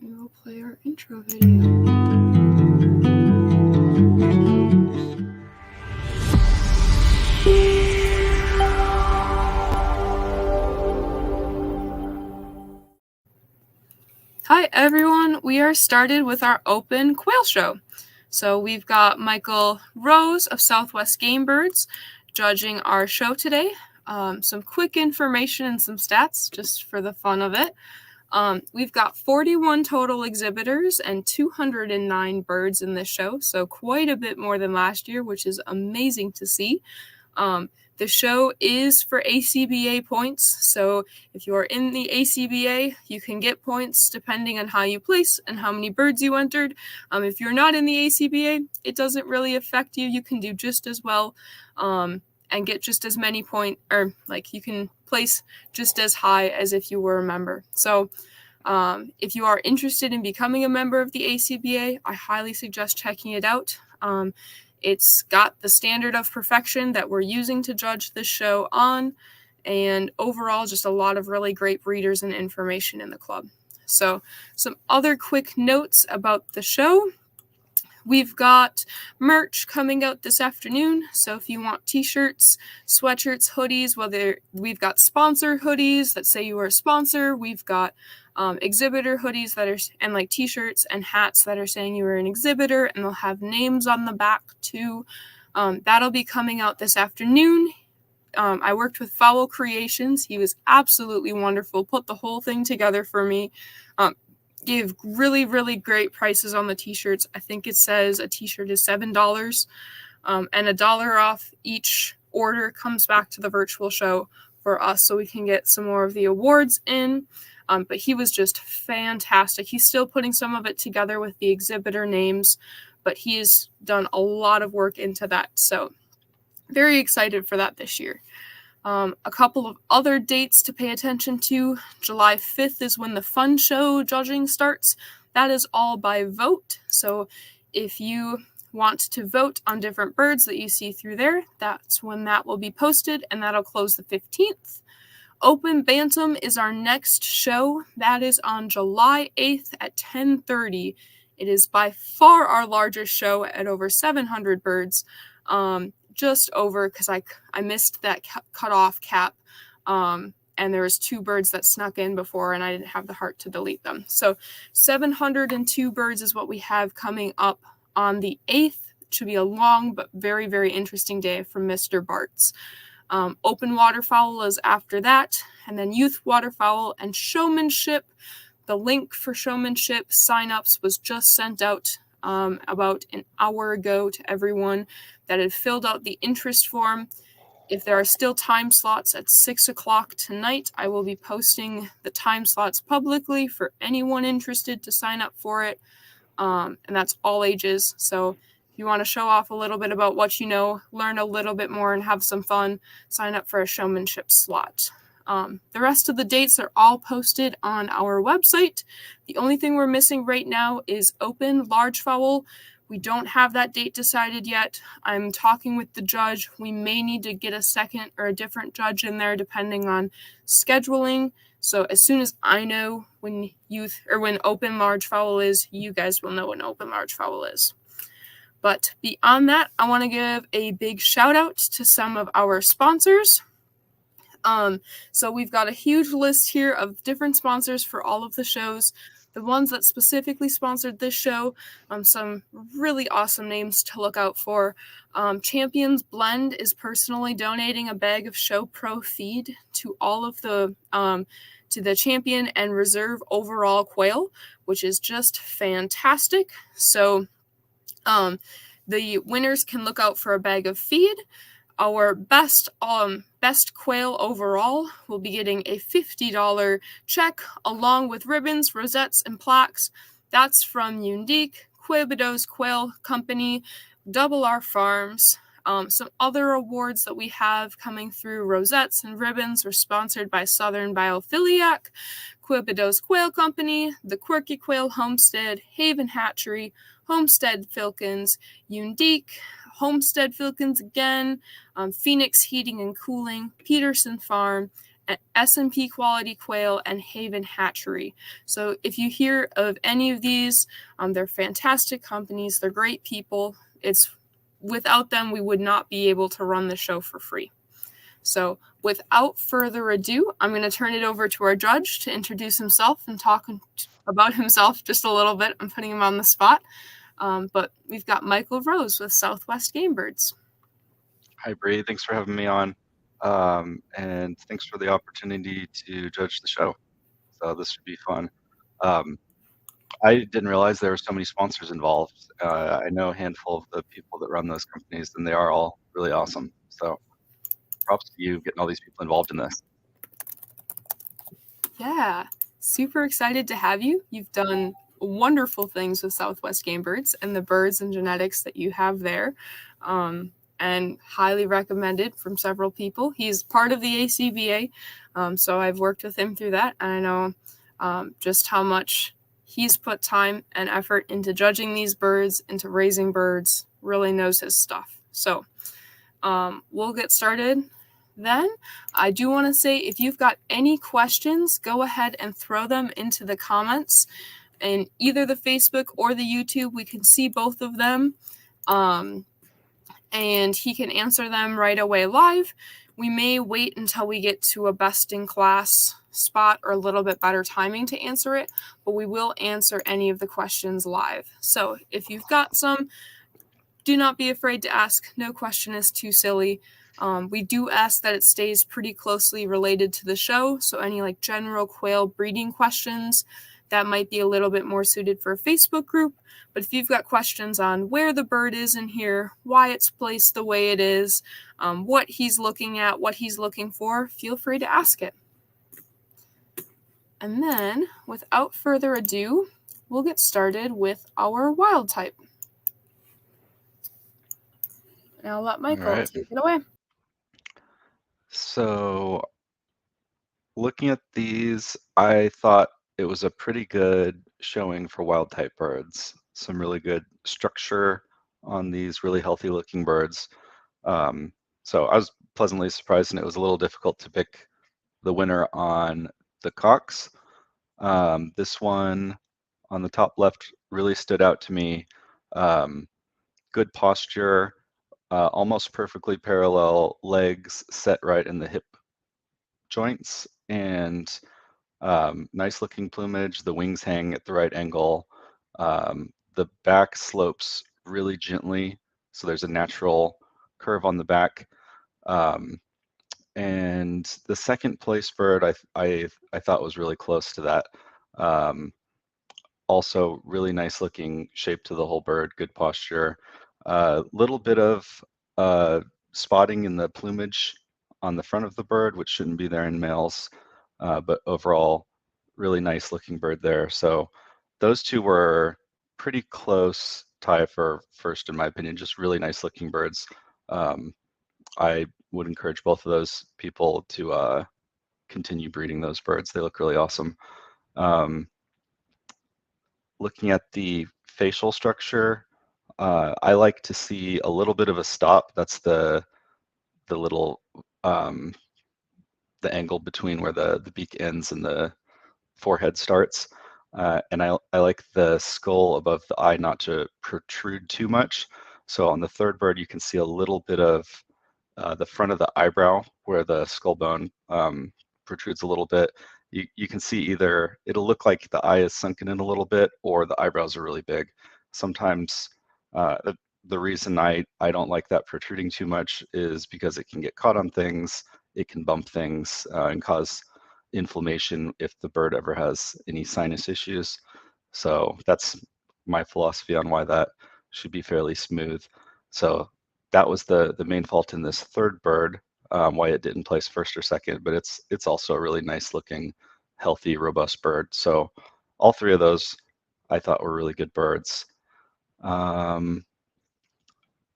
and we'll play our intro video. Hi everyone, we are started with our Open Quail show. So we've got Michael Rose of Southwest Gamebirds judging our show today. Some quick information and some stats just for the fun of it. We've got 41 total exhibitors and 209 birds in this show, so quite a bit more than last year, which is amazing to see. The show is for ACBA points, so if you are in the ACBA, you can get points depending on how you place and how many birds you entered. If you're not in the ACBA, it doesn't really affect you. You can do just as well and get just as many points, or like you can place just as high as if you were a member. So if you are interested in becoming a member of the ACBA, I highly suggest checking it out. It's got the standard of perfection that we're using to judge this show on, and overall just a lot of really great breeders and information in the club. So some other quick notes about the show. We've got merch coming out this afternoon, so if you want t-shirts, sweatshirts, hoodies, we've got sponsor hoodies that say you are a sponsor, we've got exhibitor hoodies that are, and like t-shirts and hats that are saying you are an exhibitor, and they'll have names on the back too. That'll be coming out this afternoon. I worked with Fowl Creations. He was absolutely wonderful, put the whole thing together for me. Gave really, really great prices on the t-shirts. I think it says a t-shirt is $7 and $1 off each order comes back to the virtual show for us so we can get some more of the awards in. But he was just fantastic. He's still putting some of it together with the exhibitor names, but he's done a lot of work into that. So very excited for that this year. A couple of other dates to pay attention to. July 5th is when the fun show judging starts. That is all by vote. So if you want to vote on different birds that you see through there, that's when that will be posted, and that'll close the 15th. Open Bantam is our next show. That is on July 8th at 10:30. It is by far our largest show at over 700 birds. Just over, because I missed that cutoff cap, and there was 2 birds that snuck in before, and I didn't have the heart to delete them. So 702 birds is what we have coming up on the 8th. It should be a long but very, very interesting day for Mr. Bart's. Open waterfowl is after that, and then youth waterfowl and showmanship. The link for showmanship signups was just sent out about an hour ago to everyone that had filled out the interest form. If there are still time slots at 6 o'clock tonight, I will be posting the time slots publicly for anyone interested to sign up for it. And that's all ages. So if you want to show off a little bit about what you know, learn a little bit more and have some fun, sign up for a showmanship slot. The rest of the dates are all posted on our website. The only thing we're missing right now is open large fowl. We don't have that date decided yet. I'm talking with the judge. We may need to get a second or a different judge in there depending on scheduling. So as soon as I know when open large fowl is, you guys will know when open large fowl is. But beyond that, I want to give a big shout out to some of our sponsors. So we've got a huge list here of different sponsors for all of the shows. The ones that specifically sponsored this show, some really awesome names to look out for. Champions Blend is personally donating a bag of Show Pro feed to all of the to the champion and reserve overall quail, which is just fantastic. So the winners can look out for a bag of feed. Our best quail overall will be getting a $50 check along with ribbons, rosettes, and plaques. That's from Unique, Quibido's Quail Company, Double R Farms. Some other awards that we have coming through rosettes and ribbons were sponsored by Southern Biophiliac, Quibido's Quail Company, the Quirky Quail Homestead, Haven Hatchery, Homestead Filkins, Unique, Homestead Filkins again, Phoenix Heating and Cooling, Peterson Farm, S&P Quality Quail, and Haven Hatchery. So if you hear of any of these, they're fantastic companies. They're great people. Without them, we would not be able to run the show for free. So without further ado, I'm going to turn it over to our judge to introduce himself and talk about himself just a little bit. I'm putting him on the spot. But we've got Michael Rose with Southwest Gamebirds. Hi, Bree. Thanks for having me on. And thanks for the opportunity to judge the show. So this should be fun. Um, I didn't realize there were so many sponsors involved. I know a handful of the people that run those companies, and they are all really awesome. So props to you getting all these people involved in this. Yeah, super excited to have you. You've done wonderful things with Southwest Gamebirds and the birds and genetics that you have there. And highly recommended from several people. He's part of the ACBA, so I've worked with him through that, and I know just how much he's put time and effort into judging these birds, into raising birds, really knows his stuff. So we'll get started then. I do want to say, if you've got any questions, go ahead and throw them into the comments in either the Facebook or the YouTube. We can see both of them. And he can answer them right away live. We may wait until we get to a best in class spot or a little bit better timing to answer it, but we will answer any of the questions live. So if you've got some, do not be afraid to ask. No question is too silly. We do ask that it stays pretty closely related to the show, so any like general quail breeding questions, that might be a little bit more suited for a Facebook group. But if you've got questions on where the bird is in here, why it's placed the way it is, what he's looking at, what he's looking for, feel free to ask it. And then, without further ado, we'll get started with our wild type. And I'll let Michael take it away. So looking at these, I thought it was a pretty good showing for wild type birds. Some really good structure on these really healthy looking birds. So I was pleasantly surprised, and it was a little difficult to pick the winner on the cocks. This one on the top left really stood out to me. Good posture, almost perfectly parallel legs set right in the hip joints, and nice looking plumage. The wings hang at the right angle. The back slopes really gently, so there's a natural curve on the back. And the second place bird I thought was really close to that. Also really nice looking shape to the whole bird, good posture. Little bit of spotting in the plumage on the front of the bird, which shouldn't be there in males, but overall really nice looking bird there. So those two were pretty close tie for first in my opinion, just really nice looking birds. I would encourage both of those people to continue breeding those birds. They look really awesome. Looking at the facial structure, I like to see a little bit of a stop. That's the little the angle between where the beak ends and the forehead starts. And I like the skull above the eye not to protrude too much. So on the third bird, you can see a little bit of the front of the eyebrow where the skull bone protrudes a little bit. You can see either it'll look like the eye is sunken in a little bit or the eyebrows are really big. Sometimes the reason I don't like that protruding too much is because it can get caught on things, it can bump things and cause inflammation if the bird ever has any sinus issues. So that's my philosophy on why that should be fairly smooth. So that was the main fault in this third bird, why it didn't place first or second, but it's also a really nice looking, healthy, robust bird. So all three of those I thought were really good birds.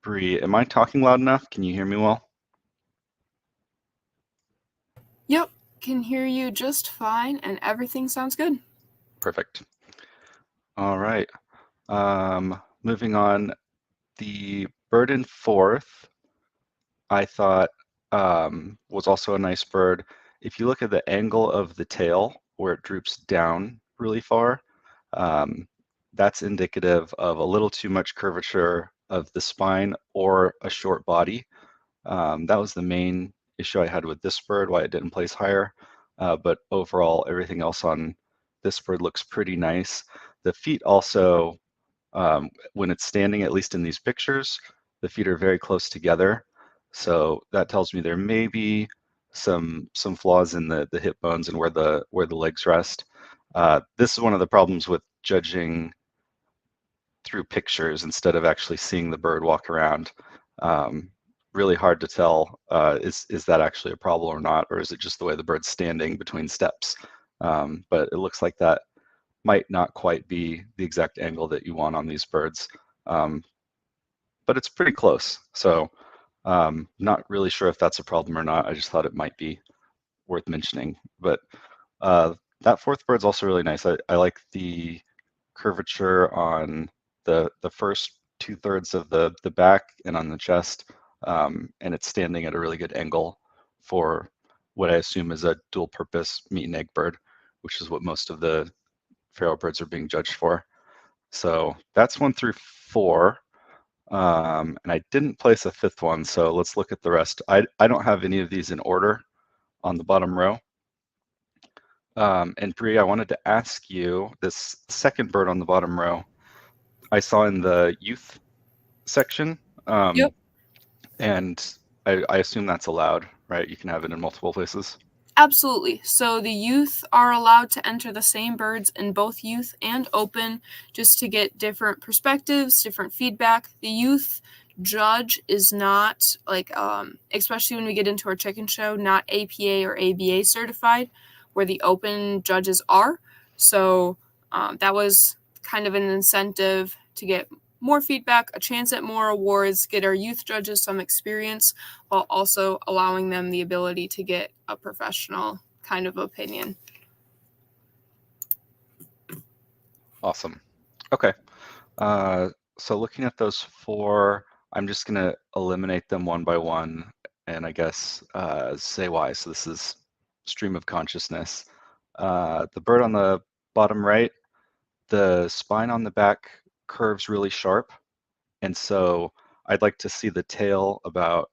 Bree, am I talking loud enough? Can you hear me well? Yep, can hear you just fine, and everything sounds good. Perfect. All right. Moving on, the bird in fourth, I thought was also a nice bird. if you look at the angle of the tail where it droops down really far, that's indicative of a little too much curvature of the spine or a short body. That was the main issue I had with this bird, why it didn't place higher. But overall, everything else on this bird looks pretty nice. The feet also, when it's standing, at least in these pictures, the feet are very close together. So that tells me there may be some flaws in the hip bones and where the legs rest. This is one of the problems with judging through pictures instead of actually seeing the bird walk around. Really hard to tell, is that actually a problem or not, or is it just the way the bird's standing between steps? But it looks like that might not quite be the exact angle that you want on these birds, but it's pretty close. So not really sure if that's a problem or not. I just thought it might be worth mentioning. But that fourth bird's also really nice. I like the curvature on the first 2/3 of the back and on the chest, and it's standing at a really good angle for what I assume is a dual purpose meat and egg bird, which is what most of the feral birds are being judged for. So that's 1 through 4. And I didn't place a 5th one, so let's look at the rest. I don't have any of these in order on the bottom row. And Bree, I wanted to ask you, this second bird on the bottom row, I saw in the youth section. Yep. And I assume that's allowed, right? You can have it in multiple places. Absolutely. So the youth are allowed to enter the same birds in both youth and open just to get different perspectives, different feedback. The youth judge is not like, especially when we get into our chicken show, not APA or ABA certified, where the open judges are. So that was kind of an incentive to get more feedback, a chance at more awards, get our youth judges some experience, while also allowing them the ability to get a professional kind of opinion. Awesome. Okay. So looking at those 4, I'm just going to eliminate them one by one and I guess say why. So this is stream of consciousness. The bird on the bottom right, the spine on the back curves really sharp. And so I'd like to see the tail about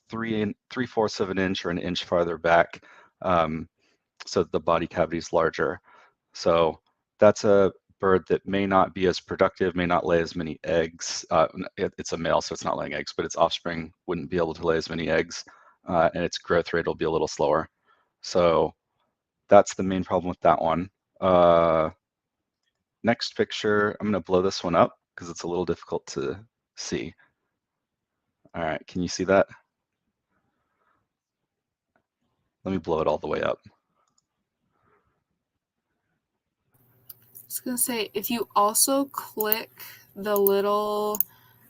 3/4 of an inch or an inch farther back, so the body cavity is larger. So that's a bird that may not be as productive, may not lay as many eggs. It's a male, so it's not laying eggs, but its offspring wouldn't be able to lay as many eggs, and its growth rate will be a little slower. So that's the main problem with that one. Next picture, I'm going to blow this one up because it's a little difficult to see. All right, can you see that? Let me blow it all the way up. I was going to say, if you also click the little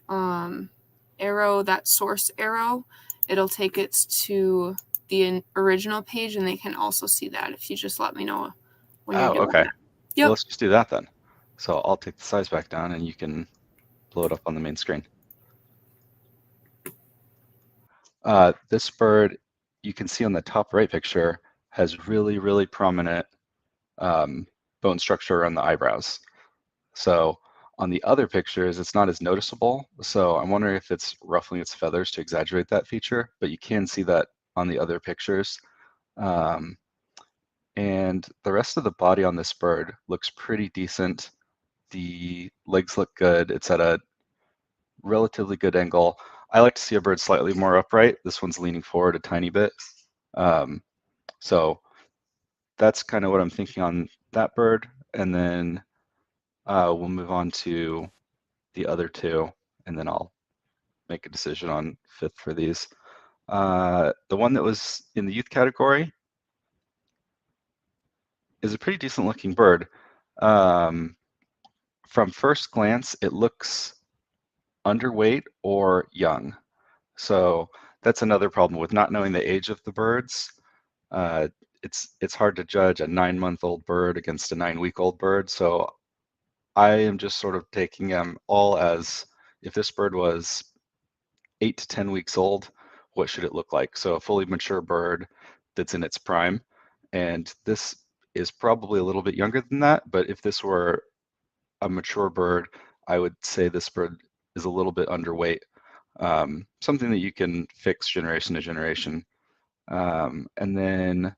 arrow, that source arrow, it'll take it to the original page, and they can also see that if you just let me know when you're doing okay. that. Yep. Well, let's just do that then. So I'll take the size back down and you can blow it up on the main screen. This bird, you can see on the top right picture, has really, really prominent bone structure around the eyebrows. So on the other pictures, it's not as noticeable. So I'm wondering if it's ruffling its feathers to exaggerate that feature, but you can see that on the other pictures. And the rest of the body on this bird looks pretty decent. The legs look good. It's at a relatively good angle. I like to see a bird slightly more upright. This one's leaning forward a tiny bit. So that's kind of what I'm thinking on that bird. And then we'll move on to the other 2, and then I'll make a decision on 5th for these. The one that was in the youth category is a pretty decent looking bird. From first glance, it looks underweight or young. So that's another problem with not knowing the age of the birds. It's hard to judge a 9-month-old bird against a 9-week-old bird. So I am just sort of taking them all as, if this bird was 8 to 10 weeks old, what should it look like? So a fully mature bird that's in its prime. And this is probably a little bit younger than that, but if this were a mature bird, I would say this bird is a little bit underweight. Something that you can fix generation to generation. And then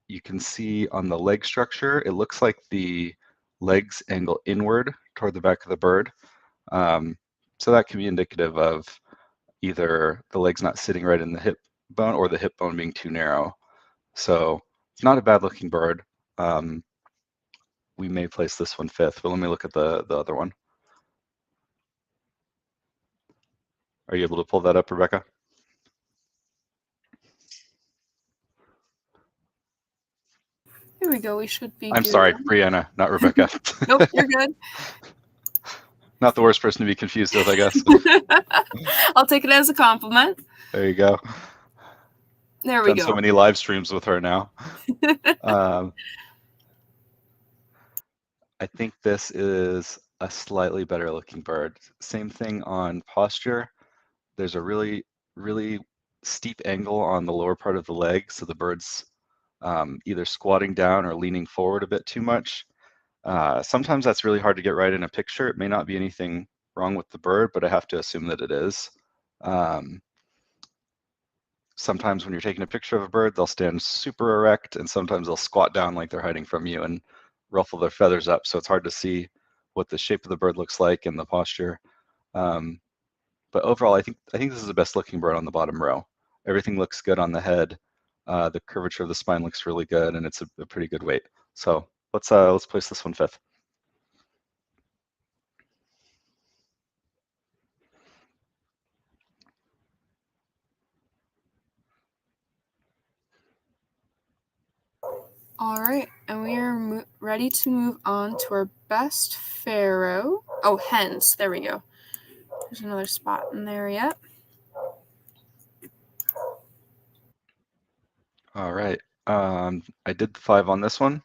you can see on the leg structure, it looks like the legs angle inward toward the back of the bird. So that can be indicative of either the leg's not sitting right in the hip bone or the hip bone being too narrow. So it's not a bad looking bird. We may place this one fifth, but let me look at the other one. Are you able to pull that up, Rebecca? Here we go. We should be I'm good. sorry, Brianna, not Rebecca. Nope, you're good. Not the worst person to be confused with, I guess. I'll take it as a compliment. There you go. There we Done go. so many live streams with her now. I think this is a slightly better looking bird. Same thing on posture. There's a really, really steep angle on the lower part of the leg, so the bird's either squatting down or leaning forward a bit too much. Sometimes that's really hard to get right in a picture. It may not be anything wrong with the bird, but I have to assume that it is. Sometimes when you're taking a picture of a bird, they'll stand super erect, and sometimes they'll squat down like they're hiding from you and ruffle their feathers up. So it's hard to see what the shape of the bird looks like and the posture. But overall, I think this is the best looking bird on the bottom row. Everything looks good on the head. The curvature of the spine looks really good, and it's a pretty good weight. So let's place this one fifth. All right, and we are ready to move on to our best pharaoh. Oh, hens. There we go. There's another spot in there yet. All right. I did the 5 on this one,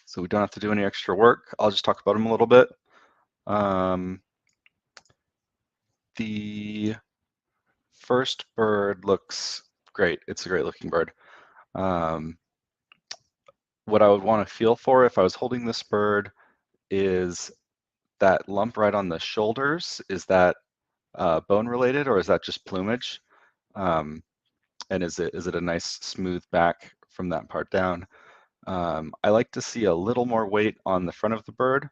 so we don't have to do any extra work. I'll just talk about them a little bit. The first bird looks great. It's a great looking bird. What I would want to feel for if I was holding this bird is that lump right on the shoulders. Is that bone related, or is that just plumage? And is it a nice smooth back from that part down? I like to see a little more weight on the front of the bird.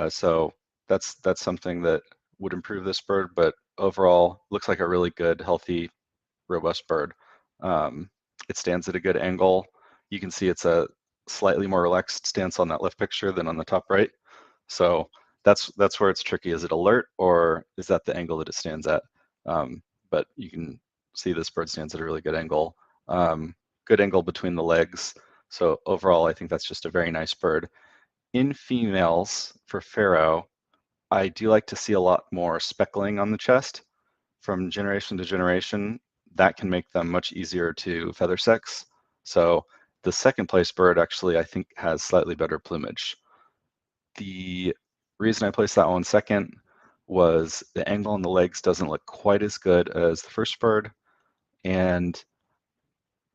So that's something that would improve this bird, but overall looks like a really good, healthy, robust bird. It stands at a good angle. You can see it's a slightly more relaxed stance on that left picture than on the top right. So that's where it's tricky. Is it alert, or is that the angle that it stands at? But you can see this bird stands at a really good angle. Good angle between the legs. So overall, I think that's just a very nice bird. In females, for Pharaoh, I do like to see a lot more speckling on the chest from generation to generation. That can make them much easier to feather sex. So the second place bird actually, I think, has slightly better plumage. The reason I placed that one second was the angle on the legs doesn't look quite as good as the first bird, and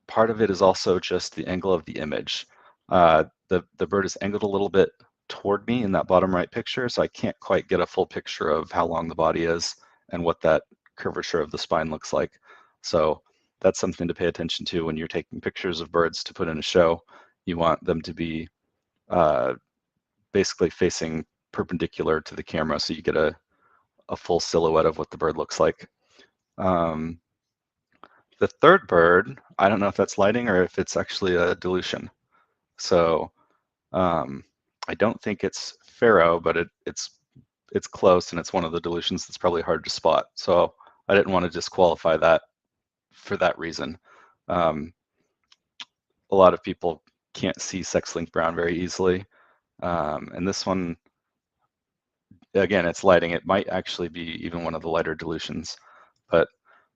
part of it is also just the angle of the image. The bird is angled a little bit toward me in that bottom right picture, so I can't quite get a full picture of how long the body is and what that curvature of the spine looks like. So that's something to pay attention to when you're taking pictures of birds to put in a show. You want them to be basically facing perpendicular to the camera so you get a full silhouette of what the bird looks like. The third bird, I don't know if that's lighting or if it's actually a dilution. So I don't think it's Pharaoh, but it's close, and it's one of the dilutions that's probably hard to spot. So I didn't want to disqualify that for that reason. A lot of people can't see sex-linked brown very easily. And this one, again, it's lighting. It might actually be even one of the lighter dilutions, but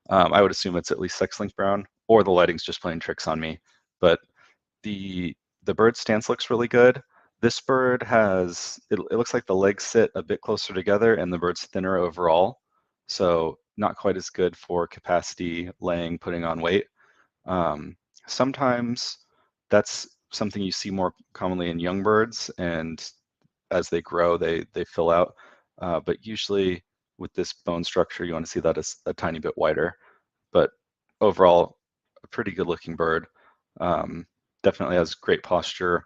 I would assume it's at least sex-linked brown, or the lighting's just playing tricks on me. But the bird stance looks really good. This bird has, it looks like the legs sit a bit closer together and the bird's thinner overall. So not quite as good for capacity, laying, putting on weight. Sometimes that's something you see more commonly in young birds, and as they grow, they fill out. But usually with this bone structure, you want to see that as a tiny bit wider. But overall, a pretty good looking bird. Um, Definitely has great posture.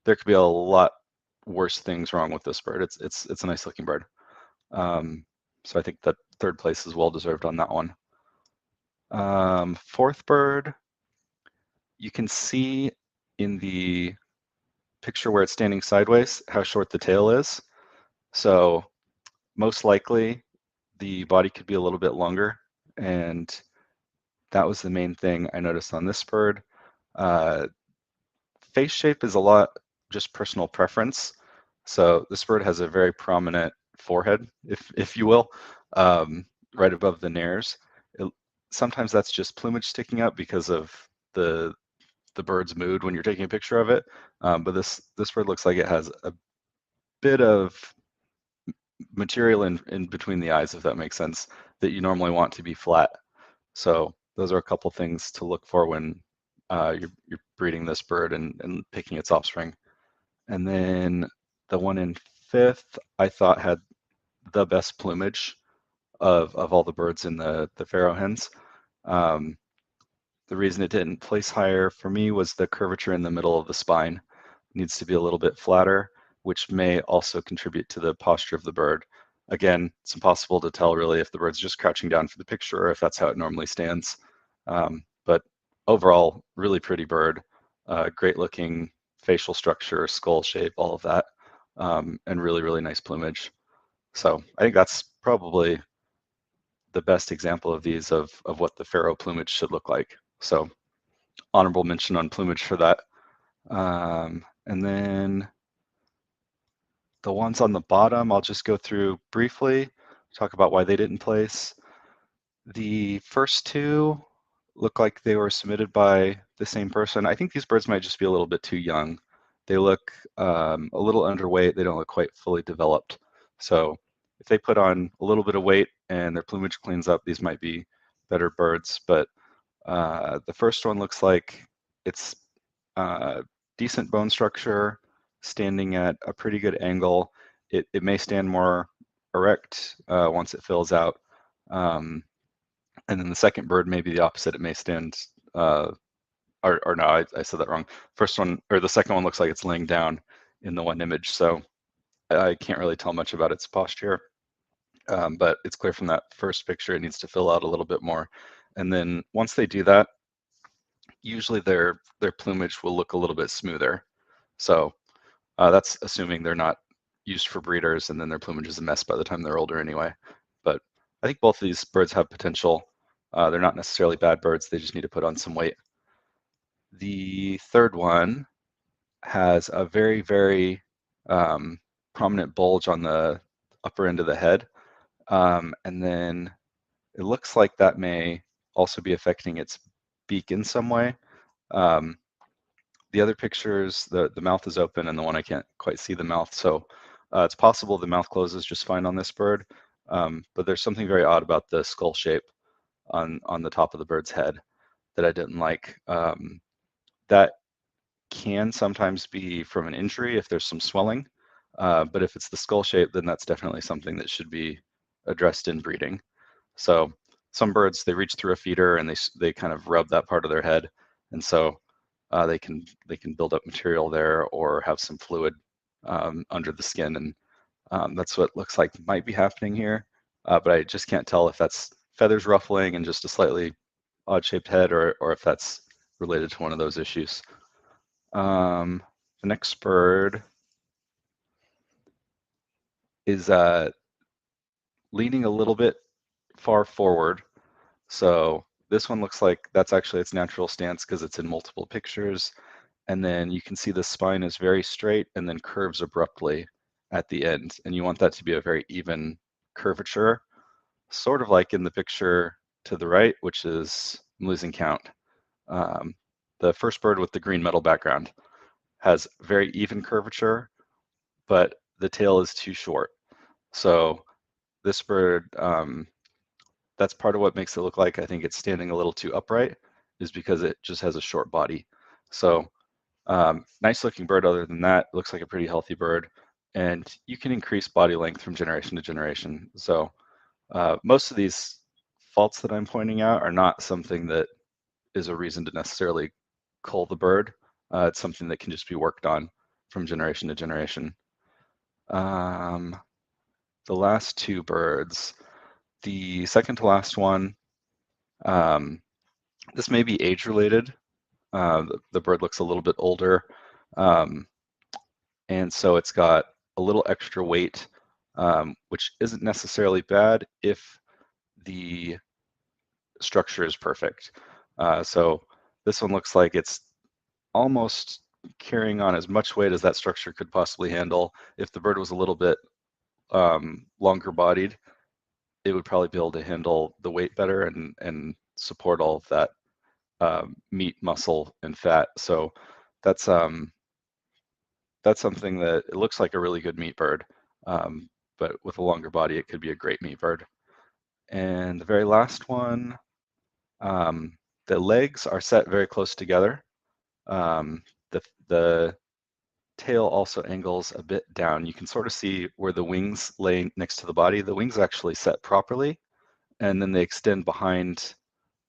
There could be a lot worse things wrong with this bird. It's a nice looking bird. So I think that third place is well deserved on that one. Fourth bird, you can see in the picture where it's standing sideways how short the tail is. So most likely the body could be a little bit longer, and that was the main thing I noticed on this bird. Uh, Face shape is a lot just personal preference. So this bird has a very prominent forehead, if you will, um, right above the nares. It, Sometimes that's just plumage sticking up because of the the bird's mood when you're taking a picture of it. But this bird looks like it has a bit of material in between the eyes, if that makes sense, that you normally want to be flat. So those are a couple things to look for when you're breeding this bird and picking its offspring. And then the one in fifth, I thought had the best plumage of all the birds in the Pharaoh hens. Um, the reason it didn't place higher for me was the curvature in the middle of the spine. It needs to be a little bit flatter, which may also contribute to the posture of the bird. Again, it's impossible to tell really if the bird's just crouching down for the picture or if that's how it normally stands. But overall, really pretty bird, great looking facial structure, skull shape, all of that, and really, really nice plumage. So I think that's probably the best example of these of what the Pharaoh plumage should look like. So honorable mention on plumage for that. And then the ones on the bottom, I'll just go through briefly, talk about why they didn't place. The first two look like they were submitted by the same person. I think these birds might just be a little bit too young. They look a little underweight. They don't look quite fully developed. So if they put on a little bit of weight and their plumage cleans up, these might be better birds. But the first one looks like it's decent bone structure, standing at a pretty good angle. It may stand more erect once it fills out. Um, and then the second bird may be the opposite. It may stand, or no, I said that wrong. First one, or the second one looks like it's laying down in the one image. So I can't really tell much about its posture. But it's clear from that first picture it needs to fill out a little bit more. And then once they do that, usually their plumage will look a little bit smoother. So that's assuming they're not used for breeders and then their plumage is a mess by the time they're older anyway. But I think both of these birds have potential. They're not necessarily bad birds. They just need to put on some weight. The third one has a very, very prominent bulge on the upper end of the head. And then it looks like that may also be affecting its beak in some way. Um, the other pictures, the mouth is open and the one I can't quite see the mouth. So it's possible the mouth closes just fine on this bird. But there's something very odd about the skull shape on the top of the bird's head that I didn't like. That can sometimes be from an injury if there's some swelling. But if it's the skull shape, then that's definitely something that should be addressed in breeding. So some birds, they reach through a feeder and they kind of rub that part of their head. And so they can build up material there or have some fluid under the skin, and that's what looks like might be happening here. But I just can't tell if that's feathers ruffling and just a slightly odd-shaped head, or if that's related to one of those issues. The next bird is leaning a little bit far forward. So this one looks like that's actually its natural stance because it's in multiple pictures. And then you can see the spine is very straight and then curves abruptly at the end. And you want that to be a very even curvature, sort of like in the picture to the right, which is, I'm losing count. The first bird with the green metal background has very even curvature, but the tail is too short. So this bird, that's part of what makes it look like I think it's standing a little too upright. is because it just has a short body. So nice looking bird. Other than that, looks like a pretty healthy bird, and you can increase body length from generation to generation. So most of these faults that I'm pointing out are not something that is a reason to necessarily cull the bird. It's something that can just be worked on from generation to generation. The last two birds, the second to last one, this may be age related. The bird looks a little bit older, and so it's got a little extra weight, which isn't necessarily bad if the structure is perfect. So this one looks like it's almost carrying on as much weight as that structure could possibly handle. If the bird was a little bit longer bodied, it would probably be able to handle the weight better and support all of that meat, muscle, and fat. So that's something that it looks like a really good meat bird, but with a longer body, it could be a great meat bird. And the very last one, the legs are set very close together. The tail also angles a bit down. You can sort of see where the wings lay next to the body. The wings actually set properly, and then they extend behind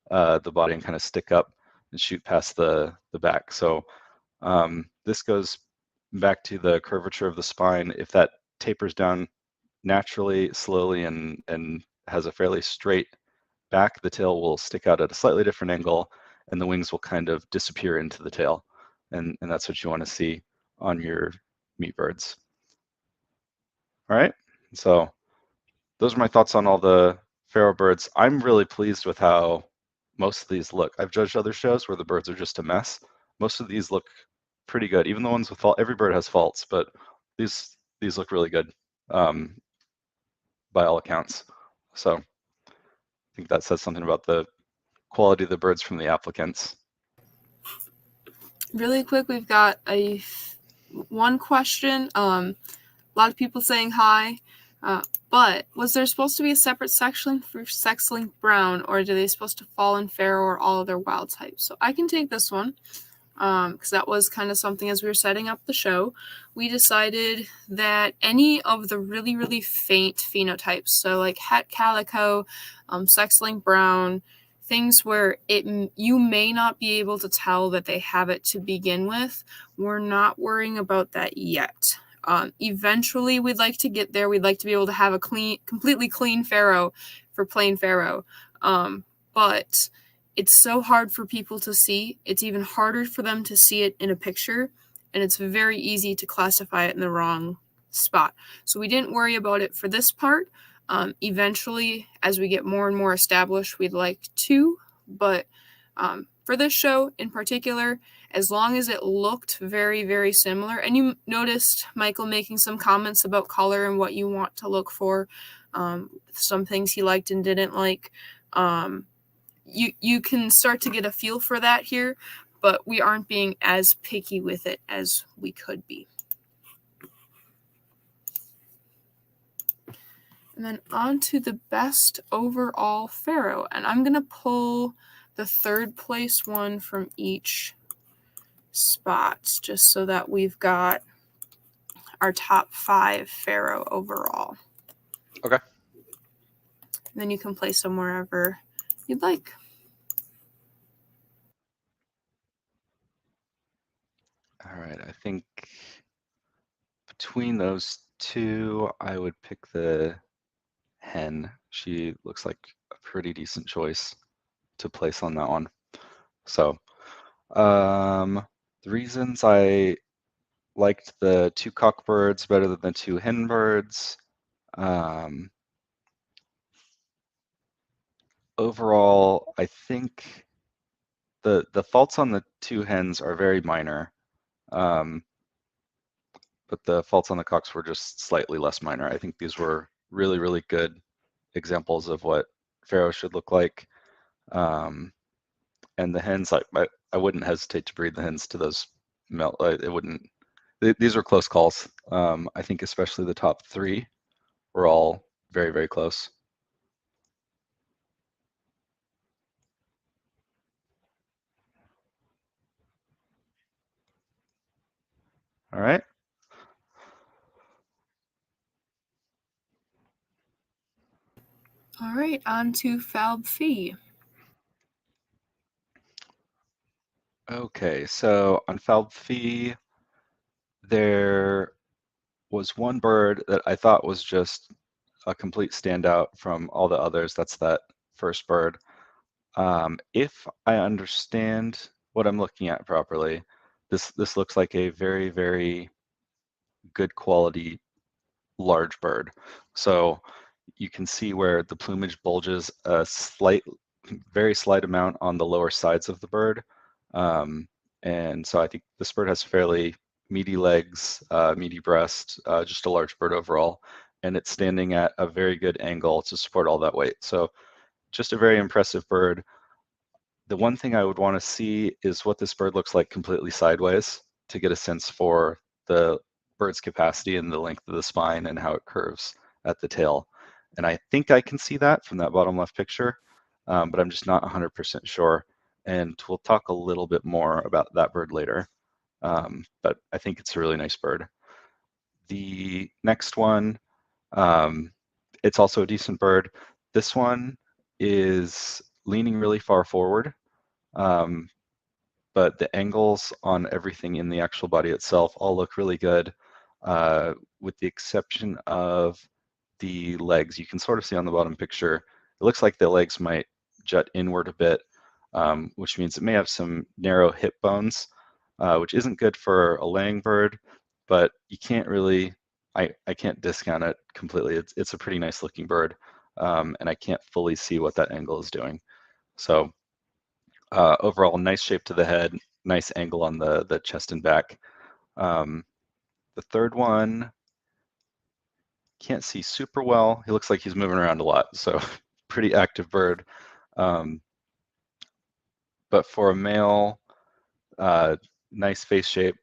the body and kind of stick up and shoot past the back. So this goes back to the curvature of the spine. If that tapers down naturally, slowly, and has a fairly straight back, the tail will stick out at a slightly different angle, and the wings will kind of disappear into the tail. And that's what you want to see on your meat birds. All right, so those are my thoughts on all the pharaoh birds. I'm really pleased with how most of these look. I've judged other shows where the birds are just a mess. Most of these look pretty good, even the ones with fault. Every bird has faults, but these look really good by all accounts. So I think that says something about the quality of the birds from the applicants. Really quick, we've got one question. A lot of people saying hi. But was there supposed to be a separate section for sex-linked brown, or are they supposed to fall in pharaoh or all other wild types? So I can take this one, because that was kind of something as we were setting up the show. We decided that any of the really, really faint phenotypes, so like het calico, sex-linked brown, things where you may not be able to tell that they have it to begin with, we're not worrying about that yet. Eventually, we'd like to get there. We'd like to be able to have a completely clean pharaoh for plain pharaoh. But it's so hard for people to see. It's even harder for them to see it in a picture, and it's very easy to classify it in the wrong spot. So we didn't worry about it for this part. Eventually, as we get more and more established, we'd like to, but for this show in particular, as long as it looked very, very similar, and you noticed Michael making some comments about color and what you want to look for, some things he liked and didn't like, you can start to get a feel for that here, but we aren't being as picky with it as we could be. And then on to the best overall pharaoh, and I'm going to pull the third place one from each spot, just so that we've got our top 5 pharaoh overall. Okay. And then you can place them wherever you'd like. All right, I think between those two, I would pick the hen. She looks like a pretty decent choice to place on that one. So the reasons I liked the 2 cockbirds better than the 2 hen birds. Overall, I think the faults on the 2 hens are very minor, but the faults on the cocks were just slightly less minor. I think these were really, really good examples of what pharaoh should look like. And the hens, I wouldn't hesitate to breed the hens to those male. It wouldn't. These are close calls. I think especially the top 3 were all very, very close. All right. All right, on to Falb Fee. Okay, so on Falb there was one bird that I thought was just a complete standout from all the others. That's that first bird. If I understand what I'm looking at properly, this looks like a very, very good quality large bird. So you can see where the plumage bulges a very slight amount on the lower sides of the bird. And so I think this bird has fairly meaty legs, meaty breast, just a large bird overall. And it's standing at a very good angle to support all that weight. So just a very impressive bird. The one thing I would want to see is what this bird looks like completely sideways to get a sense for the bird's capacity and the length of the spine and how it curves at the tail. And I think I can see that from that bottom left picture, but I'm just not 100% sure. And we'll talk a little bit more about that bird later. But I think it's a really nice bird. The next one, it's also a decent bird. This one is leaning really far forward, um, but the angles on everything in the actual body itself all look really good, with the exception of the legs. You can sort of see on the bottom picture, it looks like the legs might jut inward a bit, which means it may have some narrow hip bones, which isn't good for a laying bird, but you can't really, I can't discount it completely. It's a pretty nice looking bird, and I can't fully see what that angle is doing. So overall, nice shape to the head, nice angle on the chest and back. The third one, can't see super well. He looks like he's moving around a lot, so pretty active bird. Um, but for a male, nice face shape.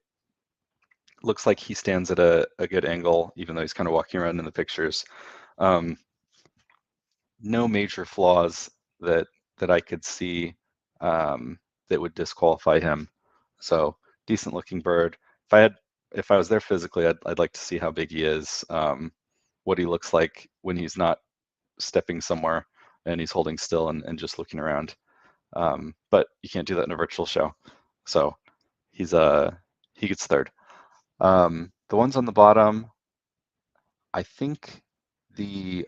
Looks like he stands at a good angle, even though he's kind of walking around in the pictures. Um, no major flaws that I could see that would disqualify him. So decent looking bird. If I was there physically, I'd like to see how big he is, what he looks like when he's not stepping somewhere and he's holding still and just looking around. But you can't do that in a virtual show. So he gets third. The ones on the bottom, I think the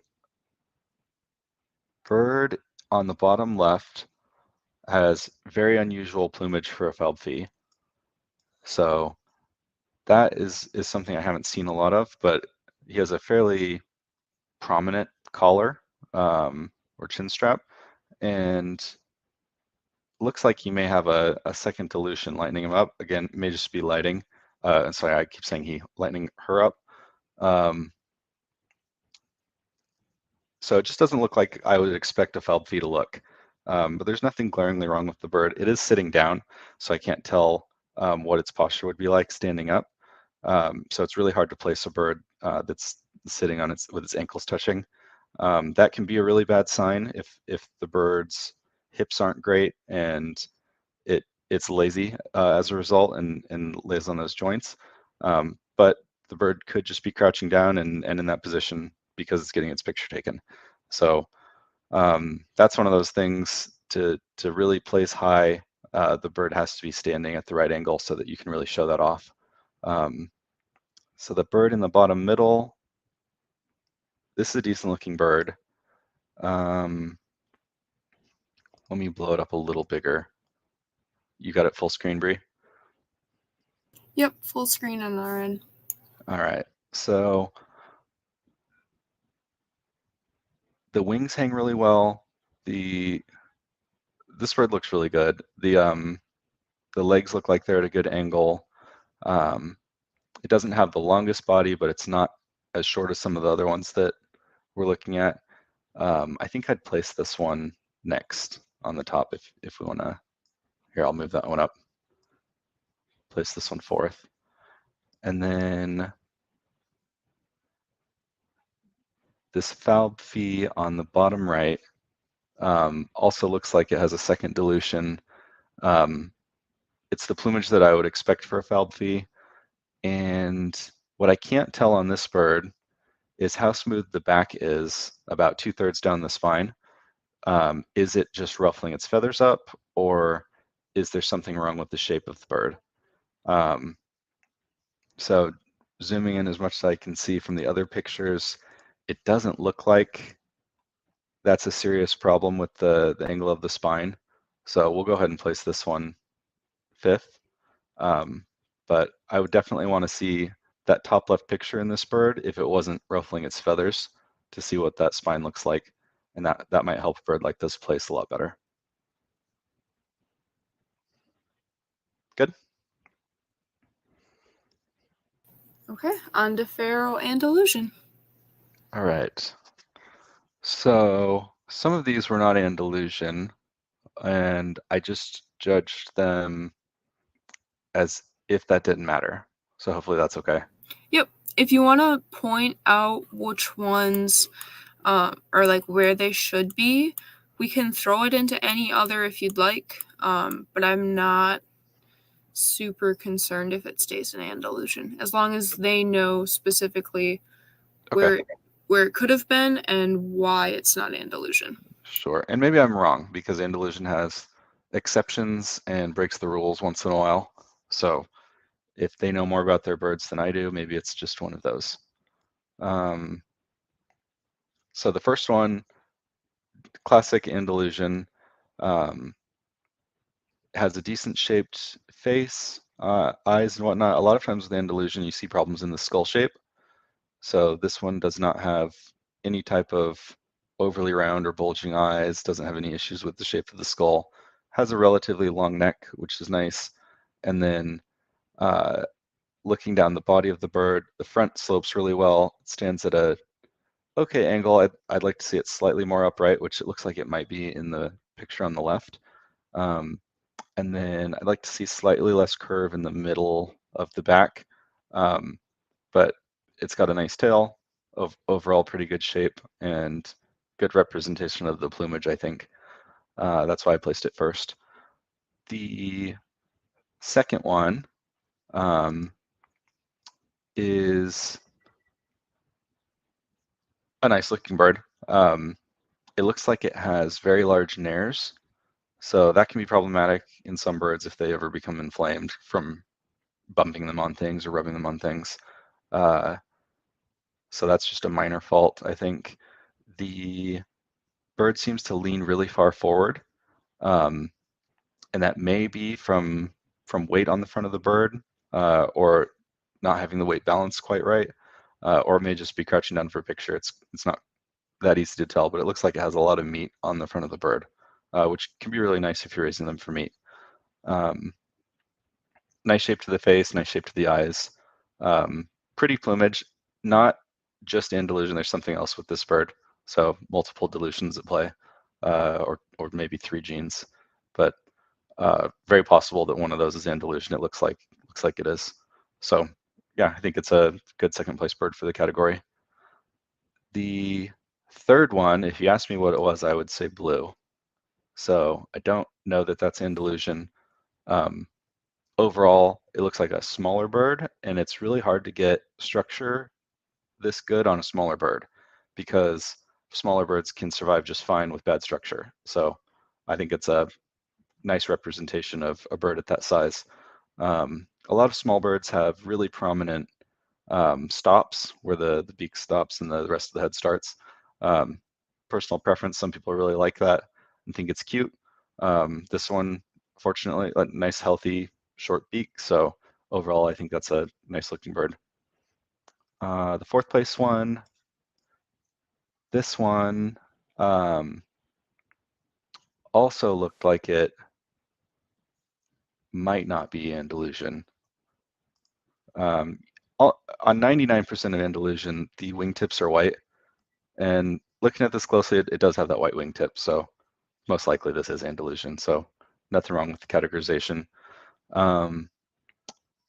bird on the bottom left has very unusual plumage for a Feldfee. So that is something I haven't seen a lot of, but he has a fairly prominent collar, or chin strap, and looks like he may have a second dilution lightening him up. Again, it may just be lighting. And sorry, I keep saying he, lightening her up. So it just doesn't look like I would expect a Feldfee to look. But there's nothing glaringly wrong with the bird. It is sitting down, so I can't tell what its posture would be like standing up. So it's really hard to place a bird that's sitting on with its ankles touching. That can be a really bad sign if the bird's hips aren't great and it's lazy as a result and lays on those joints. But the bird could just be crouching down and in that position because it's getting its picture taken. So that's one of those things to really place high. The bird has to be standing at the right angle so that you can really show that off. So the bird in the bottom middle, this is a decent looking bird. Let me blow it up a little bigger. You got it full screen, Bree? Yep, full screen on our end. All right. So the wings hang really well. This bird looks really good. The legs look like they're at a good angle. It doesn't have the longest body, but it's not as short as some of the other ones that we're looking at. I think I'd place this one next on the top if we want to. Here, I'll move that one up. Place this one fourth. And then this Falb on the bottom right also looks like it has a second dilution. It's the plumage that I would expect for a Falb. And what I can't tell on this bird is how smooth the back is about 2/3 down the spine. Is it just ruffling its feathers up, or is there something wrong with the shape of the bird? Um, so zooming in as much as I can see from the other pictures, it doesn't look like that's a serious problem with the angle of the spine. So we'll go ahead and place this one 5th. But I would definitely want to see that top left picture in this bird if it wasn't ruffling its feathers to see what that spine looks like. And that might help a bird like this place a lot better. Good. Okay, on to Pharaoh and Illusion. All right. So some of these were not Andalusian, and I just judged them as if that didn't matter. So hopefully that's okay. Yep. If you want to point out which ones or like where they should be, we can throw it into any other if you'd like. But I'm not super concerned if it stays in Andalusian, as long as they know specifically Okay. where it could have been and why it's not Andalusian. Sure. And maybe I'm wrong because Andalusian has exceptions and breaks the rules once in a while. So if they know more about their birds than I do, maybe it's just one of those. So the first one, classic Andalusian, has a decent shaped face, eyes and whatnot. A lot of times with Andalusian, you see problems in the skull shape. So this one does not have any type of overly round or bulging eyes, doesn't have any issues with the shape of the skull, has a relatively long neck, which is nice. And then looking down the body of the bird, the front slopes really well. It stands at a okay angle. I'd like to see it slightly more upright, which it looks like it might be in the picture on the left. And then I'd like to see slightly less curve in the middle of the back. But it's got a nice tail, of overall pretty good shape, and good representation of the plumage, I think. That's why I placed it first. The second one is a nice looking bird. It looks like it has very large nares, so that can be problematic in some birds if they ever become inflamed from bumping them on things or rubbing them on things. So that's just a minor fault, I think. The bird seems to lean really far forward, and that may be from weight on the front of the bird, or not having the weight balance quite right, or it may just be crouching down for a picture. It's not that easy to tell, but it looks like it has a lot of meat on the front of the bird, which can be really nice if you're raising them for meat. Nice shape to the face, nice shape to the eyes, pretty plumage, not just Andalusian. There's something else with this bird, so multiple dilutions at play, or maybe 3 genes, but very possible that one of those is Andalusian. It looks like it is. So yeah, I think it's a good second place bird for the category. The third one, if you asked me what it was, I would say blue. So I don't know that that's Andalusian. Overall, it looks like a smaller bird, and it's really hard to get structure this good on a smaller bird because smaller birds can survive just fine with bad structure. So I think it's a nice representation of a bird at that size. A lot of small birds have really prominent stops where the beak stops and the rest of the head starts. Personal preference, some people really like that and think it's cute. This one, fortunately, a nice healthy short beak. So overall, I think that's a nice looking bird. The fourth place one, this one also looked like it might not be Andalusian. On 99% of Andalusian, the wingtips are white. And looking at this closely, it does have that white wingtip. So most likely this is Andalusian. So nothing wrong with the categorization.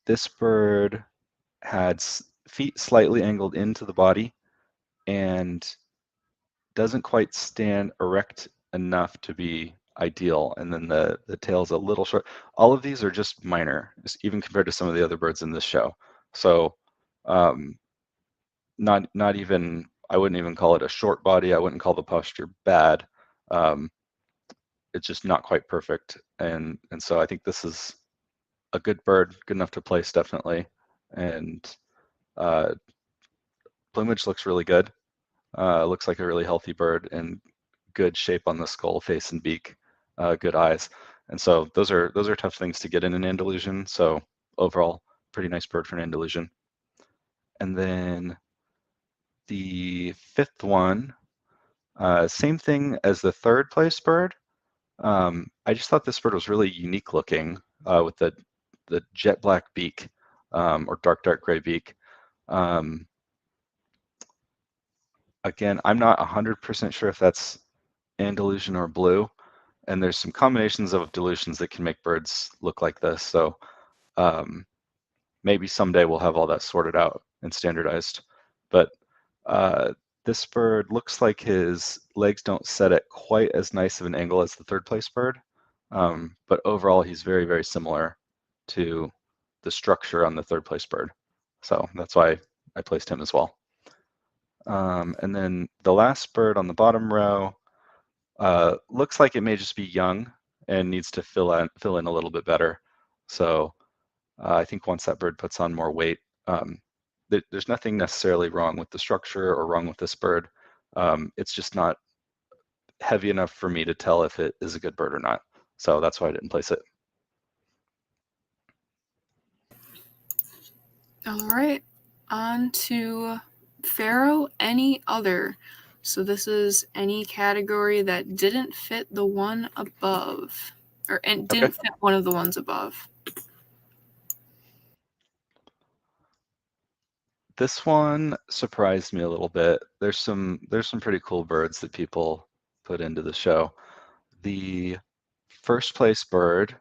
This bird had feet slightly angled into the body and doesn't quite stand erect enough to be ideal. And then the tail's a little short. All of these are just minor, even compared to some of the other birds in this show. So not even, I wouldn't even call it a short body. I wouldn't call the posture bad. It's just not quite perfect. And so I think this is a good bird, good enough to place definitely. And plumage looks really good. Looks like a really healthy bird and good shape on the skull, face, and beak. Good eyes. And so those are tough things to get in an Andalusian. So overall, pretty nice bird for an Andalusian. And then the fifth one, same thing as the third place bird. I just thought this bird was really unique looking with the jet black beak or dark gray beak. Again, I'm not 100% sure if that's Andalusian or blue, and there's some combinations of dilutions that can make birds look like this. So maybe someday we'll have all that sorted out and standardized. But this bird looks like his legs don't set at quite as nice of an angle as the third place bird. But overall, he's very, very similar to the structure on the third place bird. So that's why I placed him as well. And then the last bird on the bottom row looks like it may just be young and needs to fill in a little bit better. So I think once that bird puts on more weight, there's nothing necessarily wrong with the structure or wrong with this bird. It's just not heavy enough for me to tell if it is a good bird or not. So that's why I didn't place it. All right, on to Pharaoh, any other. So this is any category that didn't fit the one above, or and didn't fit one of the ones above. This one surprised me a little bit. There's some pretty cool birds that people put into the show. The first place bird,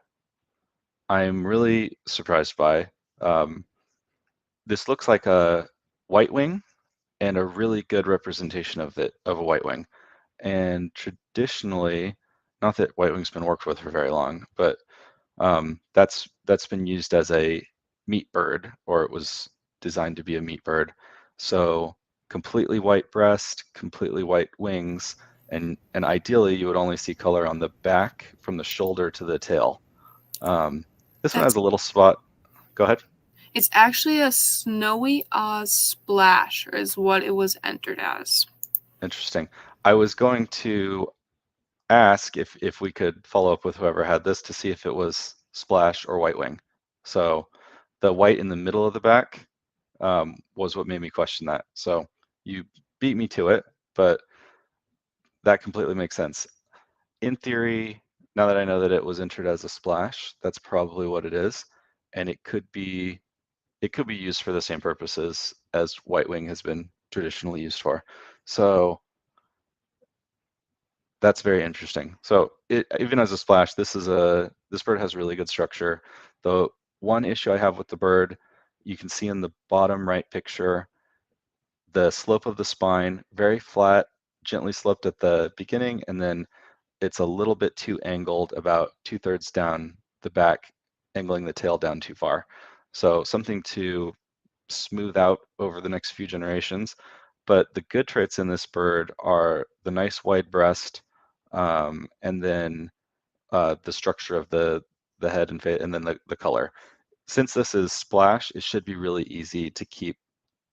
I'm really surprised by. This looks like a white wing and a really good representation of a white wing. And traditionally, not that white wing's been worked with for very long, but that's been used as a meat bird, or it was designed to be a meat bird. So completely white breast, completely white wings, and ideally you would only see color on the back from the shoulder to the tail. This one has a little spot. Go ahead. It's actually a snowy Oz splash, is what it was entered as. Interesting. I was going to ask if we could follow up with whoever had this to see if it was splash or white wing. So the white in the middle of the back was what made me question that. So you beat me to it, but that completely makes sense. In theory, now that I know that it was entered as a splash, that's probably what it is, and it could be used for the same purposes as white wing has been traditionally used for. So that's very interesting. So even as a splash, this bird has really good structure. The one issue I have with the bird, you can see in the bottom right picture, the slope of the spine, very flat, gently sloped at the beginning, and then it's a little bit too angled, about 2/3 down the back, angling the tail down too far. So something to smooth out over the next few generations. But the good traits in this bird are the nice wide breast, and then the structure of the head and face, and then the color. Since this is splash, it should be really easy to keep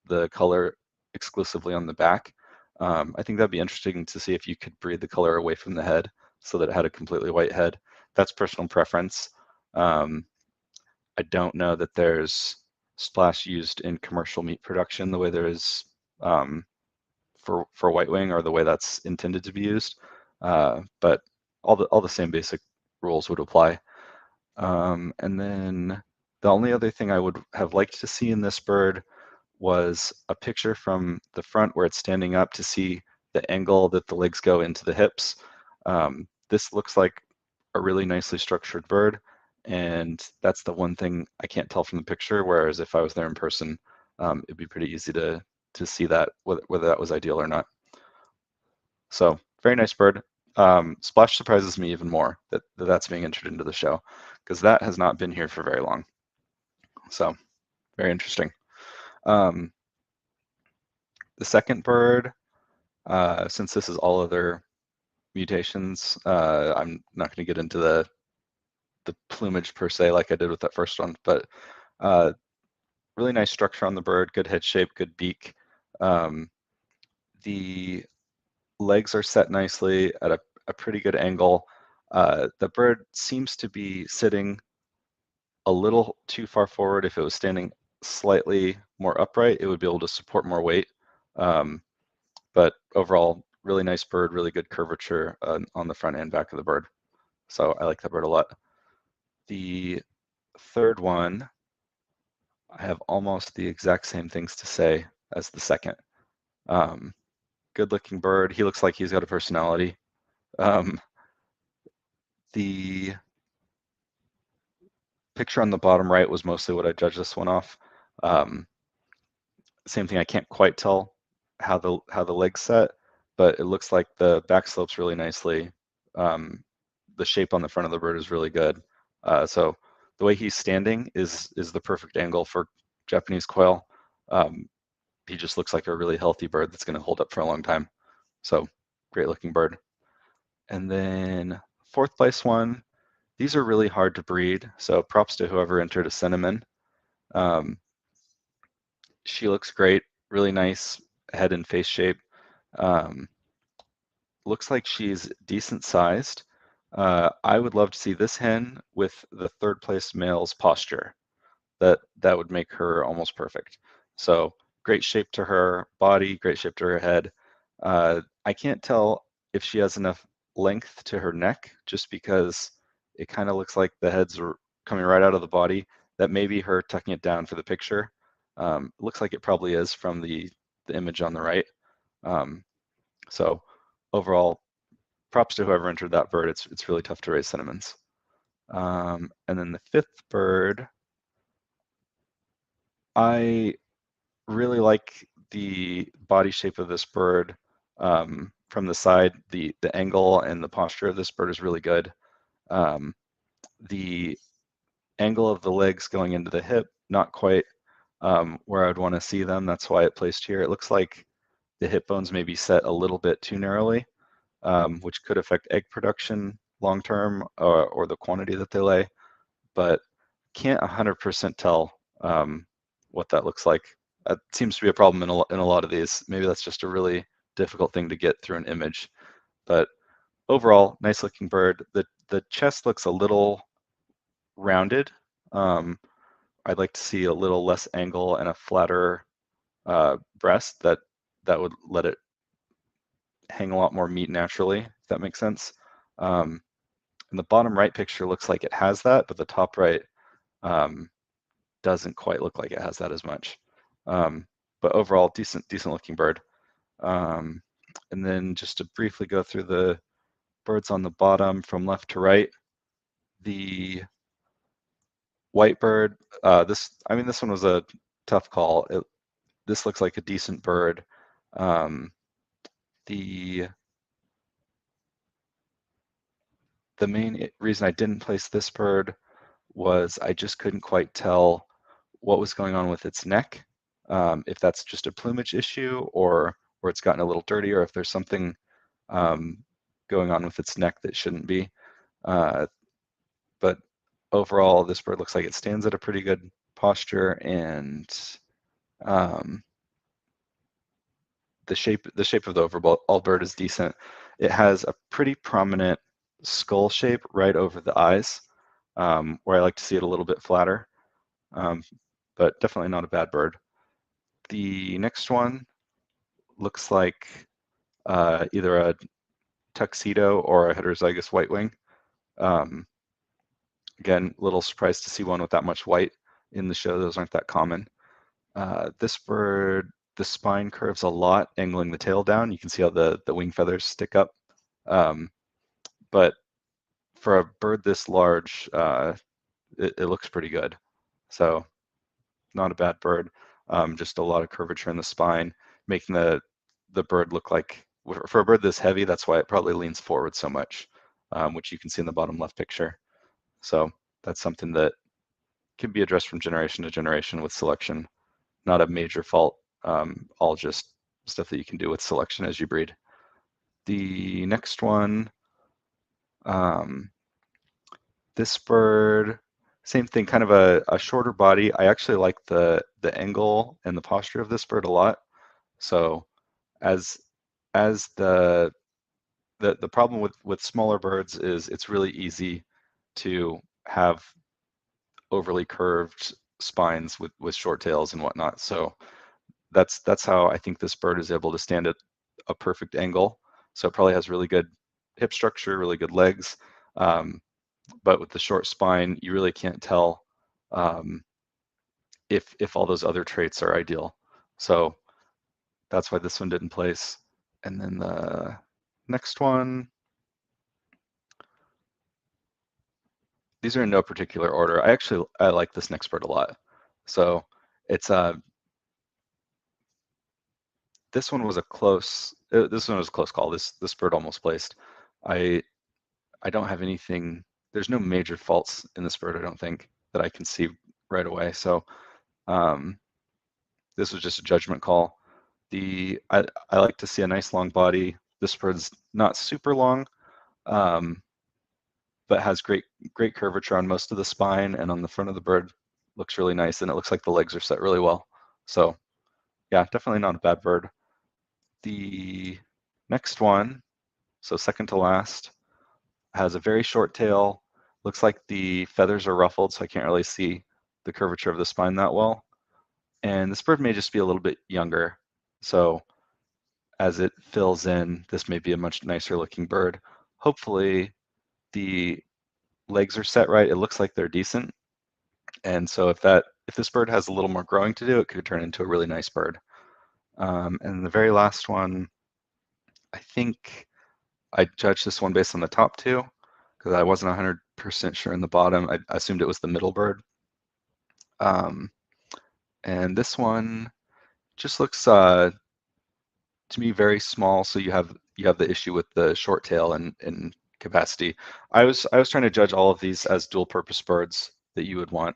the color exclusively on the back. I think that'd be interesting to see if you could breed the color away from the head so that it had a completely white head. That's personal preference. I don't know that there's splash used in commercial meat production the way there is for white wing, or the way that's intended to be used. But all the same basic rules would apply. And then the only other thing I would have liked to see in this bird was a picture from the front where it's standing up to see the angle that the legs go into the hips. This looks like a really nicely structured bird, and that's the one thing I can't tell from the picture, whereas if I was there in person, it'd be pretty easy to see that, whether that was ideal or not. So very nice bird. Splash surprises me even more that that's being entered into the show, because that has not been here for very long. So very interesting. Um, the second bird, since this is all other mutations, I'm not going to get into the plumage per se like I did with that first one, but really nice structure on the bird, good head shape, good beak. The legs are set nicely at a pretty good angle. The bird seems to be sitting a little too far forward. If it was standing slightly more upright, it would be able to support more weight. But overall, really nice bird, really good curvature on the front and back of the bird. So I like that bird a lot. The third one, I have almost the exact same things to say as the second. Good looking bird. He looks like he's got a personality. The picture on the bottom right was mostly what I judged this one off. Same thing, I can't quite tell how the legs set, but it looks like the back slopes really nicely. The shape on the front of the bird is really good. So the way he's standing is the perfect angle for Japanese quail. He just looks like a really healthy bird that's going to hold up for a long time. So great looking bird. And then fourth place one, these are really hard to breed. So props to whoever entered a cinnamon. She looks great, really nice head and face shape. Looks like she's decent sized. I would love to see this hen with the third place male's posture. That would make her almost perfect. So great shape to her body, great shape to her head. I can't tell if she has enough length to her neck just because it kind of looks like the heads are coming right out of the body. That may be her tucking it down for the picture. Looks like it probably is from the image on the right. So overall, props to whoever entered that bird. It's really tough to raise cinnamons. And then the fifth bird, I really like the body shape of this bird. From the side, the angle and the posture of this bird is really good. The angle of the legs going into the hip, not quite where I'd want to see them. That's why it placed here. It looks like the hip bones may be set a little bit too narrowly, which could affect egg production long term or the quantity that they lay, but can't 100% tell what that looks like. That seems to be a problem in a lot of these. Maybe that's just a really difficult thing to get through an image. But overall, nice looking bird. The chest looks a little rounded. I'd like to see a little less angle and a flatter breast that would let it hang a lot more meat naturally, if that makes sense. And the bottom right picture looks like it has that, but the top right doesn't quite look like it has that as much. But overall, decent looking bird. And then just to briefly go through the birds on the bottom from left to right, the white bird, this one was a tough call. This looks like a decent bird. The main reason I didn't place this bird was I just couldn't quite tell what was going on with its neck, if that's just a plumage issue or it's gotten a little dirty, or if there's something going on with its neck that shouldn't be. But overall, this bird looks like it stands at a pretty good posture, and the shape of the overall bird is decent. It has a pretty prominent skull shape right over the eyes, where I like to see it a little bit flatter, but definitely not a bad bird. The next one looks like either a tuxedo or a heterozygous white wing. Again, a little surprised to see one with that much white in the show. Those aren't that common. This bird, the spine curves a lot, angling the tail down. You can see how the wing feathers stick up. But for a bird this large, it looks pretty good. So not a bad bird. Just a lot of curvature in the spine, making the bird look like, for a bird this heavy, that's why it probably leans forward so much, which you can see in the bottom left picture. So that's something that can be addressed from generation to generation with selection. not a major fault, all just stuff that you can do with selection as you breed. The next one, this bird, same thing, kind of a shorter body. I actually like the angle and the posture of this bird a lot. So as the problem with smaller birds is it's really easy to have overly curved spines with short tails and whatnot. So that's how I think this bird is able to stand at a perfect angle. So it probably has really good hip structure, really good legs. But with the short spine, you really can't tell if all those other traits are ideal. So that's why this one didn't place. And then the next one, these are in no particular order. I like this next bird a lot. So it's this one was a close call. This bird almost placed. I don't have anything. There's no major faults in this bird, I don't think, that I can see right away. So this was just a judgment call. I like to see a nice long body. This bird's not super long, but has great curvature on most of the spine, and on the front of the bird looks really nice, and it looks like the legs are set really well. So yeah, definitely not a bad bird. The next one, so second to last, has a very short tail. Looks like the feathers are ruffled, so I can't really see the curvature of the spine that well. And this bird may just be a little bit younger. So as it fills in, this may be a much nicer looking bird. Hopefully the legs are set right. It looks like they're decent. And so if this bird has a little more growing to do, it could turn into a really nice bird. And the very last one, I think I judged this one based on the top two because I wasn't 100% sure in the bottom. I assumed it was the middle bird. And this one just looks to me very small. So you have the issue with the short tail and capacity. I was trying to judge all of these as dual purpose birds that you would want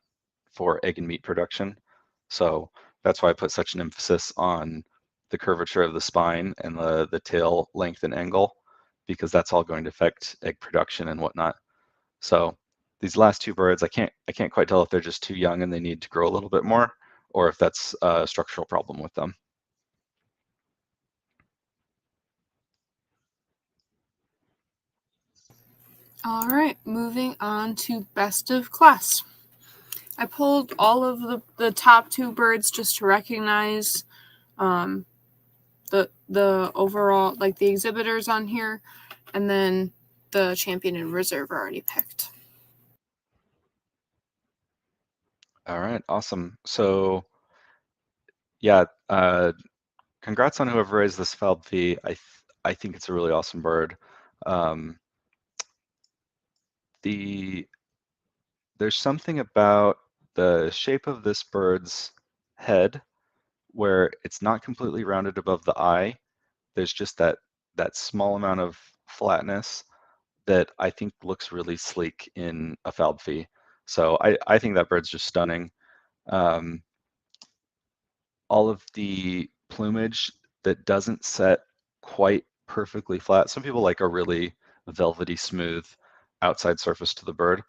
for egg and meat production. So that's why I put such an emphasis on the curvature of the spine and the tail length and angle, because that's all going to affect egg production and whatnot. So these last two birds, I can't quite tell if they're just too young and they need to grow a little bit more, or if that's a structural problem with them. All right, moving on to best of class. I pulled all of the top two birds just to recognize the overall, like the exhibitors on here, and then the champion and reserve are already picked. All right, awesome. So yeah, congrats on whoever raised this Falb. I think it's a really awesome bird. There's something about the shape of this bird's head where it's not completely rounded above the eye. There's just that small amount of flatness that I think looks really sleek in a Falb. So I think that bird's just stunning. All of the plumage that doesn't set quite perfectly flat. Some people like a really velvety smooth outside surface to the bird.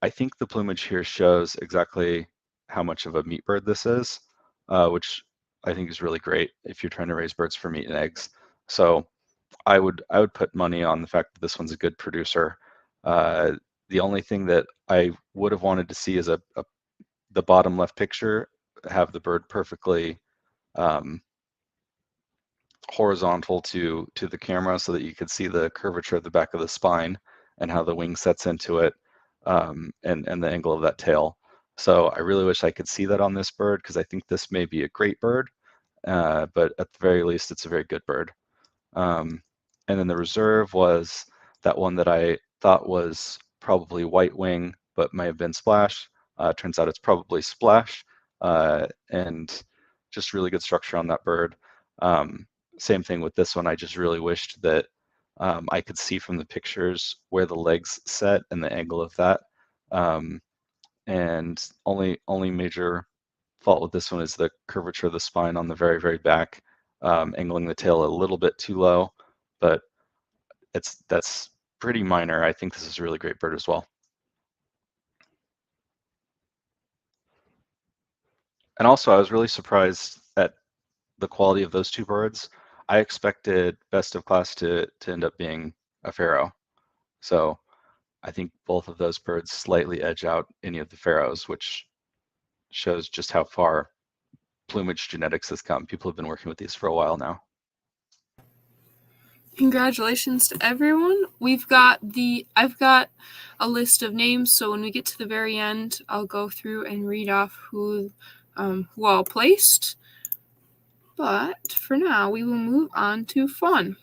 I think the plumage here shows exactly how much of a meat bird this is, which I think is really great if you're trying to raise birds for meat and eggs. So I would put money on the fact that this one's a good producer. The only thing that I would have wanted to see is the bottom left picture have the bird perfectly horizontal to the camera so that you could see the curvature of the back of the spine and how the wing sets into it, and the angle of that tail. So I really wish I could see that on this bird because I think this may be a great bird, but at the very least, it's a very good bird. And then the reserve was that one that I thought was probably white wing, but may have been splash. Turns out it's probably splash, and just really good structure on that bird. Same thing with this one. I just really wished that I could see from the pictures where the legs set and the angle of that. And only major fault with this one is the curvature of the spine on the very, very back, angling the tail a little bit too low, but that's pretty minor. I think this is a really great bird as well. And also, I was really surprised at the quality of those two birds. I expected best of class to end up being a pharaoh. So I think both of those birds slightly edge out any of the pharaohs, which shows just how far plumage genetics has come. People have been working with these for a while now. Congratulations to everyone. I've got a list of names, so when we get to the very end, I'll go through and read off who all placed. But for now, we will move on to fun.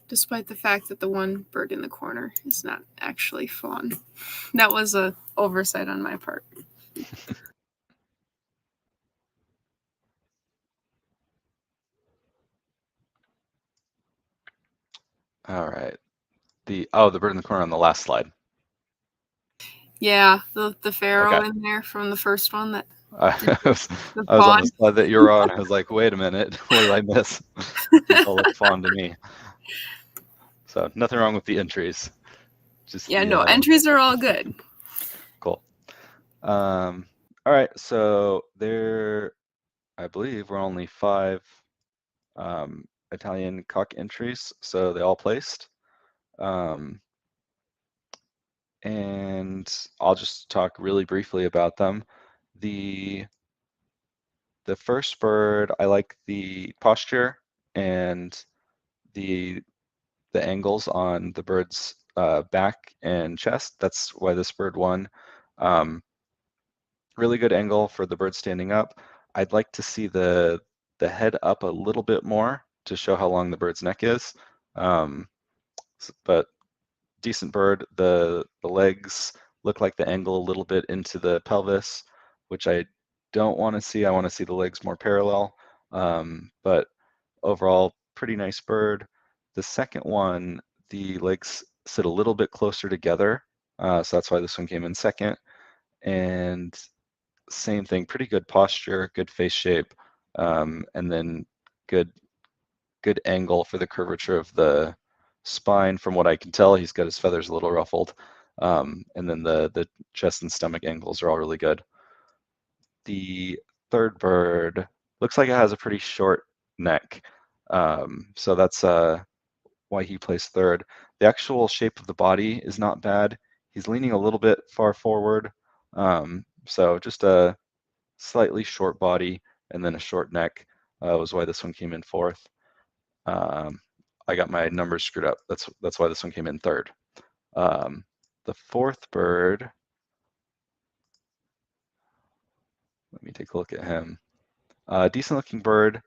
Despite the fact that the one bird in the corner is not actually fawn. That was an oversight on my part. All right. The bird in the corner on the last slide. Yeah, the pharaoh Okay. in there from the first one that I was the on fawn. the slide that you were on. I was like, wait a minute, what did I miss? These all look fawn to me. So nothing wrong with the entries. Just No, entries are all good. Cool. All right, so there, I believe we're only 5 Italian cock entries, so they all placed. And I'll just talk really briefly about them. The first bird, I like the posture and the angles on the bird's back and chest. That's why this bird won. Really good angle for the bird standing up. I'd like to see the head up a little bit more to show how long the bird's neck is. But decent bird. The legs look like the angle a little bit into the pelvis, which I don't want to see. I want to see the legs more parallel. But overall, pretty nice bird. The second one, the legs sit a little bit closer together. So that's why this one came in second. And same thing, pretty good posture, good face shape, and then good angle for the curvature of the spine. From what I can tell, he's got his feathers a little ruffled, and then the chest and stomach angles are all really good. The third bird looks like it has a pretty short neck, so that's why he placed third. The actual shape of the body is not bad. He's leaning a little bit far forward, so just a slightly short body and then a short neck was why this one came in fourth. I got my numbers screwed up. That's why this one came in third. The fourth bird, let me take a look at him. Decent looking bird.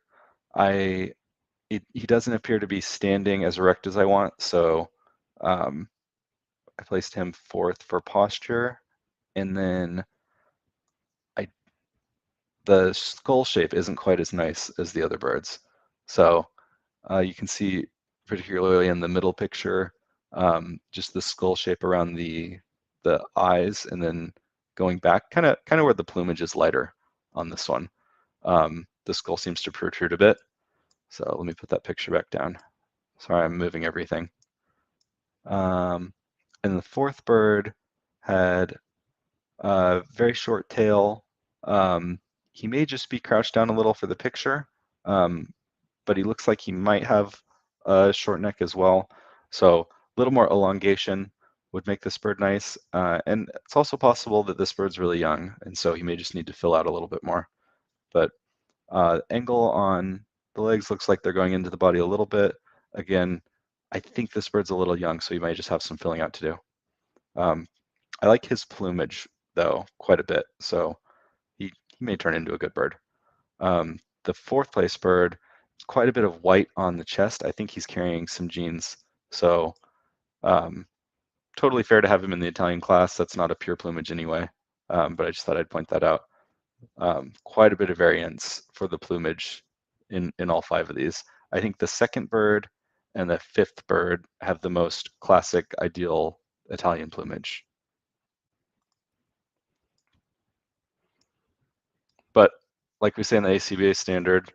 He doesn't appear to be standing as erect as I want, so I placed him fourth for posture, and then the skull shape isn't quite as nice as the other birds. So you can see, particularly in the middle picture, just the skull shape around the eyes, and then going back, kind of where the plumage is lighter on this one. The skull seems to protrude a bit. So let me put that picture back down. Sorry, I'm moving everything. And the fourth bird had a very short tail. He may just be crouched down a little for the picture, but he looks like he might have a short neck as well. So a little more elongation would make this bird nice. And it's also possible that this bird's really young, and so he may just need to fill out a little bit more. But angle on the legs looks like they're going into the body a little bit. Again, I think this bird's a little young, so he might just have some filling out to do. I like his plumage, though, quite a bit, so he may turn into a good bird. The fourth place bird, quite a bit of white on the chest. I think he's carrying some genes, so totally fair to have him in the Italian class. That's not a pure plumage anyway, but I just thought I'd point that out. Quite a bit of variance for the plumage in all 5 of these. I think the second bird and the fifth bird have the most classic, ideal Italian plumage. But like we say in the ACBA standard,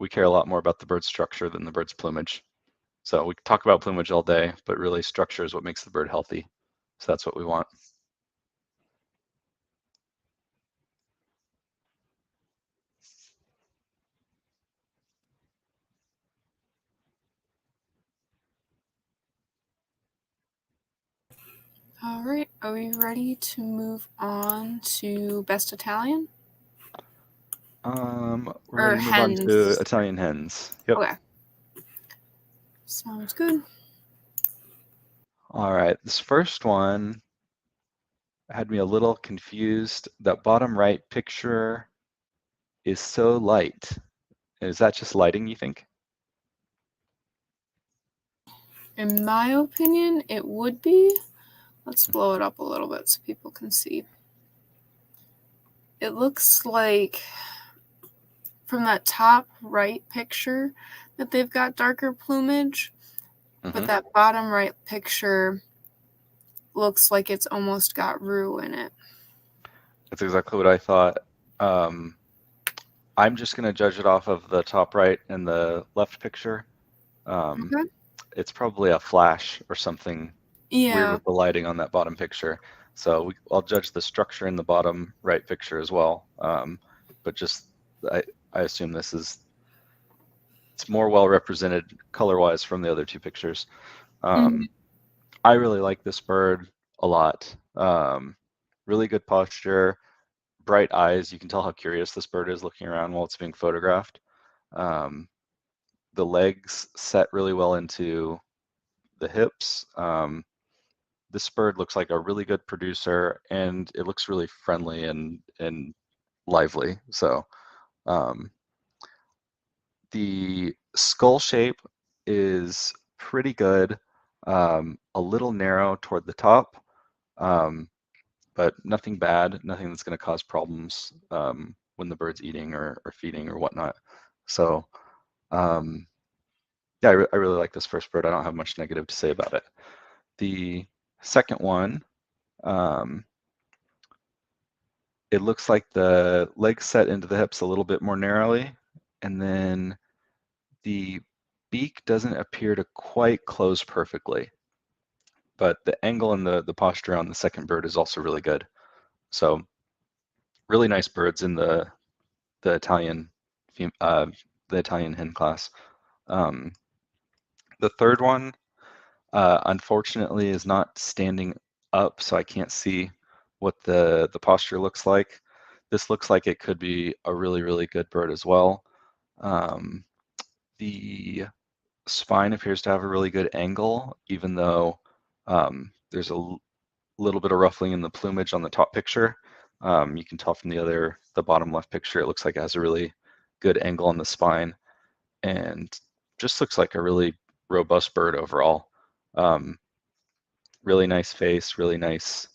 we care a lot more about the bird's structure than the bird's plumage. So we can talk about plumage all day, but really structure is what makes the bird healthy. So that's what we want. All right, are we ready to move on to Best Italian? We're Or ready to move on to hens? Italian hens. Yep. Okay, sounds good. All right, this first one had me a little confused. That bottom right picture is so light. Is that just lighting, you think? In my opinion, it would be. Let's blow it up a little bit so people can see. It looks like from that top right picture that they've got darker plumage, but that bottom right picture looks like it's almost got roux in it. That's exactly what I thought. I'm just going to judge it off of the top right and the left picture. Okay. It's probably a flash or something weird Yeah. with the lighting on that bottom picture. So I'll judge the structure in the bottom right picture as well. But just I assume it's more well represented color-wise from the other two pictures. I really like this bird a lot. Really good posture, bright eyes. You can tell how curious this bird is looking around while it's being photographed. The legs set really well into the hips. This bird looks like a really good producer, and it looks really friendly and lively. So the skull shape is pretty good, a little narrow toward the top, but nothing bad, nothing that's going to cause problems when the bird's eating or feeding or whatnot. So yeah, I really like this first bird. I don't have much negative to say about it. The second one, it looks like the legs set into the hips a little bit more narrowly, and then the beak doesn't appear to quite close perfectly, but the angle and the posture on the second bird is also really good. So really nice birds in the Italian the Italian hen class. The third one, unfortunately, is not standing up, so I can't see what the posture looks like. This looks like it could be a really, really good bird as well. The spine appears to have a really good angle, even though there's a little bit of ruffling in the plumage on the top picture. You can tell from the bottom left picture, it looks like it has a really good angle on the spine and just looks like a really robust bird overall. Really nice face, really nice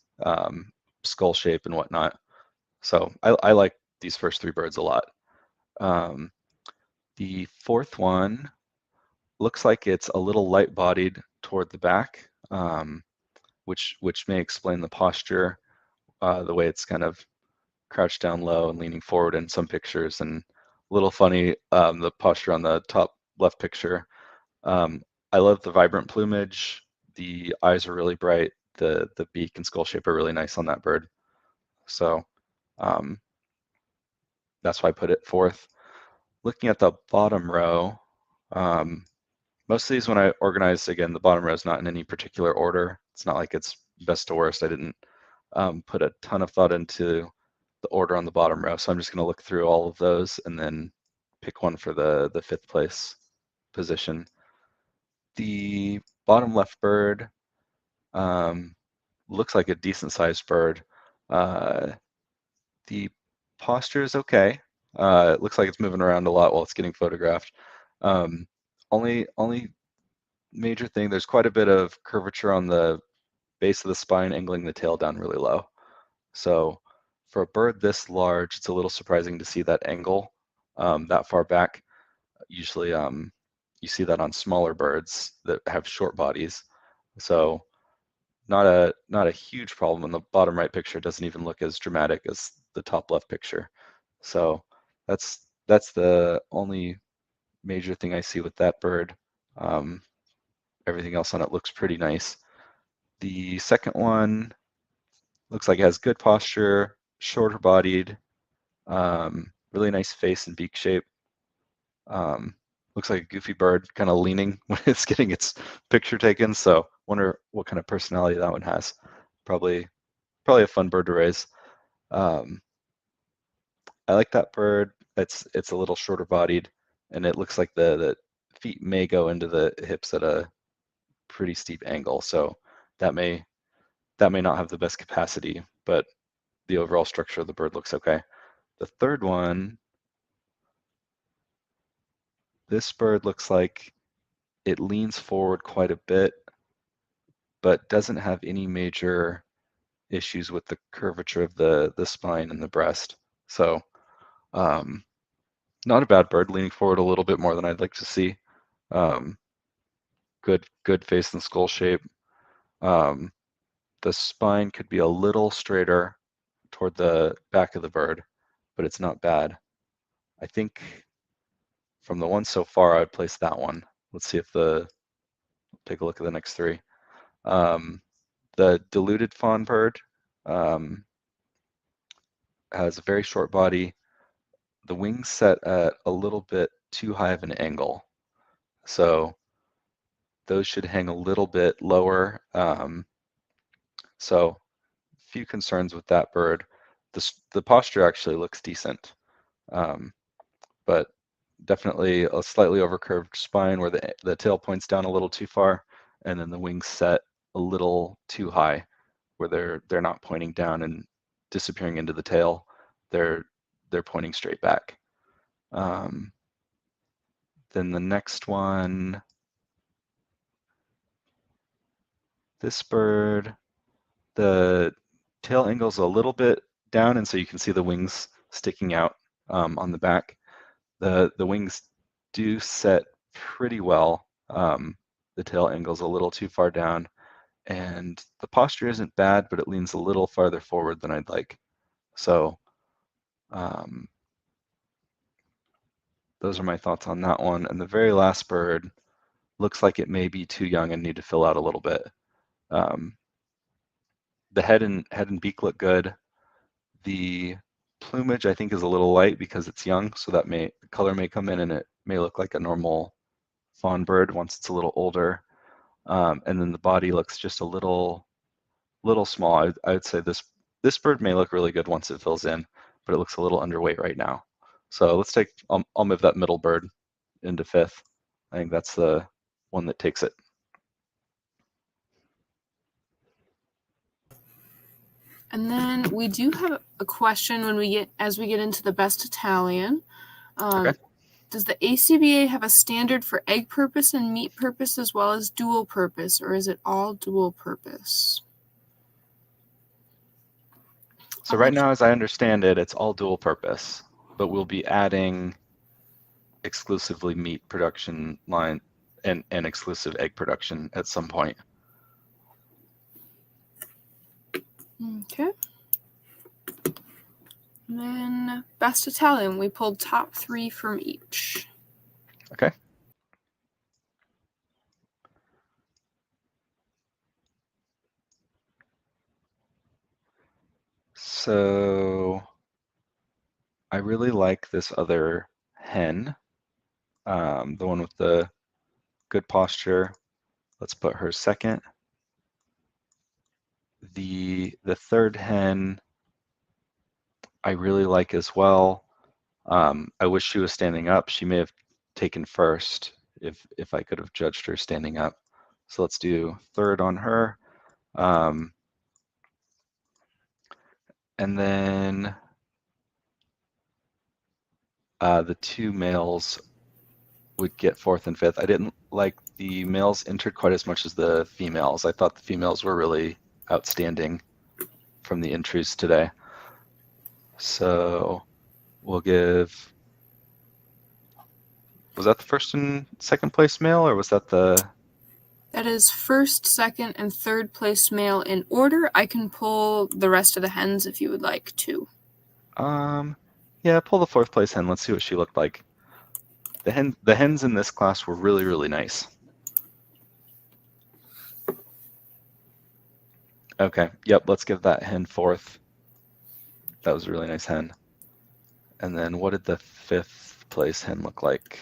skull shape and whatnot. So I like these first three birds a lot. The fourth one looks like it's a little light-bodied toward the back, which may explain the posture, the way it's kind of crouched down low and leaning forward in some pictures, and a little funny, the posture on the top left picture. I love the vibrant plumage. The eyes are really bright. The beak and skull shape are really nice on that bird. So that's why I put it fourth. Looking at the bottom row, most of these when I organized, again, the bottom row is not in any particular order. It's not like it's best to worst. I didn't put a ton of thought into the order on the bottom row. So I'm just going to look through all of those and then pick one for the fifth place position. The bottom left bird looks like a decent sized bird. The posture is okay. It looks like it's moving around a lot while it's getting photographed. Only major thing, there's quite a bit of curvature on the base of the spine, angling the tail down really low. So for a bird this large, it's a little surprising to see that angle that far back. Usually you see that on smaller birds that have short bodies. So not a huge problem. In the bottom right picture, it doesn't even look as dramatic as the top left picture. So that's the only major thing I see with that bird. Everything else on it looks pretty nice. The second one looks like it has good posture, shorter bodied, really nice face and beak shape. Looks like a goofy bird, kind of leaning when it's getting its picture taken. So wonder what kind of personality that one has. Probably a fun bird to raise. Um, I like that bird. It's a little shorter bodied, and it looks like the feet may go into the hips at a pretty steep angle. So that may not have the best capacity, but the overall structure of the bird looks okay. The third one, this bird looks like it leans forward quite a bit, but doesn't have any major issues with the curvature of the spine and the breast. So not a bad bird, leaning forward a little bit more than I'd like to see. Good face and skull shape. The spine could be a little straighter toward the back of the bird, but it's not bad. I think from the ones so far, I'd place that one. Let's see if take a look at the next three. The diluted fawn bird has a very short body. The wings set at a little bit too high of an angle. So those should hang a little bit lower. So few concerns with that bird. The posture actually looks decent, but definitely a slightly overcurved spine where the tail points down a little too far, and then the wings set a little too high, where they're not pointing down and disappearing into the tail. They're pointing straight back. Then the next one, this bird, the tail angle's a little bit down, and so you can see the wings sticking out on the back. The wings do set pretty well. The tail angle's a little too far down, and the posture isn't bad, but it leans a little farther forward than I'd like. So those are my thoughts on that one. And the very last bird looks like it may be too young and need to fill out a little bit. The head and beak look good. The plumage I think is a little light because it's young, so that color may come in and it may look like a normal fawn bird once it's a little older. And then the body looks just a little small. I would say this bird may look really good once it fills in, but it looks a little underweight right now. So let's I'll move that middle bird into fifth. I think that's the one that takes it. And then we do have a question as we get into the best Italian. Okay. Does the ACBA have a standard for egg purpose and meat purpose as well as dual purpose, or is it all dual purpose? So right now, as I understand it, it's all dual purpose, but we'll be adding exclusively meat production line and exclusive egg production at some point. Okay. And then best Italian, we pulled top 3 from each. Okay. So I really like this other hen, the one with the good posture. Let's put her second. The third hen I really like as well. I wish she was standing up. She may have taken first if I could have judged her standing up. So let's do third on her. And then the two males would get fourth and fifth. I didn't like the males entered quite as much as the females. I thought the females were really outstanding from the entries today. So we'll give, was that the first and second place male, or was that the That is first, second, and third place male in order. I can pull the rest of the hens if you would like to. Yeah, pull the fourth place hen. Let's see what she looked like. The hens in this class were really, really nice. Okay, yep, let's give that hen fourth. That was a really nice hen. And then what did the fifth place hen look like?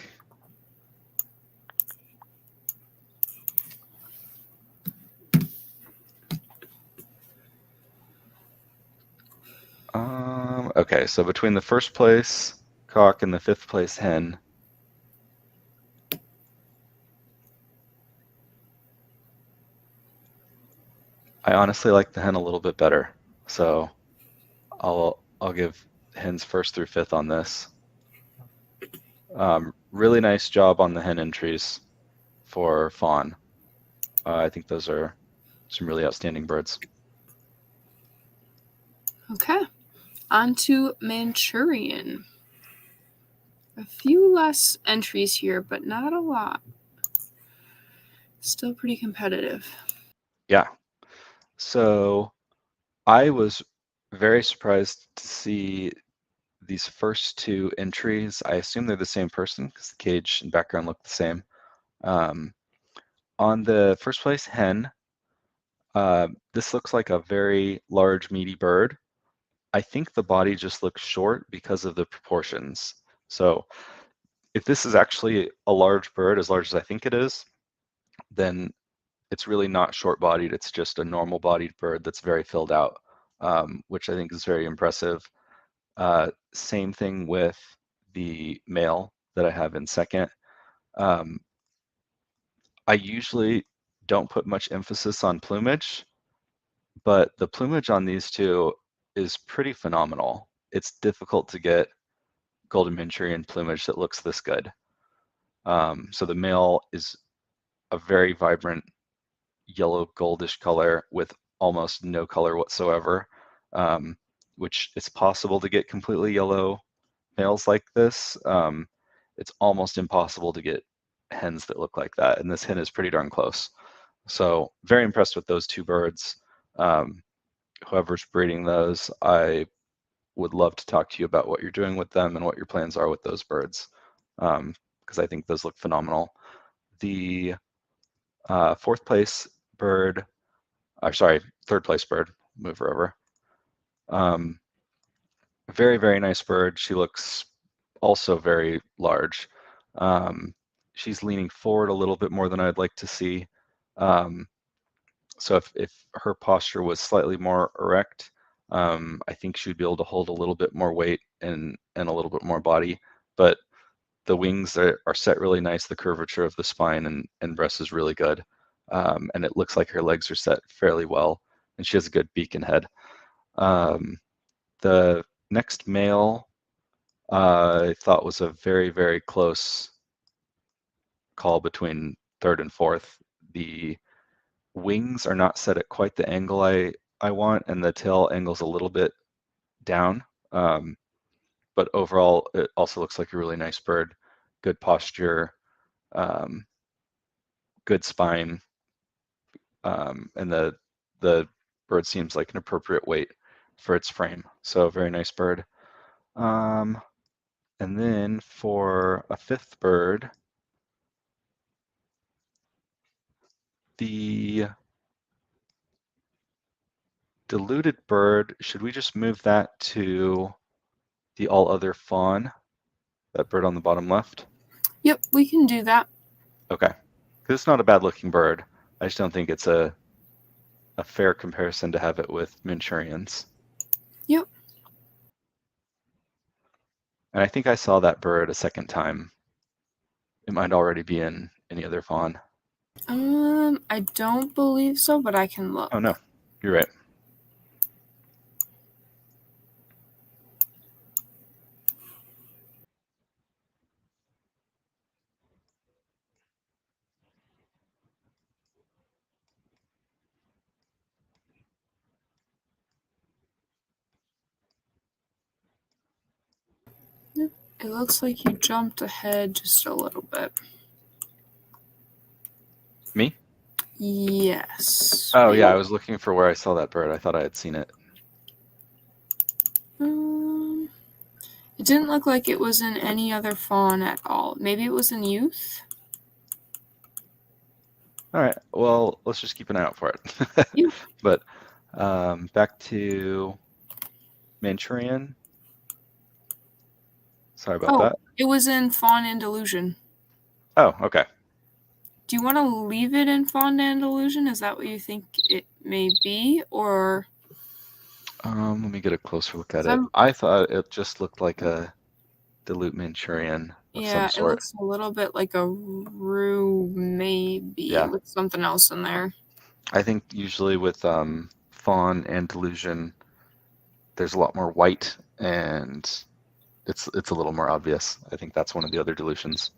Okay, so between the first place cock and the fifth place hen, I honestly like the hen a little bit better. So I'll give hens first through fifth on this. Really nice job on the hen entries for fawn. I think those are some really outstanding birds. Okay, on to Manchurian. A few less entries here, but not a lot. Still pretty competitive. Yeah. So I was very surprised to see these first two entries. I assume they're the same person because the cage and background look the same. On the first place hen, this looks like a very large, meaty bird. I think the body just looks short because of the proportions. So if this is actually a large bird, as large as I think it is, then it's really not short-bodied. It's just a normal-bodied bird that's very filled out, which I think is very impressive. Same thing with the male that I have in second. I usually don't put much emphasis on plumage, but the plumage on these two is pretty phenomenal. It's difficult to get golden Manchurian plumage that looks this good. So the male is a very vibrant yellow goldish color with almost no color whatsoever, which it's possible to get completely yellow males like this. It's almost impossible to get hens that look like that, and this hen is pretty darn close. So very impressed with those two birds. Whoever's breeding those, I would love to talk to you about what you're doing with them and what your plans are with those birds, because I think those look phenomenal. The fourth place bird, sorry, third place bird, move her over. Very, very nice bird. She looks also very large. She's leaning forward a little bit more than I'd like to see. So if her posture was slightly more erect, I think she'd be able to hold a little bit more weight and a little bit more body. But the wings are set really nice. The curvature of the spine and breast is really good. And it looks like her legs are set fairly well. And she has a good beak and head. The next male I thought was a very, very close call between third and fourth. The wings are not set at quite the angle I want, and the tail angle's a little bit down. But overall, it also looks like a really nice bird. Good posture, good spine, and the bird seems like an appropriate weight for its frame. So very nice bird. And then for a fifth bird, the diluted bird, should we just move that to the all other fawn, that bird on the bottom left? Yep, we can do that. Okay, because it's not a bad looking bird. I just don't think it's a fair comparison to have it with Manchurians. Yep. And I think I saw that bird a second time. It might already be in any other fawn. I don't believe so, but I can look. Oh no, you're right. It looks like you jumped ahead just a little bit. Me? Yes. Oh Wait, yeah, I was looking for where I saw that bird. I thought I had seen it. It didn't look like it was in any other fawn at all. Maybe it was in youth? All right, well, let's just keep an eye out for it. You. But back to Manchurian. Sorry about Oh, that. it was in Fawn and Delusion. Oh, okay. Do you want to leave it in Fawn and Delusion? Is that what you think it may be? Or. Let me get a closer look at it. Some, I thought it just looked like a dilute Manchurian of some yeah, it sort. looks a little bit like a roux, maybe, Yeah. with something else in there. I think usually with fawn and delusion, there's a lot more white and it's a little more obvious. I think that's one of the other delusions.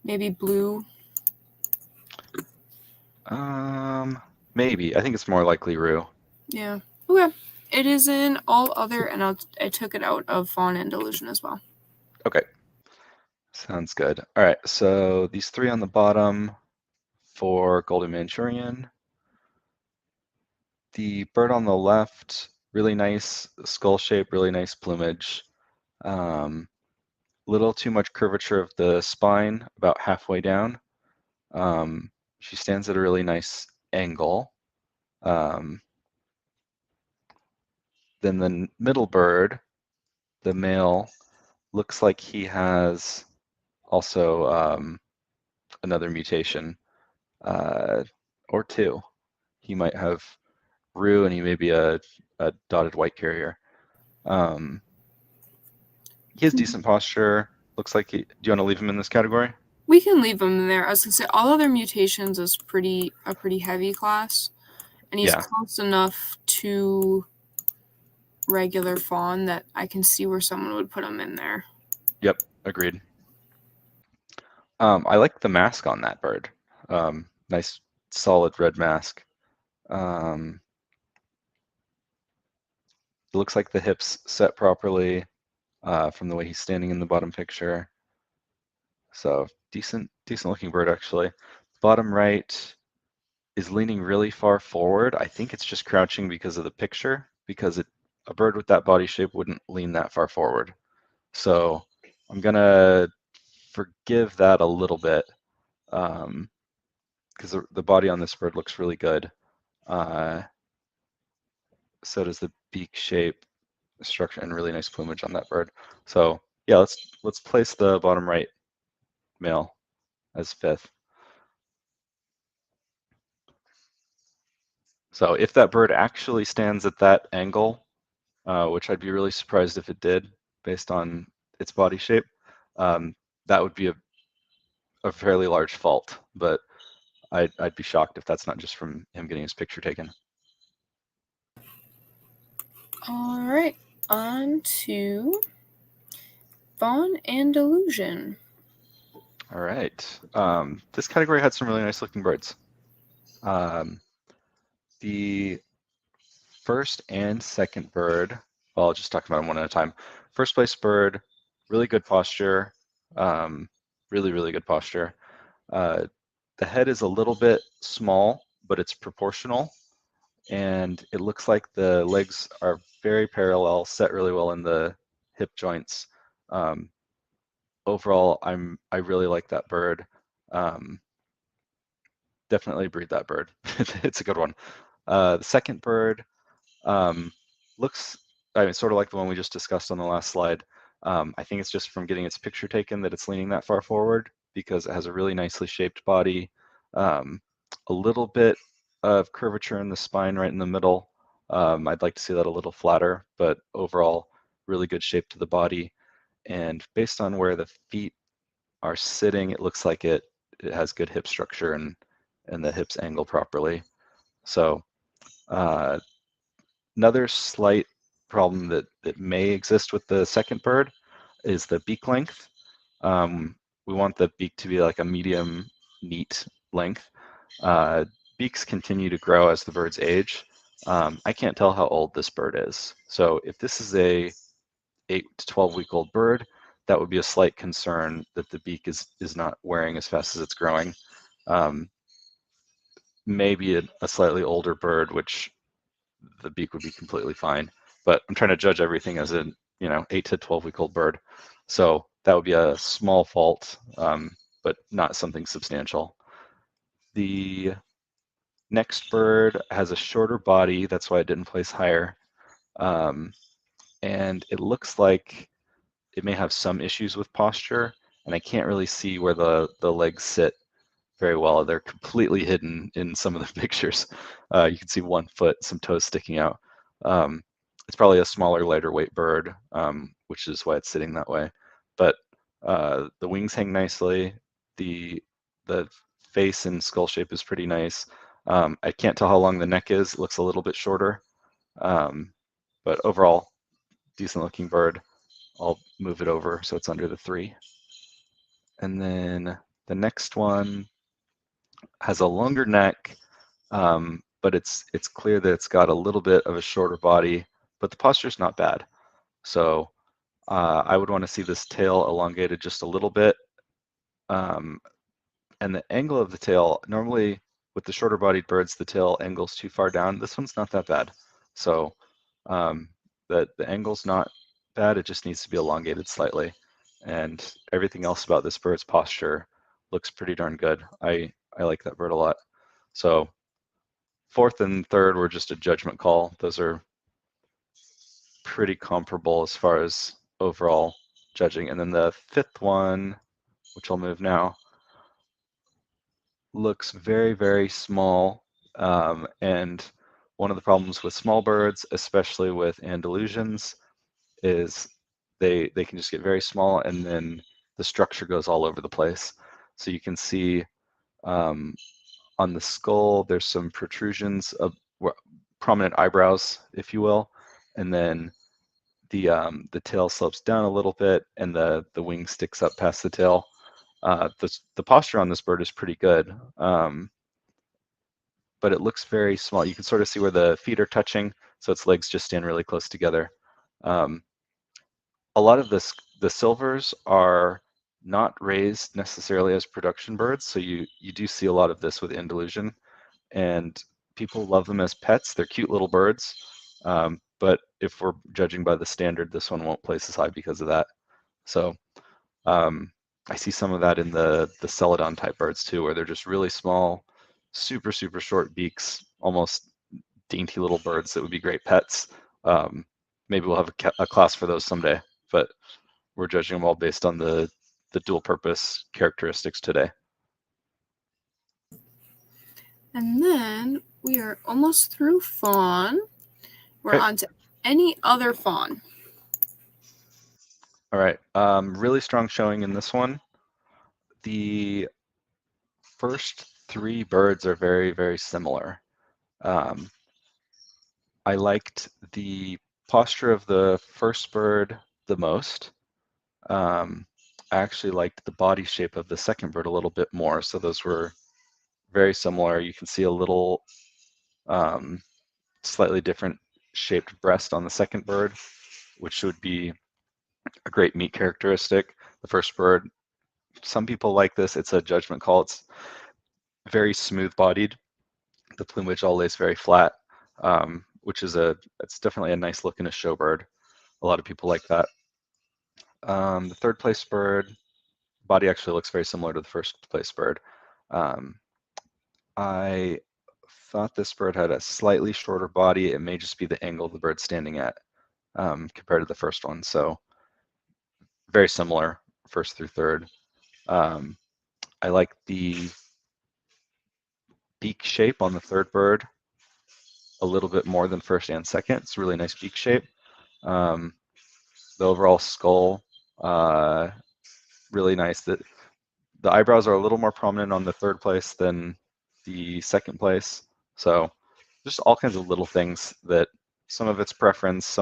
Maybe blue. Maybe. I think it's more likely roux. Yeah. Okay. It is in all other, and I took it out of Fawn and Delusion as well. Okay. Sounds good. All right, so these three on the bottom for Golden Manchurian. The bird on the left, really nice skull shape, really nice plumage. Little too much curvature of the spine, about halfway down. She stands at a really nice angle. Then the middle bird, the male, looks like he has also another mutation, or two. He might have roux and he may be a dotted white carrier. He has decent posture. Looks like do you want to leave him in this category? We can leave him there. I was gonna say all other mutations is a pretty heavy class, and he's Yeah. close enough to regular fawn that I can see where someone would put him in there. Yep, agreed. I like the mask on that bird. Nice solid red mask. It looks like the hips set properly from the way he's standing in the bottom picture. So decent looking bird actually. Bottom right is leaning really far forward. I think it's just crouching because of the picture, because a bird with that body shape wouldn't lean that far forward. So I'm gonna forgive that a little bit because the body on this bird looks really good. So does the beak shape, structure, and really nice plumage on that bird. So yeah, let's place the bottom right male as fifth. So if that bird actually stands at that angle, which I'd be really surprised if it did based on its body shape, that would be a fairly large fault, but I'd be shocked if that's not just from him getting his picture taken. All right, on to Fawn and Delusion. All right. This category had some really nice looking birds. The first and second bird, well, I'll just talk about them one at a time. First place bird, really good posture, really good posture. The head is a little bit small, but it's proportional. And it looks like the legs are very parallel, set really well in the hip joints. Overall, I really like that bird. Definitely breed that bird. It's a good one. The second bird looks, I mean, sort of like the one we just discussed on the last slide. I think it's just from getting its picture taken that it's leaning that far forward because it has a really nicely shaped body. A little bit of curvature in the spine right in the middle. I'd like to see that a little flatter, but overall, really good shape to the body. And based on where the feet are sitting, it looks like it has good hip structure and the hips angle properly. So another slight problem that may exist with the second bird is the beak length. We want the beak to be like a medium, neat length. Beaks continue to grow as the birds age. I can't tell how old this bird is. So if this is a 8 to 12-week-old bird, that would be a slight concern that the beak is not wearing as fast as it's growing. maybe a slightly older bird, which the beak would be completely fine. But I'm trying to judge everything as a 8 to 12-week-old bird. So that would be a small fault, but not something substantial. The next bird has a shorter body. That's why it didn't place higher. And it looks like it may have some issues with posture, and I can't really see where the legs sit very well. They're completely hidden in some of the pictures. You can see one foot, some toes sticking out. It's probably a smaller, lighter weight bird, which is why it's sitting that way. But the wings hang nicely. The face and skull shape is pretty nice. I can't tell how long the neck is. It looks a little bit shorter. But overall, decent looking bird. I'll move it over so it's under the 3. And then the next one has a longer neck, but it's clear that it's got a little bit of a shorter body, but the posture's not bad. So I would want to see this tail elongated just a little bit. And the angle of the tail, normally with the shorter bodied birds, the tail angles too far down. This one's not that bad. So the angle's not bad, it just needs to be elongated slightly. And everything else about this bird's posture looks pretty darn good. I like that bird a lot. So 4th and 3rd were just a judgment call. Those are pretty comparable as far as overall judging. And then the 5th one, which I'll move now, looks very, very small. And one of the problems with small birds, especially with Andalusians, is they can just get very small, and then the structure goes all over the place. So you can see on the skull, there's some protrusions of prominent eyebrows, if you will, and then the tail slopes down a little bit, and the wing sticks up past the tail. The posture on this bird is pretty good, but it looks very small. You can sort of see where the feet are touching, so its legs just stand really close together. A lot of the silvers are not raised necessarily as production birds, so you do see a lot of this with Andalusian, and people love them as pets. They're cute little birds, but if we're judging by the standard, this one won't place as high because of that. So I see some of that in the Celadon type birds too, where they're just really small, super, super short beaks, almost dainty little birds that would be great pets. Maybe we'll have a class for those someday, but we're judging them all based on the dual purpose characteristics today. And then we are almost through fawn. We're Okay. on to any other fawn. All right. Really strong showing in this one. The first 3 birds are very, very similar. I liked the posture of the first bird the most. I actually liked the body shape of the second bird a little bit more. So those were very similar. You can see a little slightly different shaped breast on the second bird, which would be a great meat characteristic. The first bird, some people like this. It's a judgment call. It's very smooth bodied. The plumage all lays very flat, which is it's definitely a nice look in a show bird. A lot of people like that. The third place bird, body actually looks very similar to the first place bird. I thought this bird had a slightly shorter body. It may just be the angle the bird's standing at compared to the first one. So very similar, first through third. I like the beak shape on the third bird a little bit more than first and second. It's a really nice beak shape. The overall skull, really nice. The eyebrows are a little more prominent on the third place than the second place. So just all kinds of little things that some of it's preference,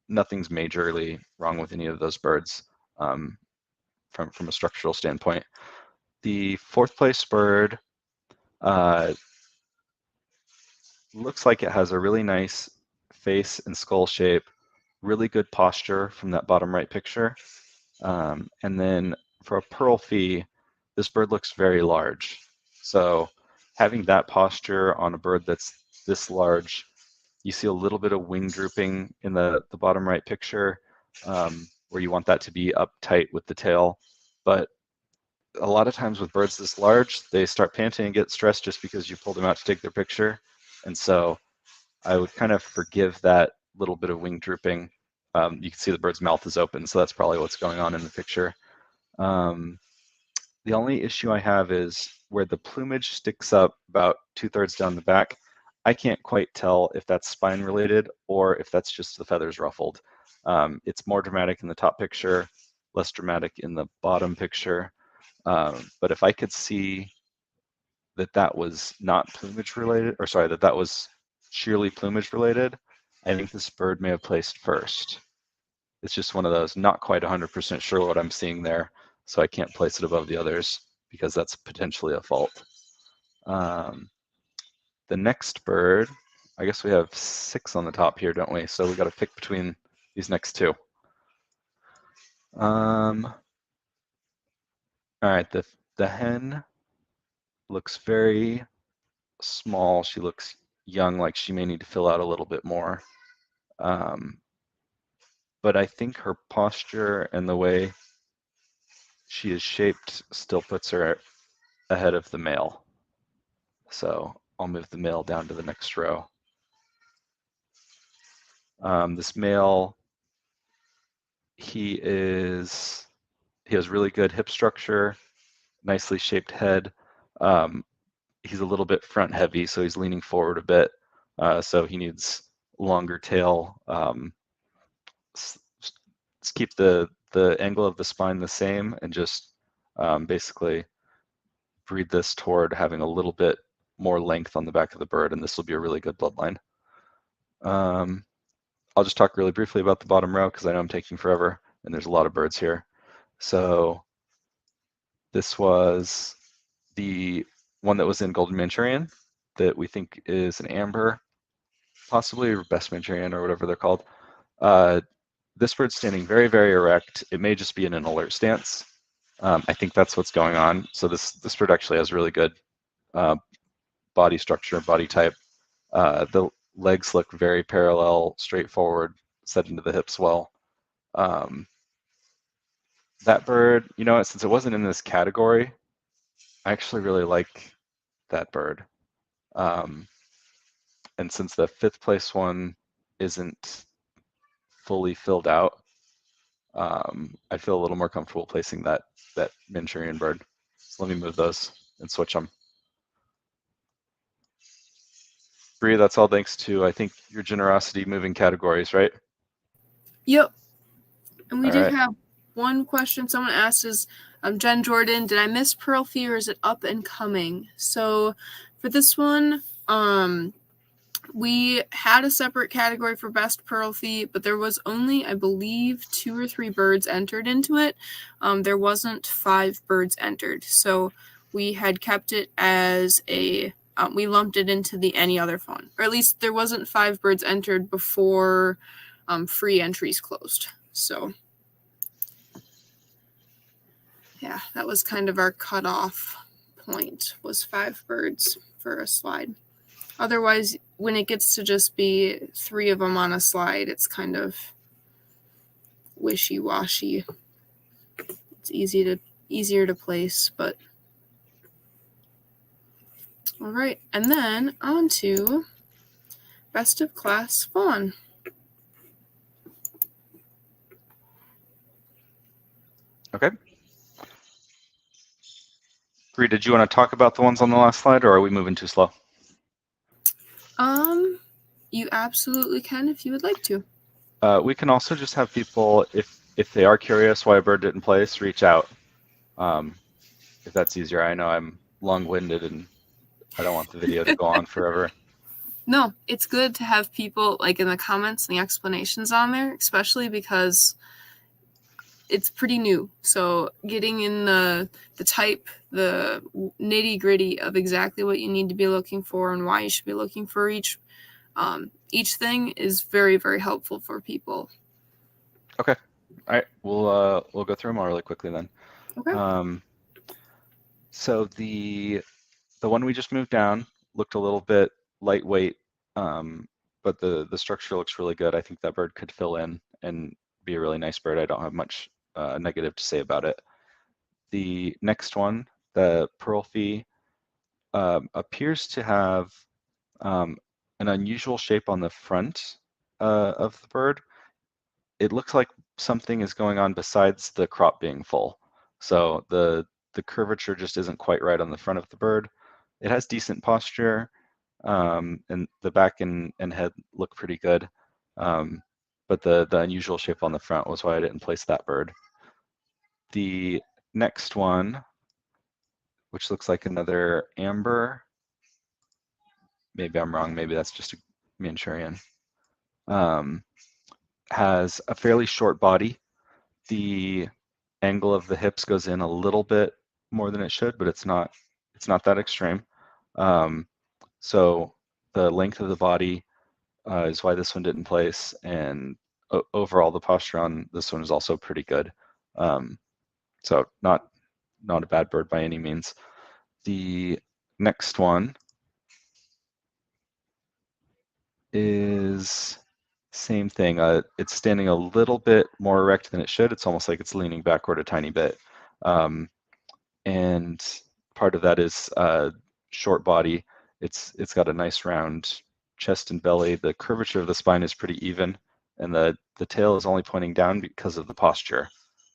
nothing's majorly wrong with any of those birds from a structural standpoint. The fourth place bird looks like it has a really nice face and skull shape, really good posture from that bottom right picture. And then for a pearl fee, this bird looks very large. So having that posture on a bird that's this large, you see a little bit of wing drooping in the bottom right picture, where you want that to be up tight with the tail. But a lot of times with birds this large, they start panting and get stressed just because you pulled them out to take their picture. And so I would kind of forgive that little bit of wing drooping. You can see the bird's mouth is open, so that's probably what's going on in the picture. The only issue I have is where the plumage sticks up about 2/3 down the back. I can't quite tell if that's spine related or if that's just the feathers ruffled. It's more dramatic in the top picture, less dramatic in the bottom picture. But if I could see that that was not plumage related, or sorry, that that was sheerly plumage related, I think this bird may have placed first. It's just one of those, not quite 100% sure what I'm seeing there, so I can't place it above the others because that's potentially a fault. The next bird, I guess we have 6 on the top here, don't we? So we got to pick between these next 2. All right, the hen looks very small. She looks young, like she may need to fill out a little bit more. But I think her posture and the way she is shaped still puts her ahead of the male. So I'll move the male down to the next row. This male, he has really good hip structure, nicely shaped head. He's a little bit front heavy, so he's leaning forward a bit. So he needs longer tail. Let's keep the angle of the spine the same and just basically breed this toward having a little bit more length on the back of the bird, and this will be a really good bloodline. I'll just talk really briefly about the bottom row because I know I'm taking forever and there's a lot of birds here. So this was the one that was in Golden Manchurian that we think is an amber, possibly Best Manchurian or whatever they're called. This bird's standing very, very erect. It may just be in an alert stance. I think that's what's going on. So this bird actually has really good body structure, body type. The legs look very parallel, straightforward, set into the hips well. That bird, you know, since it wasn't in this category, I actually really like that bird. And since the 5th place one isn't fully filled out, I feel a little more comfortable placing that Manchurian bird. So let me move those and switch them. Bree, that's all thanks to, I think, your generosity moving categories, right? Yep. And we All did right. have one question someone asked is, Jen Jordan, did I miss Pearl Fee or is it up and coming? So for this one, we had a separate category for Best Pearl Fee, but there was only, I believe, 2 or 3 birds entered into it. There wasn't 5 birds entered. So we had kept it as a, we lumped it into the any other fun. Or at least there wasn't 5 birds entered before free entries closed. So yeah, that was kind of our cutoff point, was 5 birds for a slide. Otherwise, when it gets to just be 3 of them on a slide, it's kind of wishy-washy. It's easier to place, but all right. And then on to Best of Class Fawn. Okay. Bree, did you want to talk about the ones on the last slide, or are we moving too slow? You absolutely can if you would like to. We can also just have people, if they are curious why a bird didn't place, reach out. If that's easier. I know I'm long-winded and I don't want the video to go on forever. No, it's good to have people like in the comments and the explanations on there, especially because it's pretty new. So getting in the type, the nitty-gritty of exactly what you need to be looking for and why you should be looking for each thing is very, very helpful for people. Okay. All right. We'll go through them all really quickly then. Okay. So the The one we just moved down looked a little bit lightweight, but the structure looks really good. I think that bird could fill in and be a really nice bird. I don't have much negative to say about it. The next one, the pearl fee, appears to have an unusual shape on the front of the bird. It looks like something is going on besides the crop being full. So the curvature just isn't quite right on the front of the bird. It has decent posture, and the back and head look pretty good. But the unusual shape on the front was why I didn't place that bird. The next one, which looks like another amber, maybe I'm wrong, maybe that's just a Manchurian, has a fairly short body. The angle of the hips goes in a little bit more than it should, but it's not that extreme. So the length of the body is why this one didn't place, and overall the posture on this one is also pretty good. So not a bad bird by any means. The next one is same thing. It's standing a little bit more erect than it should. It's almost like it's leaning backward a tiny bit. And part of that is short body. It's got a nice round chest and belly. The curvature of the spine is pretty even, and the tail is only pointing down because of the posture.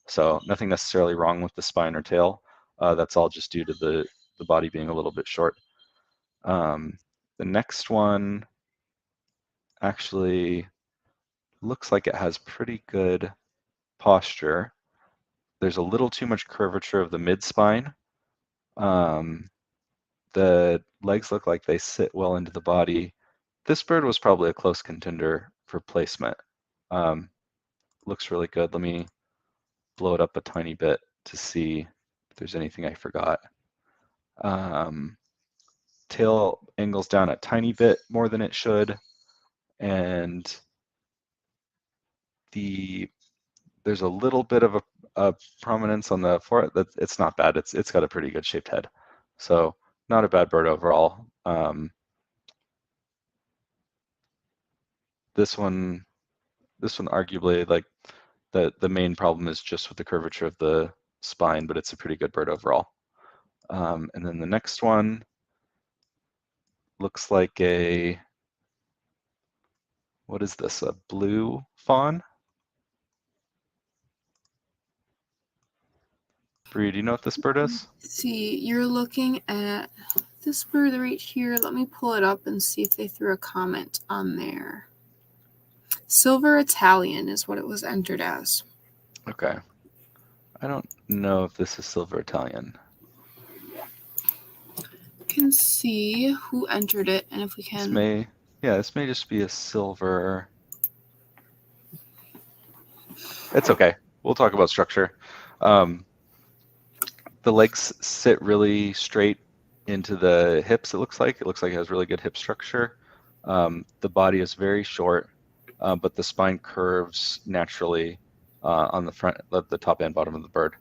So nothing necessarily wrong with the spine or tail. That's all just due to the body being a little bit short. The next one actually looks like it has pretty good posture. There's a little too much curvature of the mid spine. The legs look like they sit well into the body. This bird was probably a close contender for placement. Looks really good. Let me blow it up a tiny bit to see if there's anything I forgot. Tail angles down a tiny bit more than it should, and there's a little bit of a prominence on the forehead. It's not bad. It's got a pretty good shaped head, so not a bad bird overall. This one arguably, like, the main problem is just with the curvature of the spine, but it's a pretty good bird overall. And then the next one looks like what is this, a blue fawn? Bree, do you know what this bird is? See, you're looking at this bird right here. Let me pull it up and see if they threw a comment on there. Silver Italian is what it was entered as. Okay. I don't know if this is Silver Italian. Can see who entered it, and if we can. This may just be a silver. It's okay. We'll talk about structure. The legs sit really straight into the hips. It looks like it has really good hip structure. The body is very short, but the spine curves naturally on the front, the top and bottom of the bird.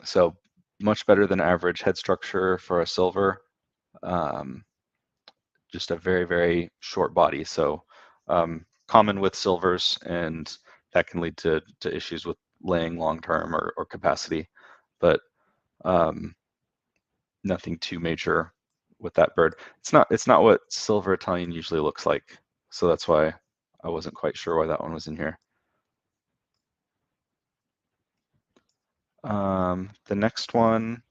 So much better than average head structure for a silver. Just a very, very short body. So common with silvers, and that can lead to issues with laying long term or capacity. But nothing too major with that bird. It's not what Silver Italian usually looks like. So that's why I wasn't quite sure why that one was in here. The next one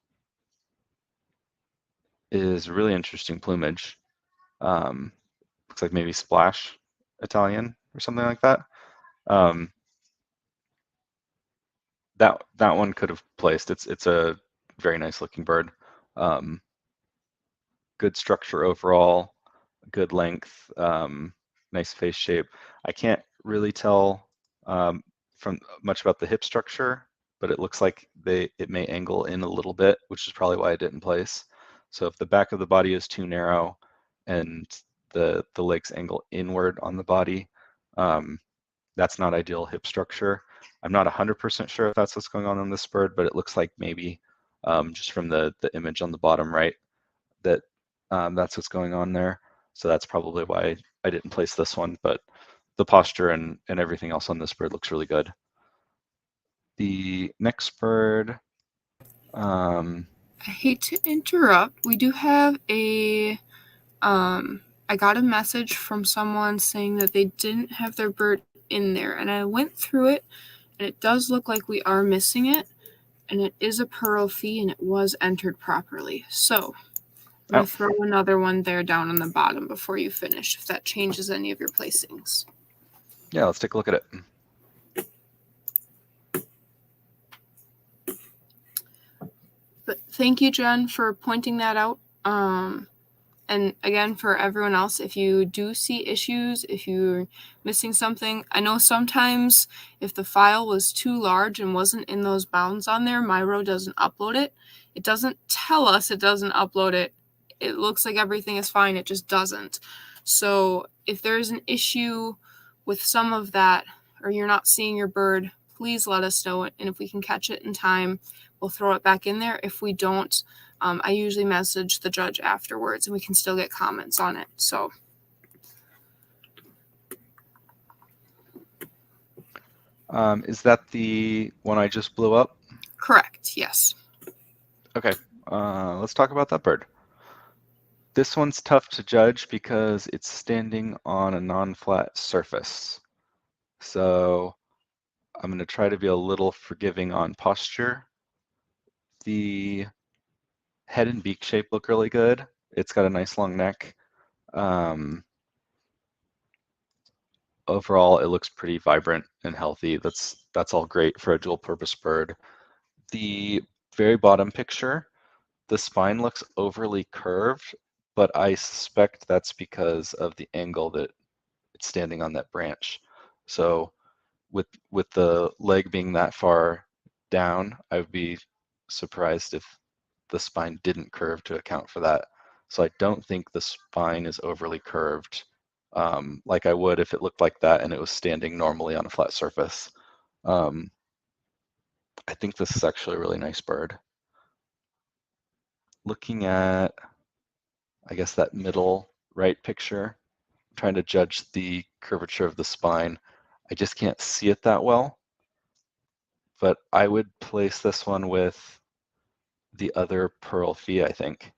is really interesting plumage. Looks like maybe Splash Italian or something like that. That one could have placed. It's a very nice looking bird. Good structure overall, good length, nice face shape. I can't really tell from much about the hip structure, but it looks like it may angle in a little bit, which is probably why I didn't place. So if the back of the body is too narrow and the legs angle inward on the body, that's not ideal hip structure. I'm not 100% sure if that's what's going on this bird, but it looks like maybe just from the image on the bottom right, that's what's going on there. So that's probably why I didn't place this one, but the posture and everything else on this bird looks really good. The next bird, I hate to interrupt. We do have I got a message from someone saying that they didn't have their bird in there, and I went through it, and it does look like we are missing it, and it is a pearl fee, and it was entered properly. So I'm going to throw another one there down on the bottom before you finish, if that changes any of your placings. Yeah, let's take a look at it. But thank you, Jen, for pointing that out. And again, for everyone else, if you do see issues, if you're missing something, I know sometimes if the file was too large and wasn't in those bounds on there, Miro doesn't upload it. It doesn't tell us it doesn't upload it. It looks like everything is fine, it just doesn't. So if there's an issue with some of that, or you're not seeing your bird, please let us know, and if we can catch it in time, we'll throw it back in there. If we don't, I usually message the judge afterwards, and we can still get comments on it. So, is that the one I just blew up? correct, yes. Okay, let's talk about that bird. This one's tough to judge because it's standing on a non-flat surface. So I'm going to try to be a little forgiving on posture. The head and beak shape look really good. It's got a nice long neck. Overall, it looks pretty vibrant and healthy. That's all great for a dual purpose bird. The very bottom picture, the spine looks overly curved, but I suspect that's because of the angle that it's standing on that branch. So with the leg being that far down, I would be surprised if the spine didn't curve to account for that. So I don't think the spine is overly curved, like I would if it looked like that and it was standing normally on a flat surface. I think this is actually a really nice bird. Looking at, I guess, that middle right picture, trying to judge the curvature of the spine. I just can't see it that well, but I would place this one with the other pearl fee, I think.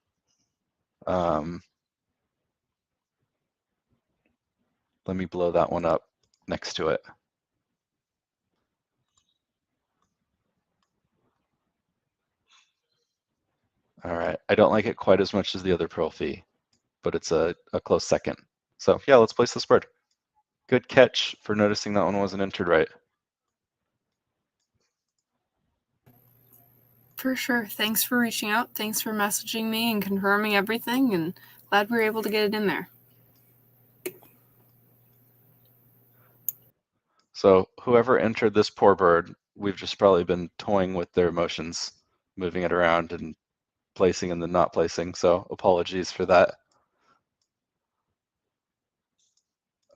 Let me blow that one up next to it. All right, I don't like it quite as much as the other pearl fee, but it's a close second. So yeah, let's place this bird. Good catch for noticing that one wasn't entered right. For sure. Thanks for reaching out. Thanks for messaging me and confirming everything, and glad we were able to get it in there. So whoever entered this poor bird, we've just probably been toying with their emotions, moving it around and placing and then not placing. So apologies for that.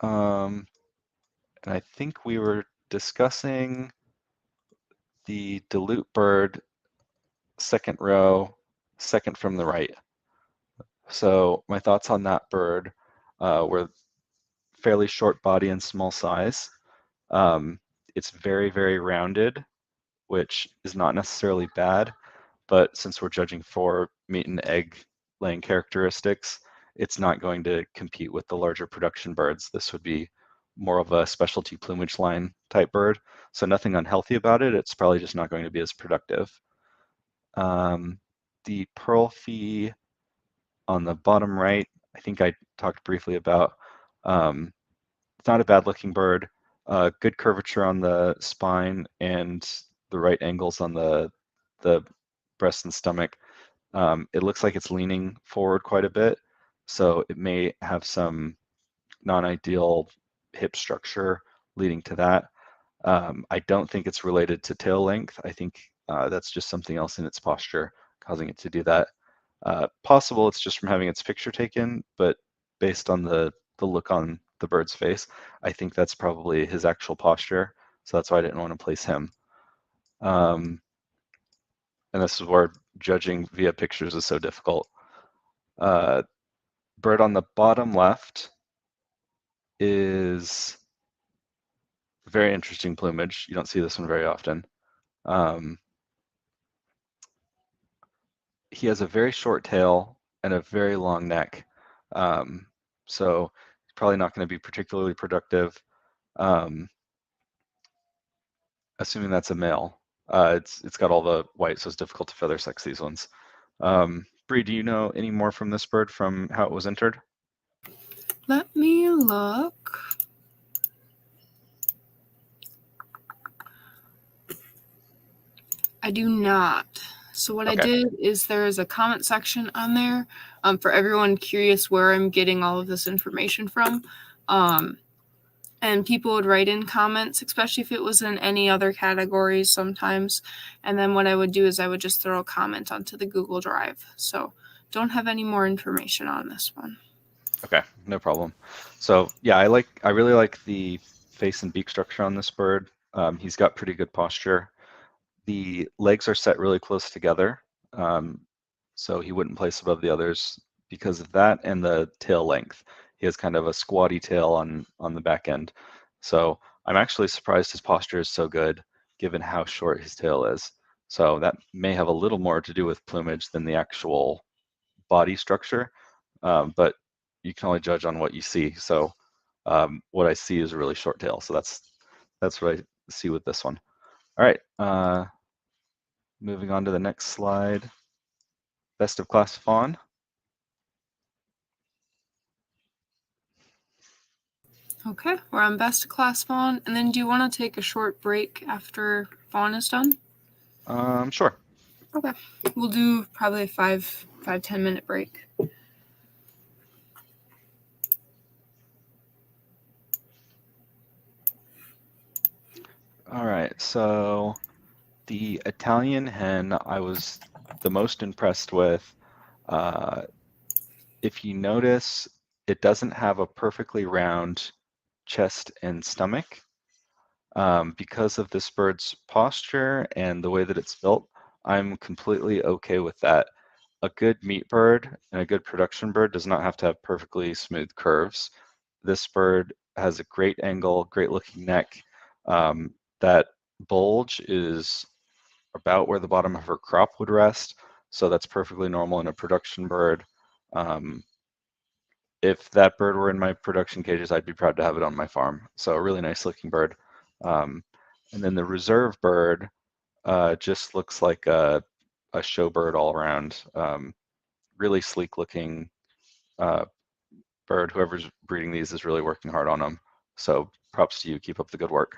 And I think we were discussing the dilute bird, second row, second from the right. So my thoughts on that bird were fairly short body and small size. It's very, very rounded, which is not necessarily bad, but since we're judging for meat and egg laying characteristics, it's not going to compete with the larger production birds. This would be more of a specialty plumage line type bird. So nothing unhealthy about it. It's probably just not going to be as productive. The pearl fee on the bottom right, I think I talked briefly about. It's not a bad looking bird. Good curvature on the spine and the right angles on the breast and stomach. It looks like it's leaning forward quite a bit, so it may have some non-ideal hip structure leading to that. I don't think it's related to tail length. I think that's just something else in its posture causing it to do that. Possible it's just from having its picture taken, but based on the look on the bird's face, I think that's probably his actual posture. So that's why I didn't want to place him. And this is where judging via pictures is so difficult. Bird on the bottom left is very interesting plumage. You don't see this one very often. He has a very short tail and a very long neck. So he's probably not going to be particularly productive. Assuming that's a male. It's got all the white, so it's difficult to feather sex these ones. Bree, do you know any more from this bird from how it was entered? Let me look. I do not. So what I did is there's a comment section on there for everyone curious where I'm getting all of this information from. And people would write in comments, especially if it was in any other categories sometimes. And then what I would do is I would just throw a comment onto the Google Drive. So don't have any more information on this one. Okay, no problem. So yeah, I really like the face and beak structure on this bird. He's got pretty good posture. The legs are set really close together, so he wouldn't place above the others because of that, and the tail length. He has kind of a squatty tail on the back end. So I'm actually surprised his posture is so good given how short his tail is. So that may have a little more to do with plumage than the actual body structure, but you can only judge on what you see. So what I see is a really short tail. So that's what I see with this one. All right, moving on to the next slide. Best of class fawn. Okay, we're on best of class fawn. And then do you want to take a short break after fawn is done? Sure. Okay, we'll do probably a 5-10 minute break. All right, so the Italian hen I was the most impressed with. If you notice, it doesn't have a perfectly round chest and stomach. Because of this bird's posture and the way that it's built, I'm completely okay with that. A good meat bird and a good production bird does not have to have perfectly smooth curves. This bird has a great angle, great looking neck. That bulge is about where the bottom of her crop would rest, so that's perfectly normal in a production bird. If that bird were in my production cages, I'd be proud to have it on my farm. So a really nice looking bird. And then the reserve bird just looks like a show bird all around. Really sleek looking bird. Whoever's breeding these is really working hard on them. So props to you. Keep up the good work.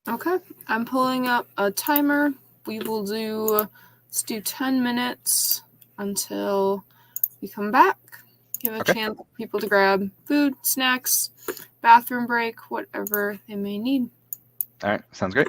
Okay, I'm pulling up a timer. Let's do 10 minutes until we come back. Give a chance for people to grab food, snacks, bathroom break, whatever they may need. All right, sounds great.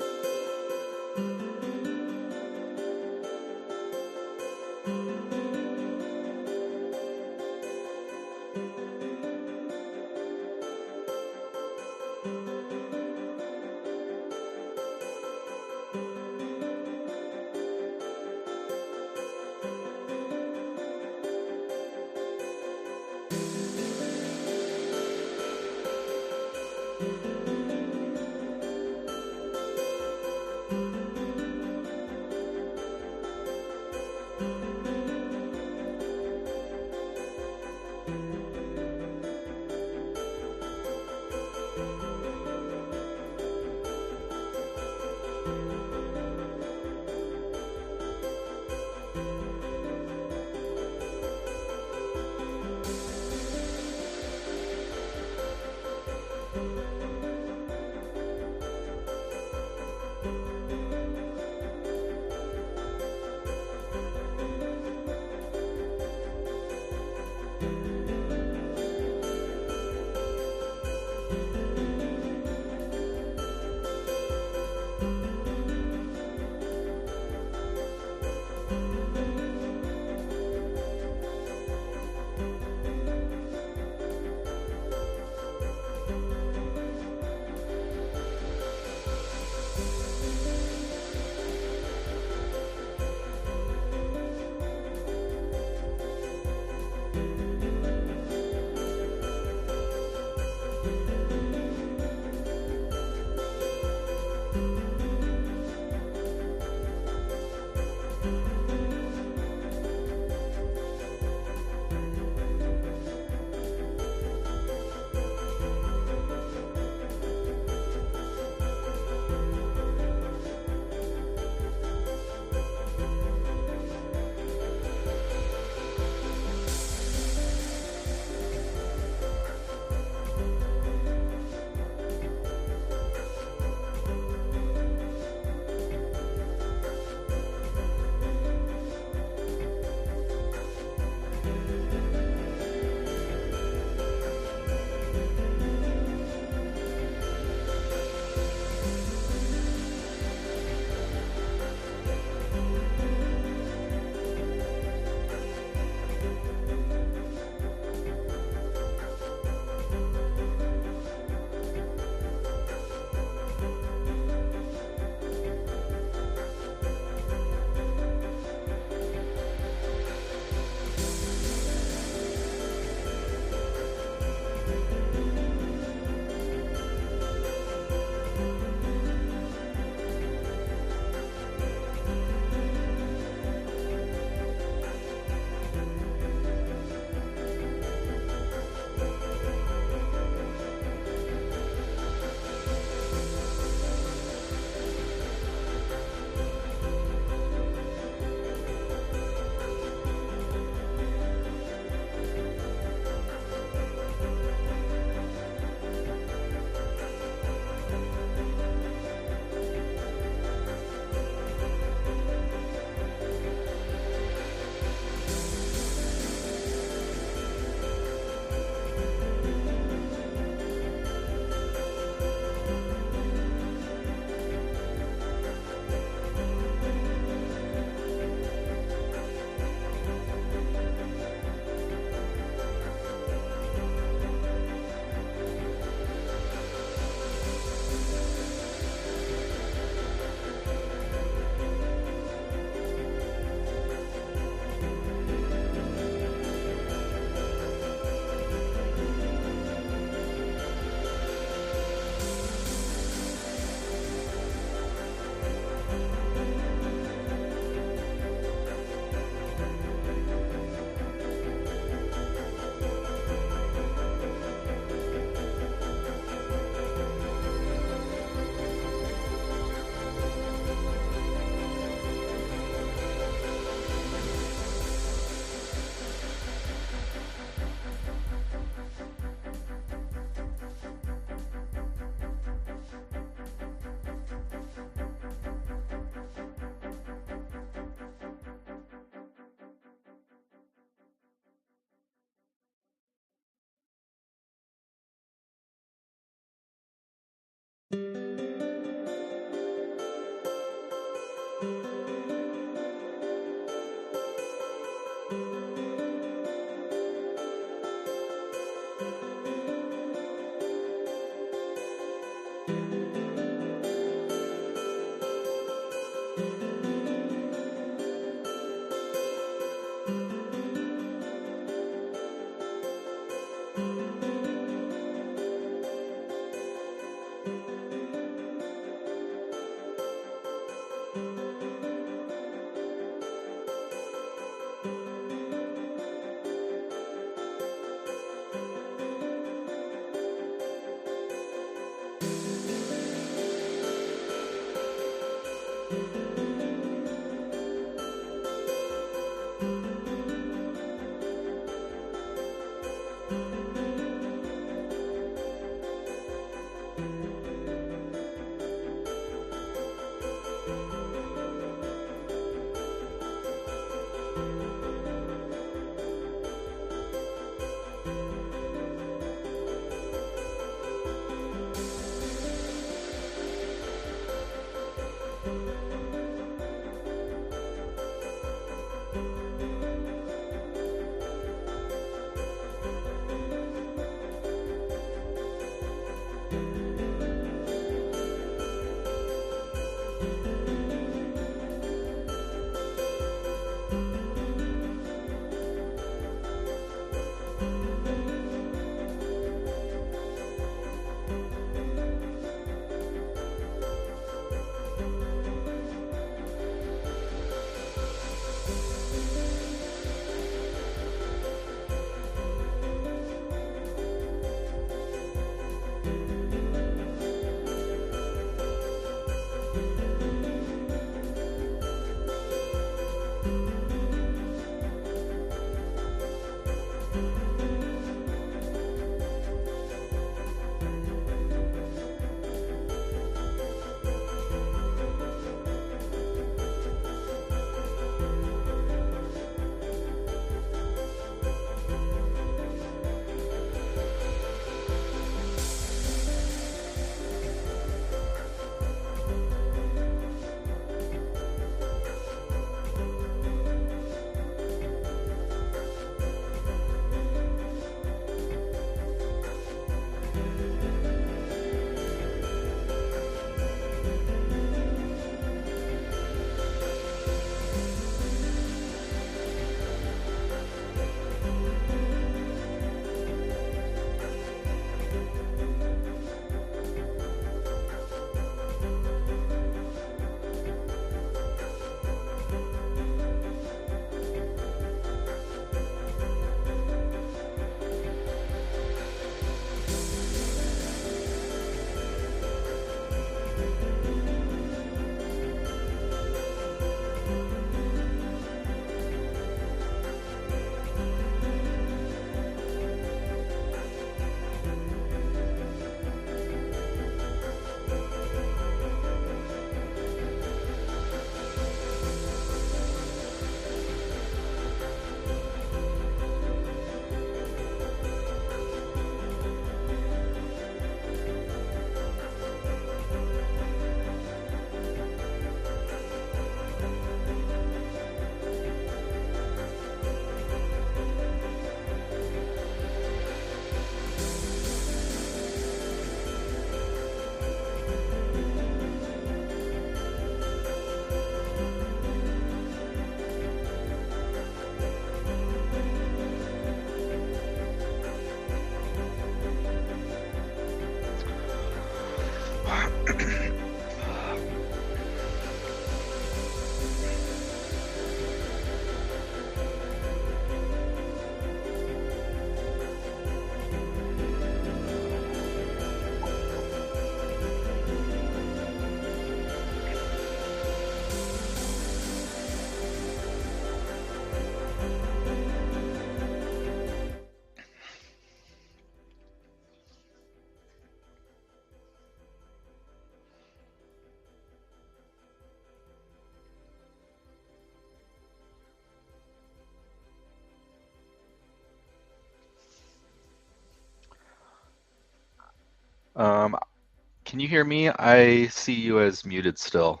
Can you hear me? I see you as muted still.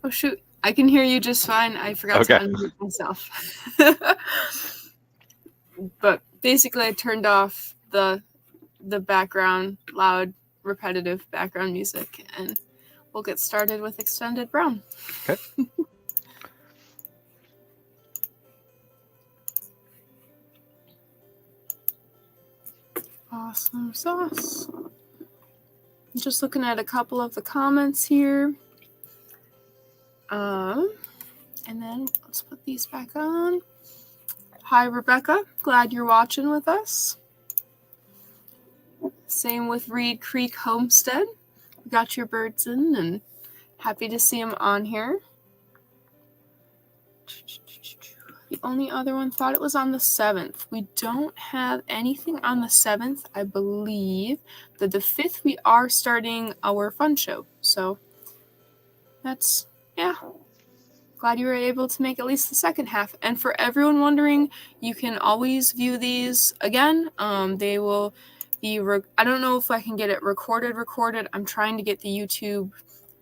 Oh shoot, I can hear you just fine. I forgot to Okay. unmute myself. But basically I turned off the background, loud, repetitive background music, and we'll get started with Extended Brown. Okay. Awesome sauce. I'm just looking at a couple of the comments here. And then let's put these back on. Hi, Rebecca. Glad you're watching with us. Same with Reed Creek Homestead. We got your birds in and happy to see them on here. The only other one thought it was on the 7th. We don't have anything on the 7th. I believe that the 5th we are starting our fun show. So that's, yeah. Glad you were able to make at least the second half. And for everyone wondering, you can always view these again. They will be, I don't know if I can get it recorded. I'm trying to get the YouTube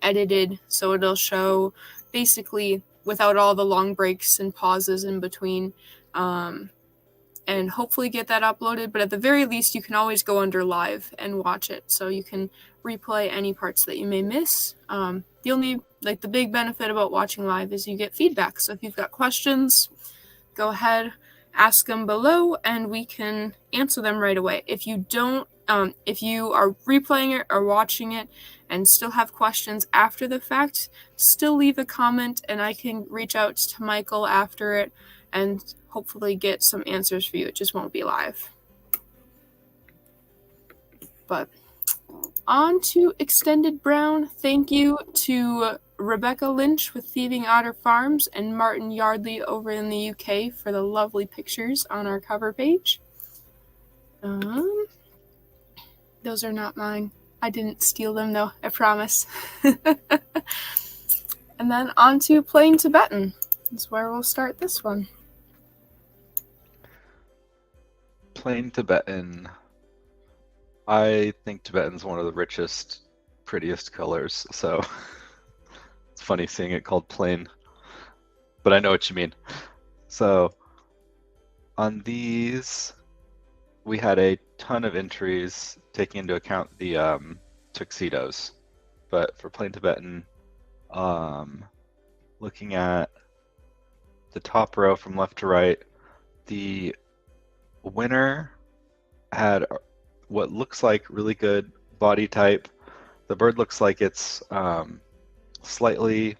edited so it'll show basically without all the long breaks and pauses in between. And hopefully get that uploaded. But at the very least, you can always go under live and watch it. So you can replay any parts that you may miss. The only, the big benefit about watching live is you get feedback. So if you've got questions, go ahead, ask them below, and we can answer them right away. If you don't, if you are replaying it or watching it and still have questions after the fact, still leave a comment and I can reach out to Michael after it and hopefully get some answers for you. It just won't be live. But on to Extended Brown. Thank you to Rebecca Lynch with Thieving Otter Farms and Martin Yardley over in the UK for the lovely pictures on our cover page. Those are not mine. I didn't steal them though, I promise. And then on to Plain Tibetan. That's where we'll start this one. Plain Tibetan. I think Tibetan's one of the richest, prettiest colors, so it's funny seeing it called plain, but I know what you mean. So on these, we had a ton of entries taking into account the tuxedos, but for Plain Tibetan, looking at the top row from left to right, the winner had what looks like really good body type. The bird looks like it's slightly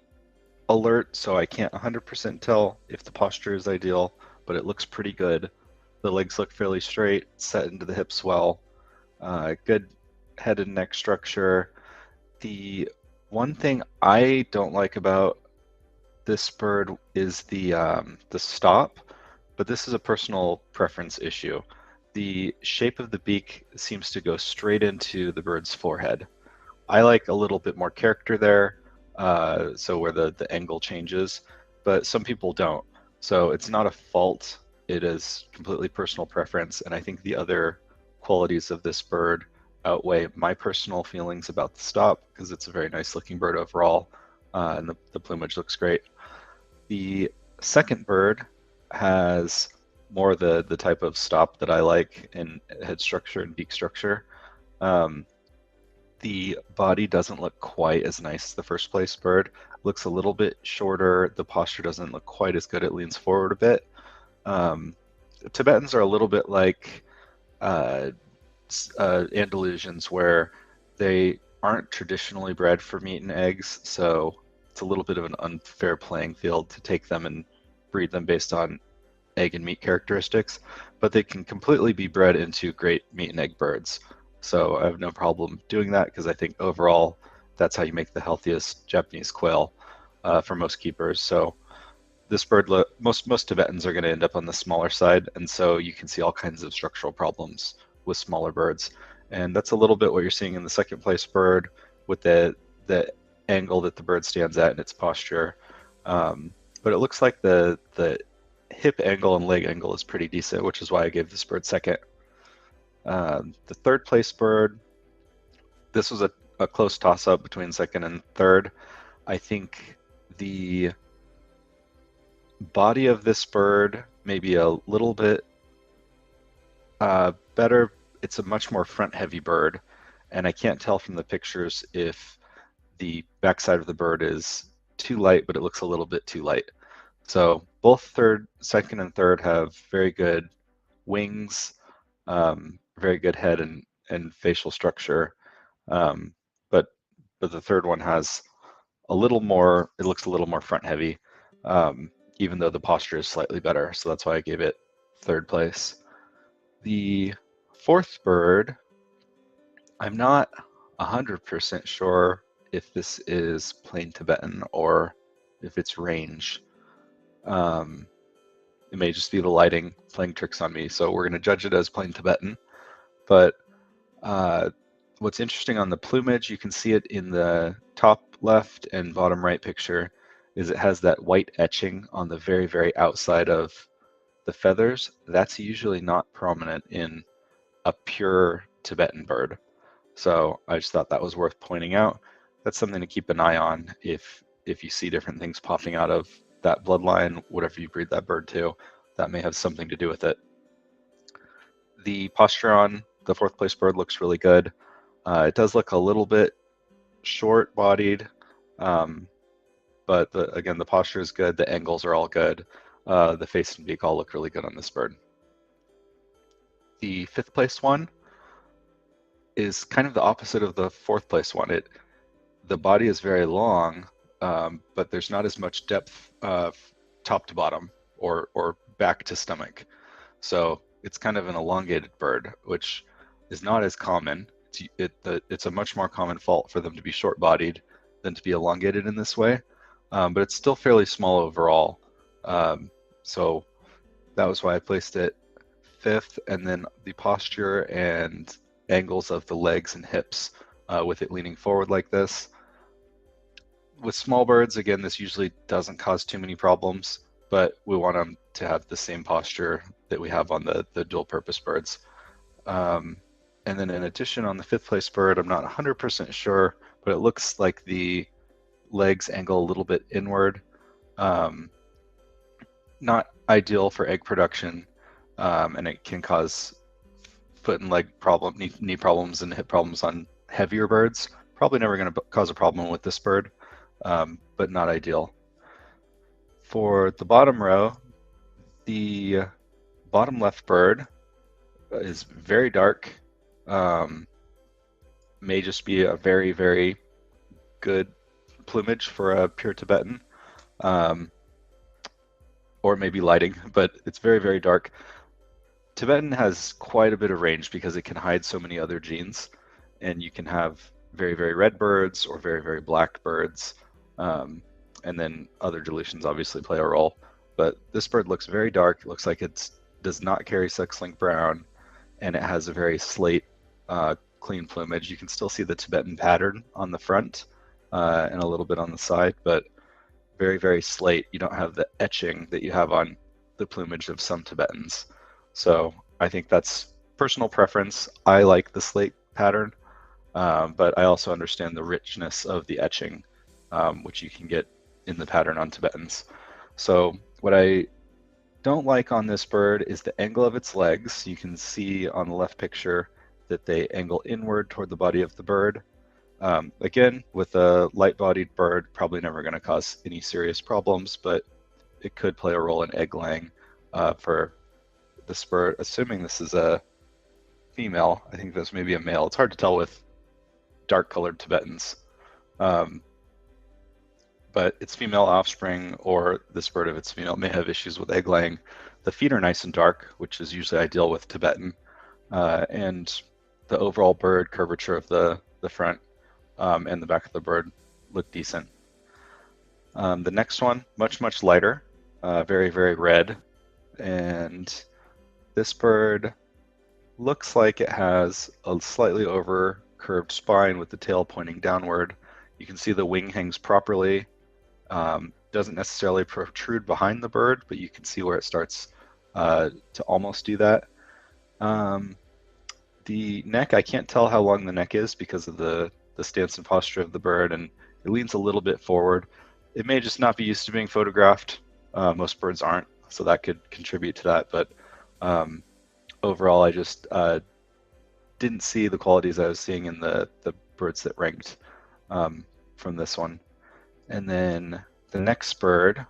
alert, so I can't 100% tell if the posture is ideal, but it looks pretty good. The legs look fairly straight, set into the hips well. Good head and neck structure. The one thing I don't like about this bird is the stop, but this is a personal preference issue. The shape of the beak seems to go straight into the bird's forehead. I like a little bit more character there, so where the angle changes, but some people don't. So it's not a fault, it is completely personal preference, and I think the other qualities of this bird outweigh my personal feelings about the stop, because it's a very nice looking bird overall, and the plumage looks great. The second bird has more the type of stop that I like in head structure and beak structure. The body doesn't look quite as nice as the first place bird. It looks a little bit shorter. The posture doesn't look quite as good. It leans forward a bit. Tibetans are a little bit like Andalusians, where they aren't traditionally bred for meat and eggs, so it's a little bit of an unfair playing field to take them and breed them based on egg and meat characteristics, but they can completely be bred into great meat and egg birds. So I have no problem doing that, because I think overall that's how you make the healthiest Japanese quail for most keepers. So this bird, most Tibetans are going to end up on the smaller side, and so you can see all kinds of structural problems with smaller birds. And that's a little bit what you're seeing in the second place bird with the angle that the bird stands at in its posture. But it looks like the hip angle and leg angle is pretty decent, which is why I gave this bird second. The third place bird, this was a close toss-up between second and third. I think the body of this bird may be a little bit better. It's a much more front-heavy bird, and I can't tell from the pictures if the backside of the bird is too light, but it looks a little bit too light. So both second and third have very good wings, very good head and facial structure. But the third one has a little more, it looks a little more front heavy, even though the posture is slightly better. So that's why I gave it third place. The fourth bird, I'm not 100% sure if this is plain Tibetan or if it's range. It may just be the lighting playing tricks on me, so we're going to judge it as plain Tibetan. But what's interesting on the plumage, you can see it in the top left and bottom right picture, is it has that white etching on the very, very outside of the feathers. That's usually not prominent in a pure Tibetan bird. So I just thought that was worth pointing out. That's something to keep an eye on if you see different things popping out of that bloodline, whatever you breed that bird to, that may have something to do with it. The posture on the fourth place bird looks really good. It does look a little bit short-bodied, but again, the posture is good. The angles are all good. The face and beak all look really good on this bird. The fifth place one is kind of the opposite of the fourth place one. The body is very long, but there's not as much depth top to bottom or back to stomach. So it's kind of an elongated bird, which is not as common. It's a much more common fault for them to be short-bodied than to be elongated in this way, but it's still fairly small overall. So that was why I placed it fifth, and then the posture and angles of the legs and hips with it leaning forward like this. With small birds, again, this usually doesn't cause too many problems, but we want them to have the same posture that we have on the dual purpose birds. And then in addition, on the fifth place bird, I'm not 100% sure, but it looks like the legs angle a little bit inward. Not ideal for egg production, and it can cause foot and leg knee problems and hip problems on heavier birds. Probably never going to cause a problem with this bird, but not ideal. For the bottom row, the bottom left bird is very dark. May just be a very, very good plumage for a pure Tibetan, or maybe lighting, but it's very, very dark. Tibetan has quite a bit of range because it can hide so many other genes, and you can have very, very red birds or very, very black birds, and then other dilutions obviously play a role. But this bird looks very dark. It looks like it does not carry sex-linked brown, and it has a very slate, clean plumage. You can still see the Tibetan pattern on the front and a little bit on the side, but very, very slate. You don't have the etching that you have on the plumage of some Tibetans. So I think that's personal preference. I like the slate pattern, but I also understand the richness of the etching, which you can get in the pattern on Tibetans. So what I don't like on this bird is the angle of its legs. You can see on the left picture that they angle inward toward the body of the bird. Again, with a light-bodied bird, probably never going to cause any serious problems, but it could play a role in egg laying for this bird. Assuming this is a female, I think this may be a male. It's hard to tell with dark-colored Tibetans. But its female offspring, or this bird if it's female, may have issues with egg laying. The feet are nice and dark, which is usually ideal with Tibetan, and the overall bird curvature of the front and the back of the bird look decent. The next one, much, much lighter, very, very red, and this bird looks like it has a slightly over curved spine with the tail pointing downward. You can see the wing hangs properly. doesn't necessarily protrude behind the bird, but you can see where it starts to almost do that. The neck, I can't tell how long the neck is because of the stance and posture of the bird, and it leans a little bit forward. It may just not be used to being photographed. Most birds aren't, so that could contribute to that. But overall, I just didn't see the qualities I was seeing in the birds that ranked from this one. And then the next bird,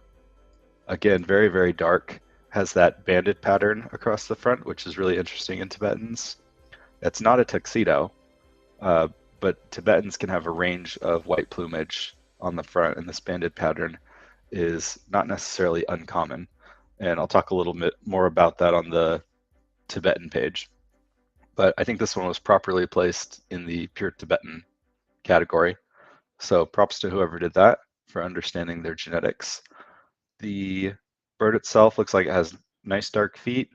again, very, very dark, has that banded pattern across the front, which is really interesting in Tibetans. It's not a tuxedo, but Tibetans can have a range of white plumage on the front, and this banded pattern is not necessarily uncommon. And I'll talk a little bit more about that on the Tibetan page. But I think this one was properly placed in the pure Tibetan category. So props to whoever did that for understanding their genetics. The bird itself looks like it has nice dark feet.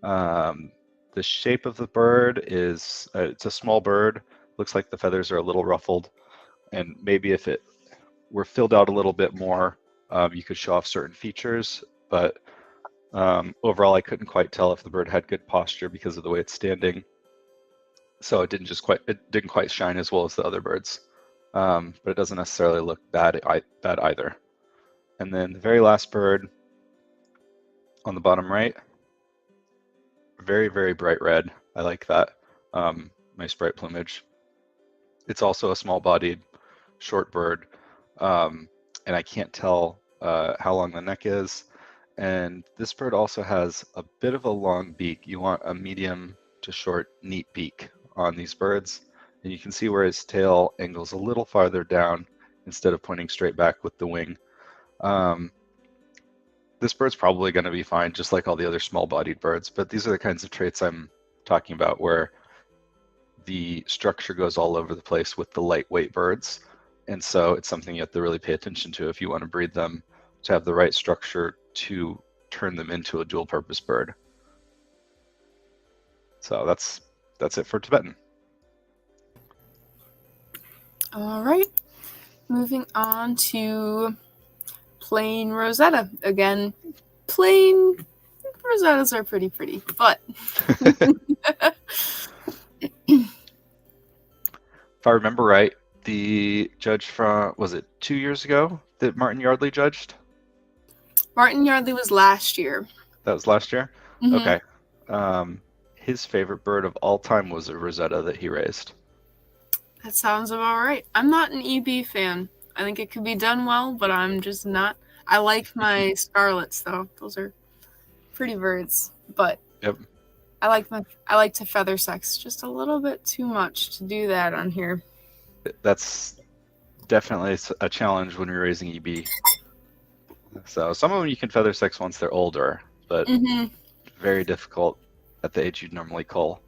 The shape of the bird is, it's a small bird. Looks like the feathers are a little ruffled. And maybe if it were filled out a little bit more, you could show off certain features. But overall, I couldn't quite tell if the bird had good posture because of the way it's standing. So it didn't quite shine as well as the other birds. But it doesn't necessarily look bad either. And then the very last bird on the bottom right, very, very bright red. I like that. Nice bright plumage. It's also a small-bodied, short bird, and I can't tell how long the neck is. And this bird also has a bit of a long beak. You want a medium to short, neat beak on these birds. And you can see where his tail angles a little farther down instead of pointing straight back with the wing. This bird's probably going to be fine, just like all the other small-bodied birds, but these are the kinds of traits I'm talking about where the structure goes all over the place with the lightweight birds. And so it's something you have to really pay attention to if you want to breed them to have the right structure to turn them into a dual-purpose bird. So that's it for Tibetan. All right, moving on to plain Rosetta. Again, plain Rosettas are pretty, but if I remember right, the judge from, was it 2 years ago that Martin Yardley judged? Martin Yardley was last year. That was last year? Mm-hmm. Okay. His favorite bird of all time was a Rosetta that he raised. That sounds about right. I'm not an EB fan. I think it could be done well, but I'm just not. I like my scarlets though; those are pretty birds. But yep. I like to feather sex just a little bit too much to do that on here. That's definitely a challenge when you're raising EB. So some of them you can feather sex once they're older, but very difficult at the age you'd normally cull.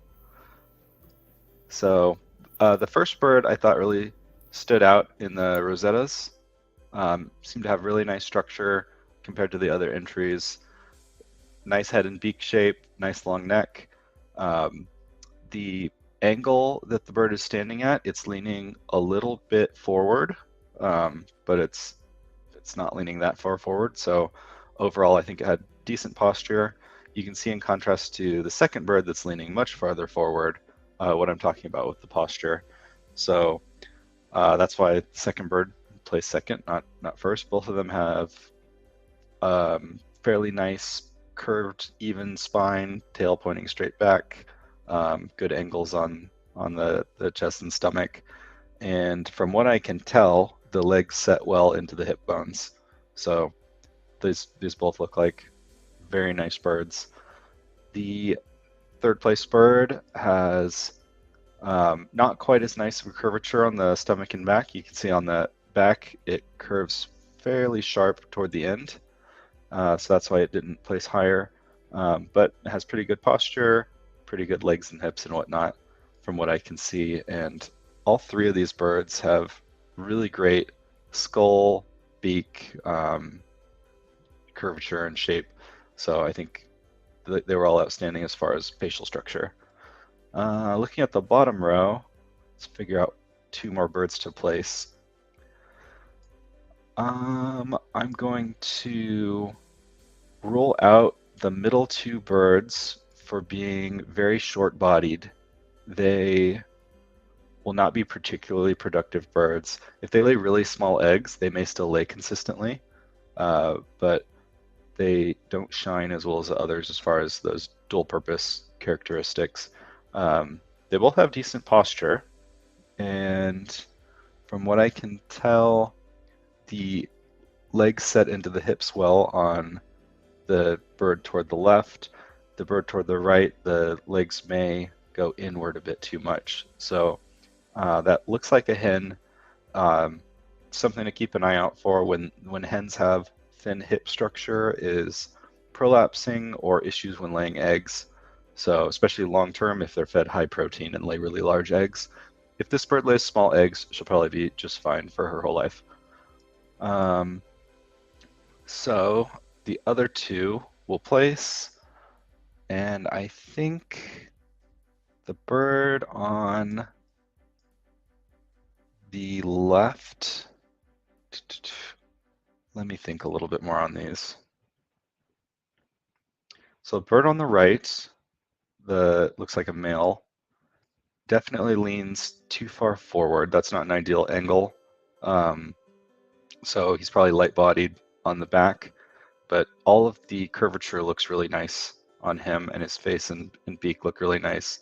So the first bird I thought really stood out in the Rosettas. Seemed to have really nice structure compared to the other entries. Nice head and beak shape, nice long neck. The angle that the bird is standing at, it's leaning a little bit forward, but it's not leaning that far forward. So overall, I think it had decent posture. You can see in contrast to the second bird that's leaning much farther forward, what I'm talking about with the posture. So that's why the second bird placed second, not first. Both of them have fairly nice curved, even spine, tail pointing straight back, good angles on the chest and stomach. And from what I can tell, the legs set well into the hip bones. So these both look like very nice birds. The third place bird has not quite as nice of a curvature on the stomach and back. You can see on the back it curves fairly sharp toward the end. So that's why it didn't place higher. But it has pretty good posture, pretty good legs and hips and whatnot from what I can see. And all three of these birds have really great skull, beak, curvature, and shape. So I think they were all outstanding as far as facial structure. Looking at the bottom row, let's figure out two more birds to place. I'm going to rule out the middle two birds for being very short-bodied. They will not be particularly productive birds. If they lay really small eggs, they may still lay consistently, but they don't shine as well as the others as far as those dual-purpose characteristics. They both have decent posture, and from what I can tell, the legs set into the hips well on the bird toward the left. The bird toward the right, the legs may go inward a bit too much. So that looks like a hen. Something to keep an eye out for when hens have thin hip structure is prolapsing or issues when laying eggs. So especially long term if they're fed high protein and lay really large eggs. If this bird lays small eggs, she'll probably be just fine for her whole life. So the other two will place, and I think the bird on the left, let me think a little bit more on these. So the bird on the right, looks like a male, definitely leans too far forward. That's not an ideal angle. So he's probably light-bodied on the back, but all of the curvature looks really nice on him, and his face and beak look really nice.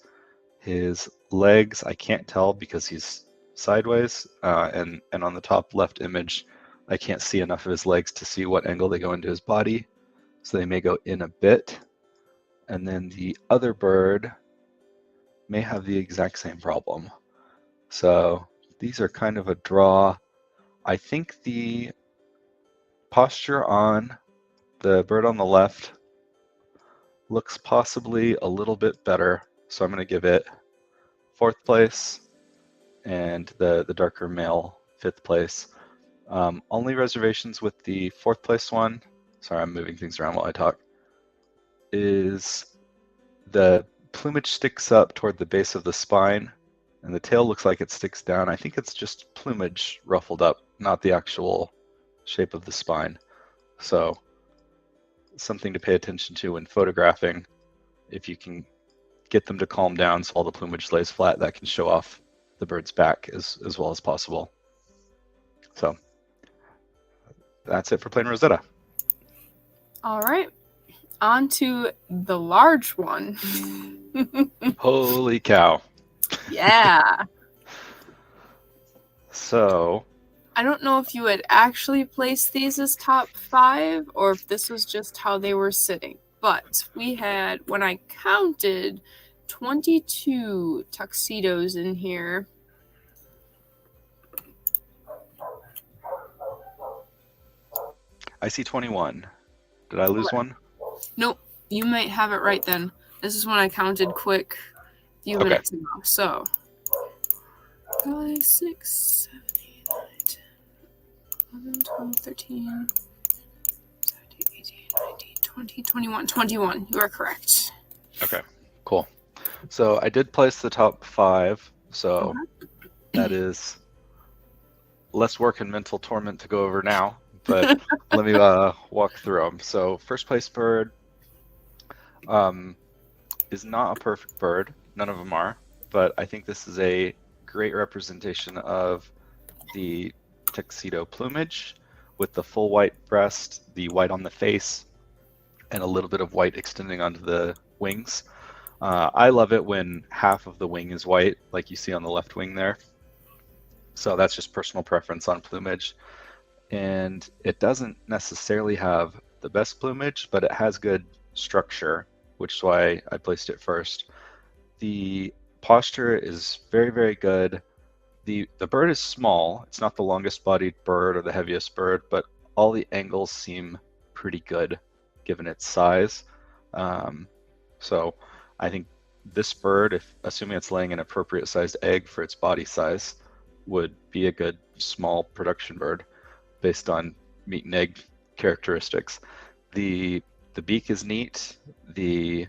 His legs, I can't tell because he's sideways, and on the top left image, I can't see enough of his legs to see what angle they go into his body, so they may go in a bit. And then the other bird may have the exact same problem. So these are kind of a draw. I think the posture on the bird on the left looks possibly a little bit better, so I'm going to give it 4th place, and the darker male 5th place. Only reservations with the 4th place one, sorry I'm moving things around while I talk, is the plumage sticks up toward the base of the spine, and the tail looks like it sticks down. I think it's just plumage ruffled up, not the actual shape of the spine. So something to pay attention to when photographing. If you can get them to calm down so all the plumage lays flat, that can show off the bird's back as well as possible. So that's it for plain Rosetta. All right, on to the large one. Holy cow. Yeah. So I don't know if you had actually placed these as top 5 or if this was just how they were sitting, but we had, when I counted, 22 tuxedos in here. I see 21. Did I lose one? Nope, you might have it right then. This is when I counted quick a few minutes ago. So 5, 6, 7, 8, 9, 10, 11, 12, 13, 17, 18, 19, 20, 21. 21. You are correct. Okay, cool. So I did place the top 5, so that is less work and mental torment to go over now, but let me walk through them. So first place bird is not a perfect bird. None of them are, but I think this is a great representation of the tuxedo plumage with the full white breast, the white on the face, and a little bit of white extending onto the wings. I love it when half of the wing is white, like you see on the left wing there. So that's just personal preference on plumage. And it doesn't necessarily have the best plumage, but it has good structure, which is why I placed it first. The posture is very, very good. The bird is small. It's not the longest bodied bird or the heaviest bird, but all the angles seem pretty good given its size. So I think this bird, if assuming it's laying an appropriate sized egg for its body size, would be a good small production bird based on meat and egg characteristics. The beak is neat. The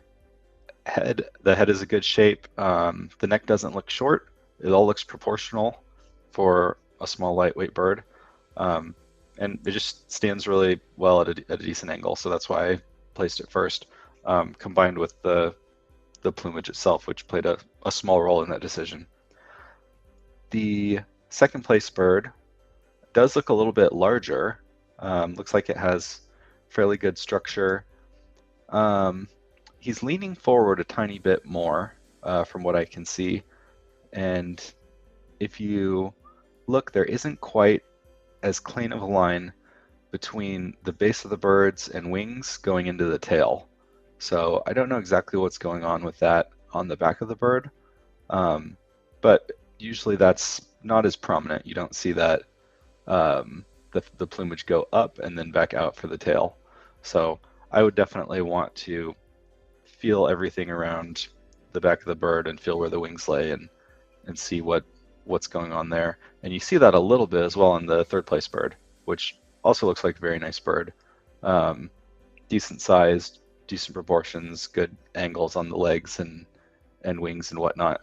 head is a good shape. The neck doesn't look short. It all looks proportional for a small lightweight bird. And and it just stands really well at a decent angle. So that's why I placed it first, combined with the plumage itself, which played a small role in that decision. The second place bird does look a little bit larger. Looks like it has fairly good structure. He's leaning forward a tiny bit more from what I can see. And if you look, there isn't quite as clean of a line between the base of the birds and wings going into the tail. So I don't know exactly what's going on with that on the back of the bird, but usually that's not as prominent. You don't see that the plumage go up and then back out for the tail. So I would definitely want to feel everything around the back of the bird and feel where the wings lay and see what's going on there. And you see that a little bit as well in the third place bird, which also looks like a very nice bird. Decent sized, decent proportions, good angles on the legs and wings and whatnot.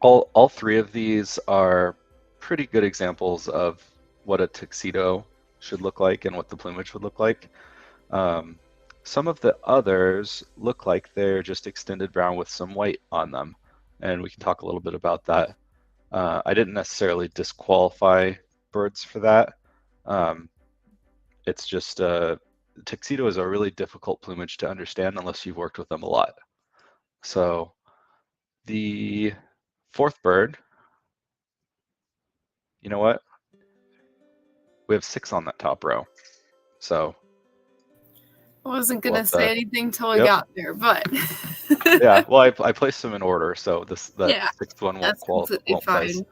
All three of these are pretty good examples of what a tuxedo should look like and what the plumage would look like. Some of the others look like they're just extended brown with some white on them, and we can talk a little bit about that. I didn't necessarily disqualify birds for that. It's just tuxedo is a really difficult plumage to understand unless you've worked with them a lot. So the fourth bird, you know what? We have 6 on that top row. So I wasn't going to say anything till we Yep. got there, but yeah, well, I placed them in order, so that yeah, sixth one that's won't completely place. fine.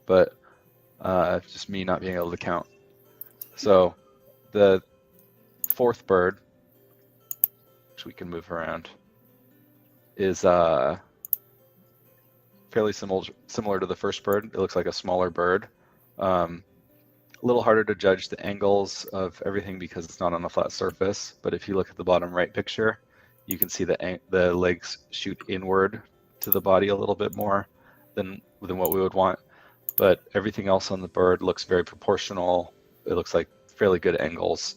But just me not being able to count. So the fourth bird, which we can move around, is fairly similar to the first bird. It looks like a smaller bird. A little harder to judge the angles of everything because it's not on a flat surface. But if you look at the bottom right picture, you can see the legs shoot inward to the body a little bit more than what we would want. But everything else on the bird looks very proportional. It looks like fairly good angles.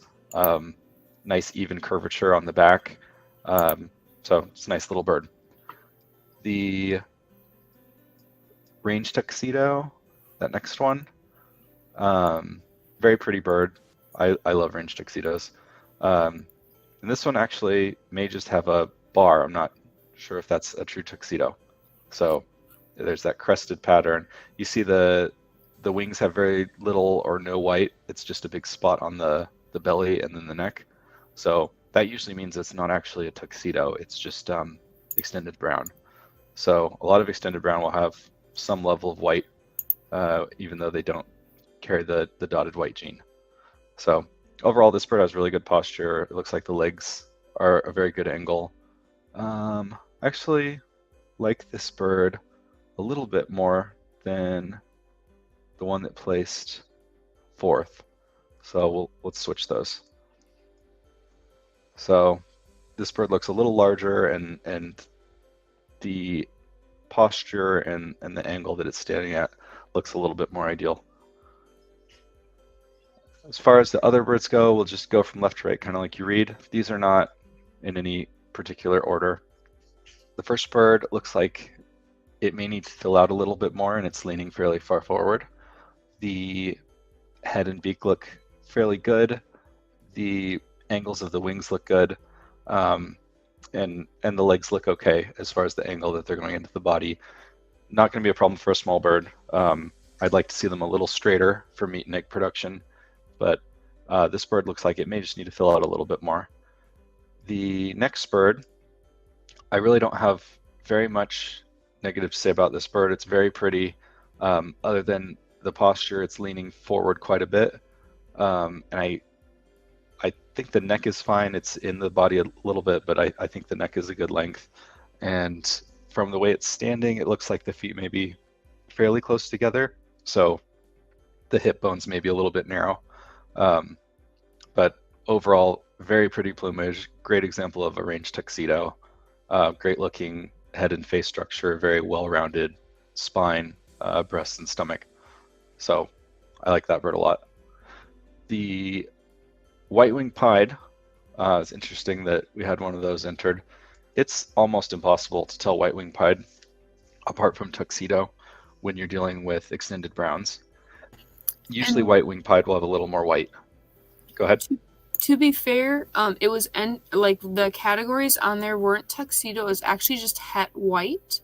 Nice even curvature on the back. So it's a nice little bird. The range tuxedo, that next one, very pretty bird. I love range tuxedos. And this one actually may just have a bar. I'm not sure if that's a true tuxedo. So there's that crested pattern. You see the wings have very little or no white. It's just a big spot on the belly and then the neck. So that usually means it's not actually a tuxedo. It's just extended brown. So a lot of extended brown will have some level of white, even though they don't carry the dotted white gene. So overall, this bird has really good posture. It looks like the legs are a very good angle. I actually like this bird a little bit more than the one that placed fourth. So let's switch those. So this bird looks a little larger, and the posture and the angle that it's standing at looks a little bit more ideal. As far as the other birds go, we'll just go from left to right, kind of like you read. These are not in any particular order. The first bird looks like it may need to fill out a little bit more, and it's leaning fairly far forward. The head and beak look fairly good. The angles of the wings look good. And the legs look okay as far as the angle that they're going into the body. Not going to be a problem for a small bird. I'd like to see them a little straighter for meat and egg production, but this bird looks like it may just need to fill out a little bit more. The next bird, I really don't have very much negative to say about this bird. It's very pretty. Other than the posture, it's leaning forward quite a bit, and I think the neck is fine. It's in the body a little bit, but I think the neck is a good length. And from the way it's standing, it looks like the feet may be fairly close together. So the hip bones may be a little bit narrow. But overall, very pretty plumage, great example of a range tuxedo, great looking head and face structure, very well-rounded spine, breast and stomach. So I like that bird a lot. The white-winged pied, it's interesting that we had one of those entered. It's almost impossible to tell white-winged pied apart from tuxedo when you're dealing with extended browns. Usually And white-winged pied will have a little more white. Go ahead. to be fair, it was like the categories on there weren't tuxedo. It was actually just het white.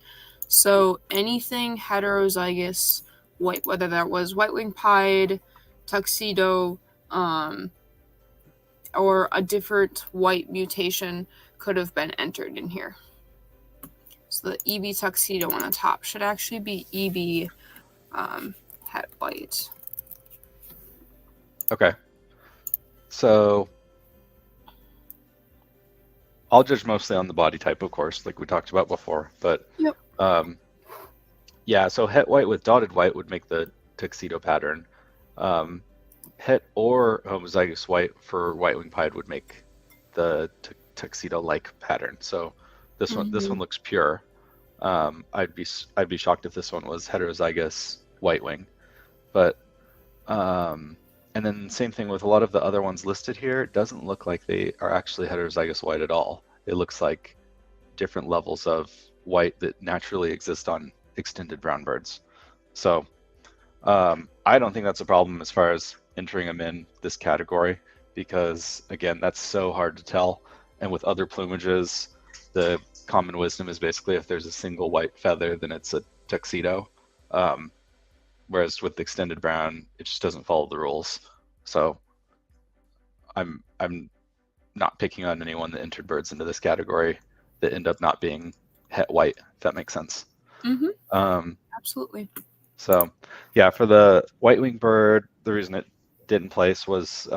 So anything heterozygous white, whether that was white-winged pied, tuxedo, or a different white mutation, could have been entered in here. So the EB tuxedo on the top should actually be EB het white. Okay. So I'll judge mostly on the body type, of course, like we talked about before. But Yep. Yeah, so het white with dotted white would make the tuxedo pattern. Het or homozygous white for white-winged pied would make the tuxedo-like pattern. So this one looks pure. I'd be shocked if this one was heterozygous white-wing. But and then same thing with a lot of the other ones listed here. It doesn't look like they are actually heterozygous white at all. It looks like different levels of white that naturally exist on extended brown birds. So I don't think that's a problem as far as entering them in this category, because again, that's so hard to tell. And with other plumages, the common wisdom is basically if there's a single white feather, then it's a tuxedo. Whereas with extended brown, it just doesn't follow the rules. So I'm not picking on anyone that entered birds into this category that end up not being het white, if that makes sense. Absolutely. So yeah, for the white-winged bird, the reason it didn't place was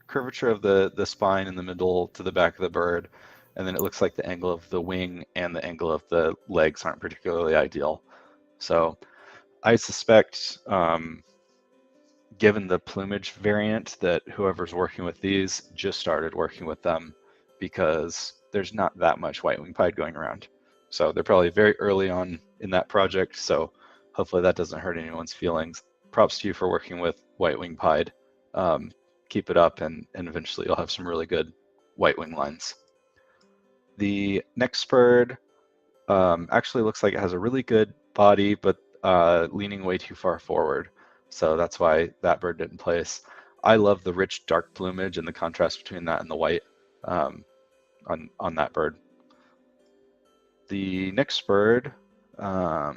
curvature of the spine in the middle to the back of the bird, and then it looks like the angle of the wing and the angle of the legs aren't particularly ideal. So I suspect, given the plumage variant, that whoever's working with these just started working with them, because there's not that much white-winged pied going around. So they're probably very early on in that project, so hopefully that doesn't hurt anyone's feelings. Props to you for working with white-winged pied. Keep it up, and eventually you'll have some really good white-wing lines. The next bird actually looks like it has a really good body, but leaning way too far forward. So that's why that bird didn't place. I love the rich dark plumage and the contrast between that and the white on that bird. The next bird, let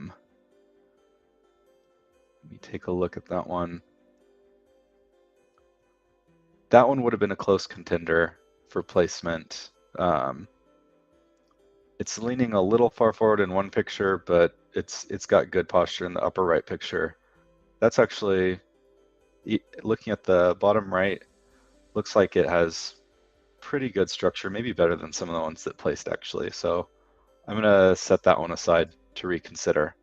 me take a look at that one. That one would have been a close contender for placement. It's leaning a little far forward in one picture, but it's got good posture in the upper right picture. That's actually, looking at the bottom right, looks like it has pretty good structure, maybe better than some of the ones that placed actually. So I'm gonna set that one aside to reconsider.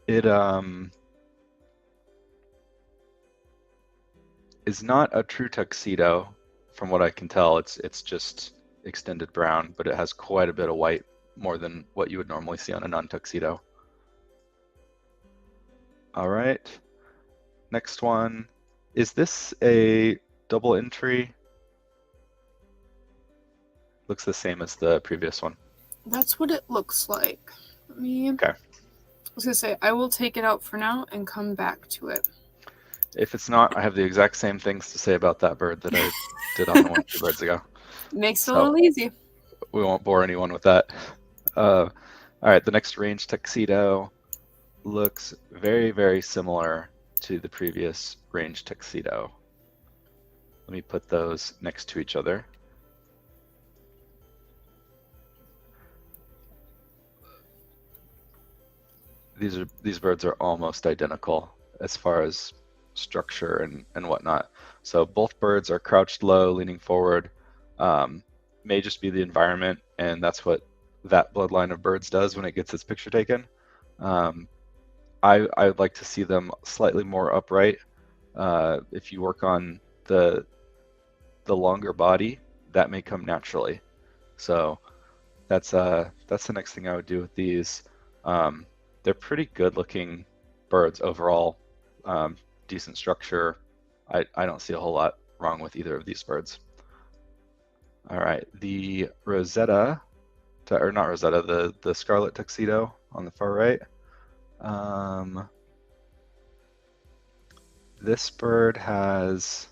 It is not a true tuxedo from what I can tell. It's just extended brown, but it has quite a bit of white, more than what you would normally see on a non-tuxedo. All right, next one. Is this a double entry? Looks the same as the previous one. That's what it looks like. Let me. Okay. I was gonna say I will take it out for now and come back to it. If it's not, I have the exact same things to say about that bird that I did on the one 2 birds ago. Makes it a little easy. We won't bore anyone with that. All right, the next range tuxedo looks very, very similar to the previous range tuxedo. Let me put those next to each other. These birds are almost identical as far as structure and whatnot. So both birds are crouched low, leaning forward. May just be the environment, and that's what that bloodline of birds does when it gets its picture taken. I would like to see them slightly more upright. If you work on the longer body, that may come naturally. So that's the next thing I would do with these. They're pretty good looking birds overall. Decent structure. I don't see a whole lot wrong with either of these birds. All right, the Rosetta, or not Rosetta, the Scarlet Tuxedo on the far right. This bird has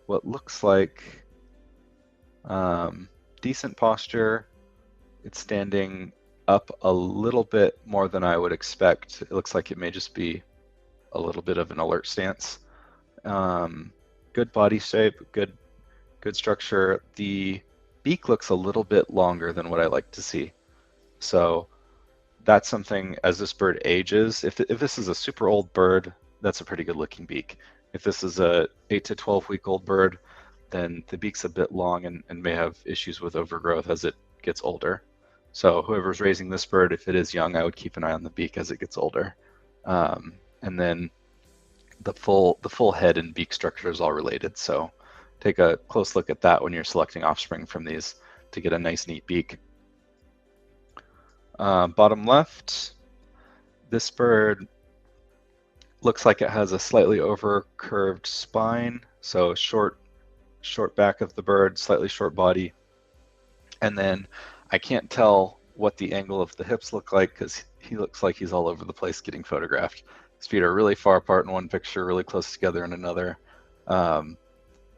what looks like decent posture. It's standing up a little bit more than I would expect. It looks like it may just be a little bit of an alert stance. Good body shape, good structure. The beak looks a little bit longer than what I like to see. So that's something, as this bird ages, if this is a super old bird, that's a pretty good looking beak. If this is a 8 to 12 week old bird, then the beak's a bit long and may have issues with overgrowth as it gets older. So whoever's raising this bird, if it is young, I would keep an eye on the beak as it gets older. And then the full head and beak structure is all related. So take a close look at that when you're selecting offspring from these to get a nice, neat beak. Bottom left, this bird looks like it has a slightly over curved spine, so short back of the bird, slightly short body. And then I can't tell what the angle of the hips look like because he looks like he's all over the place getting photographed. His feet are really far apart in one picture, really close together in another.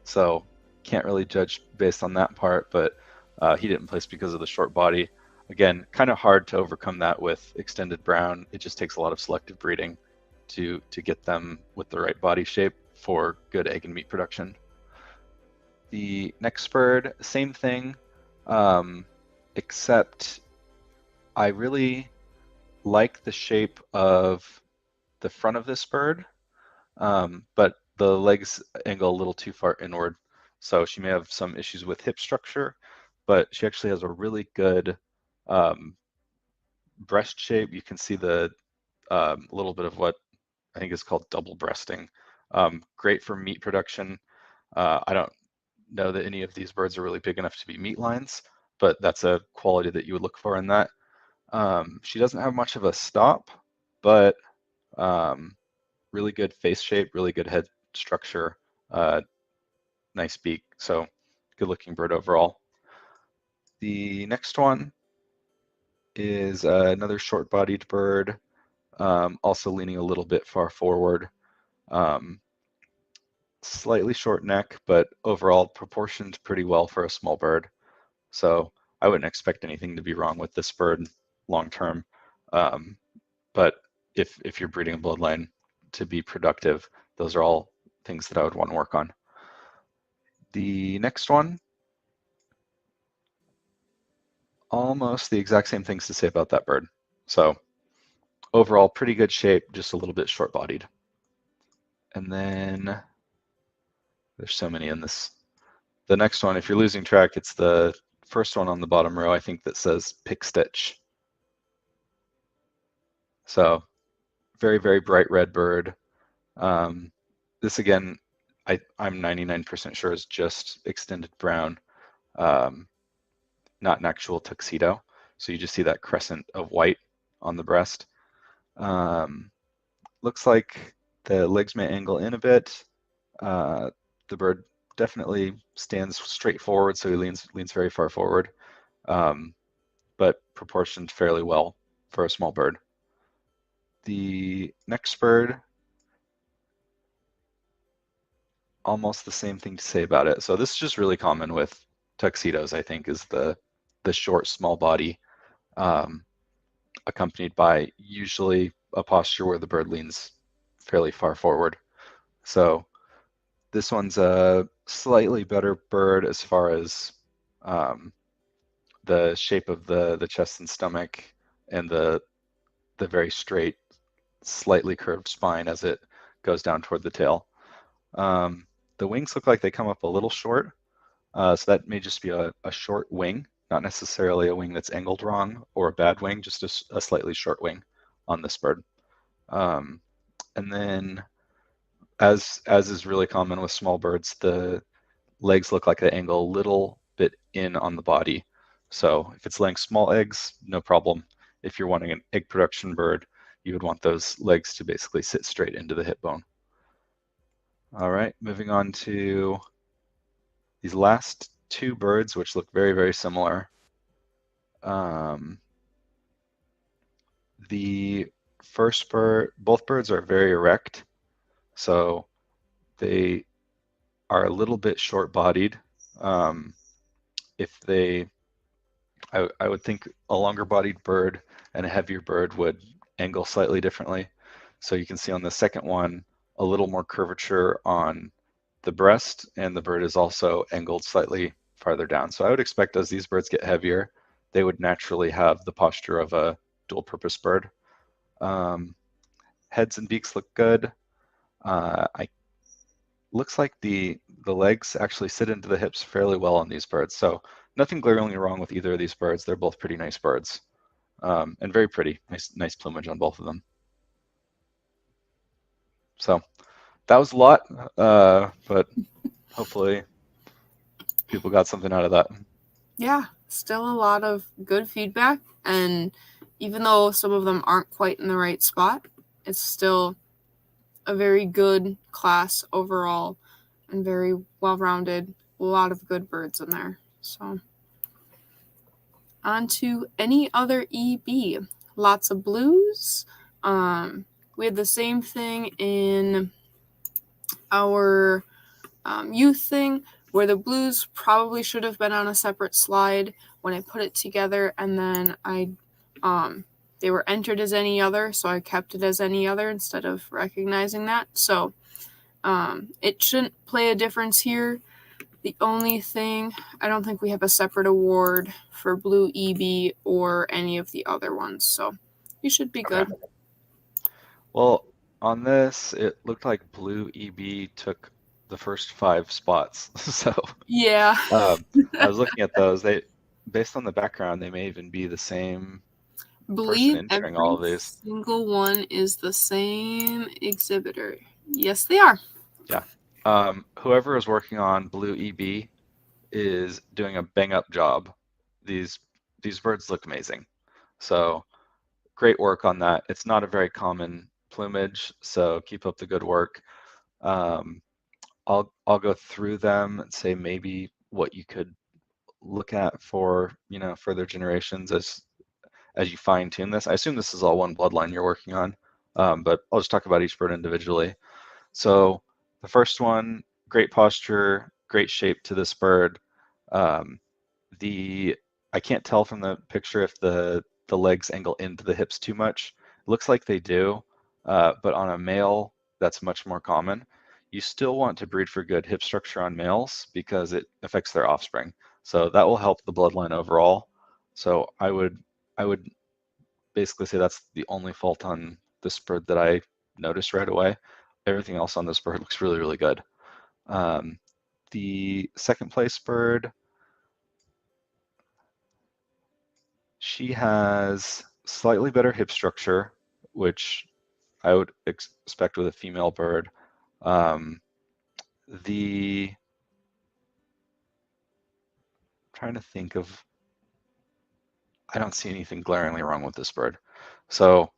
So can't really judge based on that part, but he didn't place because of the short body. Again, kind of hard to overcome that with extended brown. It just takes a lot of selective breeding to get them with the right body shape for good egg and meat production. The next bird, same thing, except I really like the shape of the front of this bird, but the legs angle a little too far inward. So she may have some issues with hip structure, but she actually has a really good breast shape. You can see the little bit of what I think is called double breasting. Great for meat production. I don't know that any of these birds are really big enough to be meat lines, but that's a quality that you would look for in that. She doesn't have much of a stop, but really good face shape, really good head structure, nice beak. So good looking bird overall. The next one is another short bodied bird, also leaning a little bit far forward. Slightly short neck, but overall proportioned pretty well for a small bird. So I wouldn't expect anything to be wrong with this bird long term. But if you're breeding a bloodline to be productive, those are all things that I would want to work on. The next one, almost the exact same things to say about that bird. So overall, pretty good shape, just a little bit short-bodied. And then there's so many in this. The next one, if you're losing track, it's the first one on the bottom row, I think, that says pick stitch. So very, very bright red bird. This again, I'm 99% sure is just extended brown, not an actual tuxedo. So you just see that crescent of white on the breast. Looks like the legs may angle in a bit. The bird definitely stands straight forward, so he leans very far forward, but proportioned fairly well for a small bird. The next bird, almost the same thing to say about it. So this is just really common with tuxedos, I think, is the short, small body, accompanied by usually a posture where the bird leans fairly far forward. So this one's a slightly better bird as far as the shape of the chest and stomach and the very straight, slightly curved spine as it goes down toward the tail. The wings look like they come up a little short, so that may just be a short wing, not necessarily a wing that's angled wrong or a bad wing, just a slightly short wing on this bird. And then, as is really common with small birds, the legs look like they angle a little bit in on the body. So if it's laying small eggs, no problem. If you're wanting an egg production bird, you would want those legs to basically sit straight into the hip bone. All right, moving on to these last two birds, which look very, very similar. The first bird, both birds are very erect, so they are a little bit short-bodied. If they, I would think a longer-bodied bird and a heavier bird would angle slightly differently. So you can see on the second one a little more curvature on the breast, and the bird is also angled slightly farther down. So I would expect as these birds get heavier, they would naturally have the posture of a dual-purpose bird. Heads and beaks look good. I looks like the legs actually sit into the hips fairly well on these birds. So nothing glaringly wrong with either of these birds. They're both pretty nice birds, and very pretty. Nice plumage on both of them. So that was a lot, but hopefully people got something out of that. Yeah, still a lot of good feedback, and even though some of them aren't quite in the right spot, it's still a very good class overall and very well-rounded. A lot of good birds in there. So on to any other EB. Lots of blues. We had the same thing in our youth thing, where the blues probably should have been on a separate slide when I put it together, and then they were entered as any other, so I kept it as any other instead of recognizing that. So it shouldn't play a difference here. The only thing, I don't think we have a separate award for Blue EB or any of the other ones, so you should be good. Okay. Well, on this, it looked like Blue EB took the first 5 spots. So Yeah. I was looking at those. Based on the background, they may even be the same person Believe entering all of every these. single one is the same exhibitor. Yes, they are. Yeah. Whoever is working on Blue EB is doing a bang up job. These birds look amazing. So great work on that. It's not a very common plumage, so keep up the good work. I'll go through them and say maybe what you could look at for further generations as you fine tune this. I assume this is all one bloodline you're working on, but I'll just talk about each bird individually. So the first one, great posture, great shape to this bird. I can't tell from the picture if the legs angle into the hips too much. It looks like they do, but on a male, that's much more common. You still want to breed for good hip structure on males because it affects their offspring. So that will help the bloodline overall. So I would basically say that's the only fault on this bird that I noticed right away. Everything else on this bird looks really, really good. The second place bird, she has slightly better hip structure, which I would expect with a female bird. Trying to think of, I don't see anything glaringly wrong with this bird. So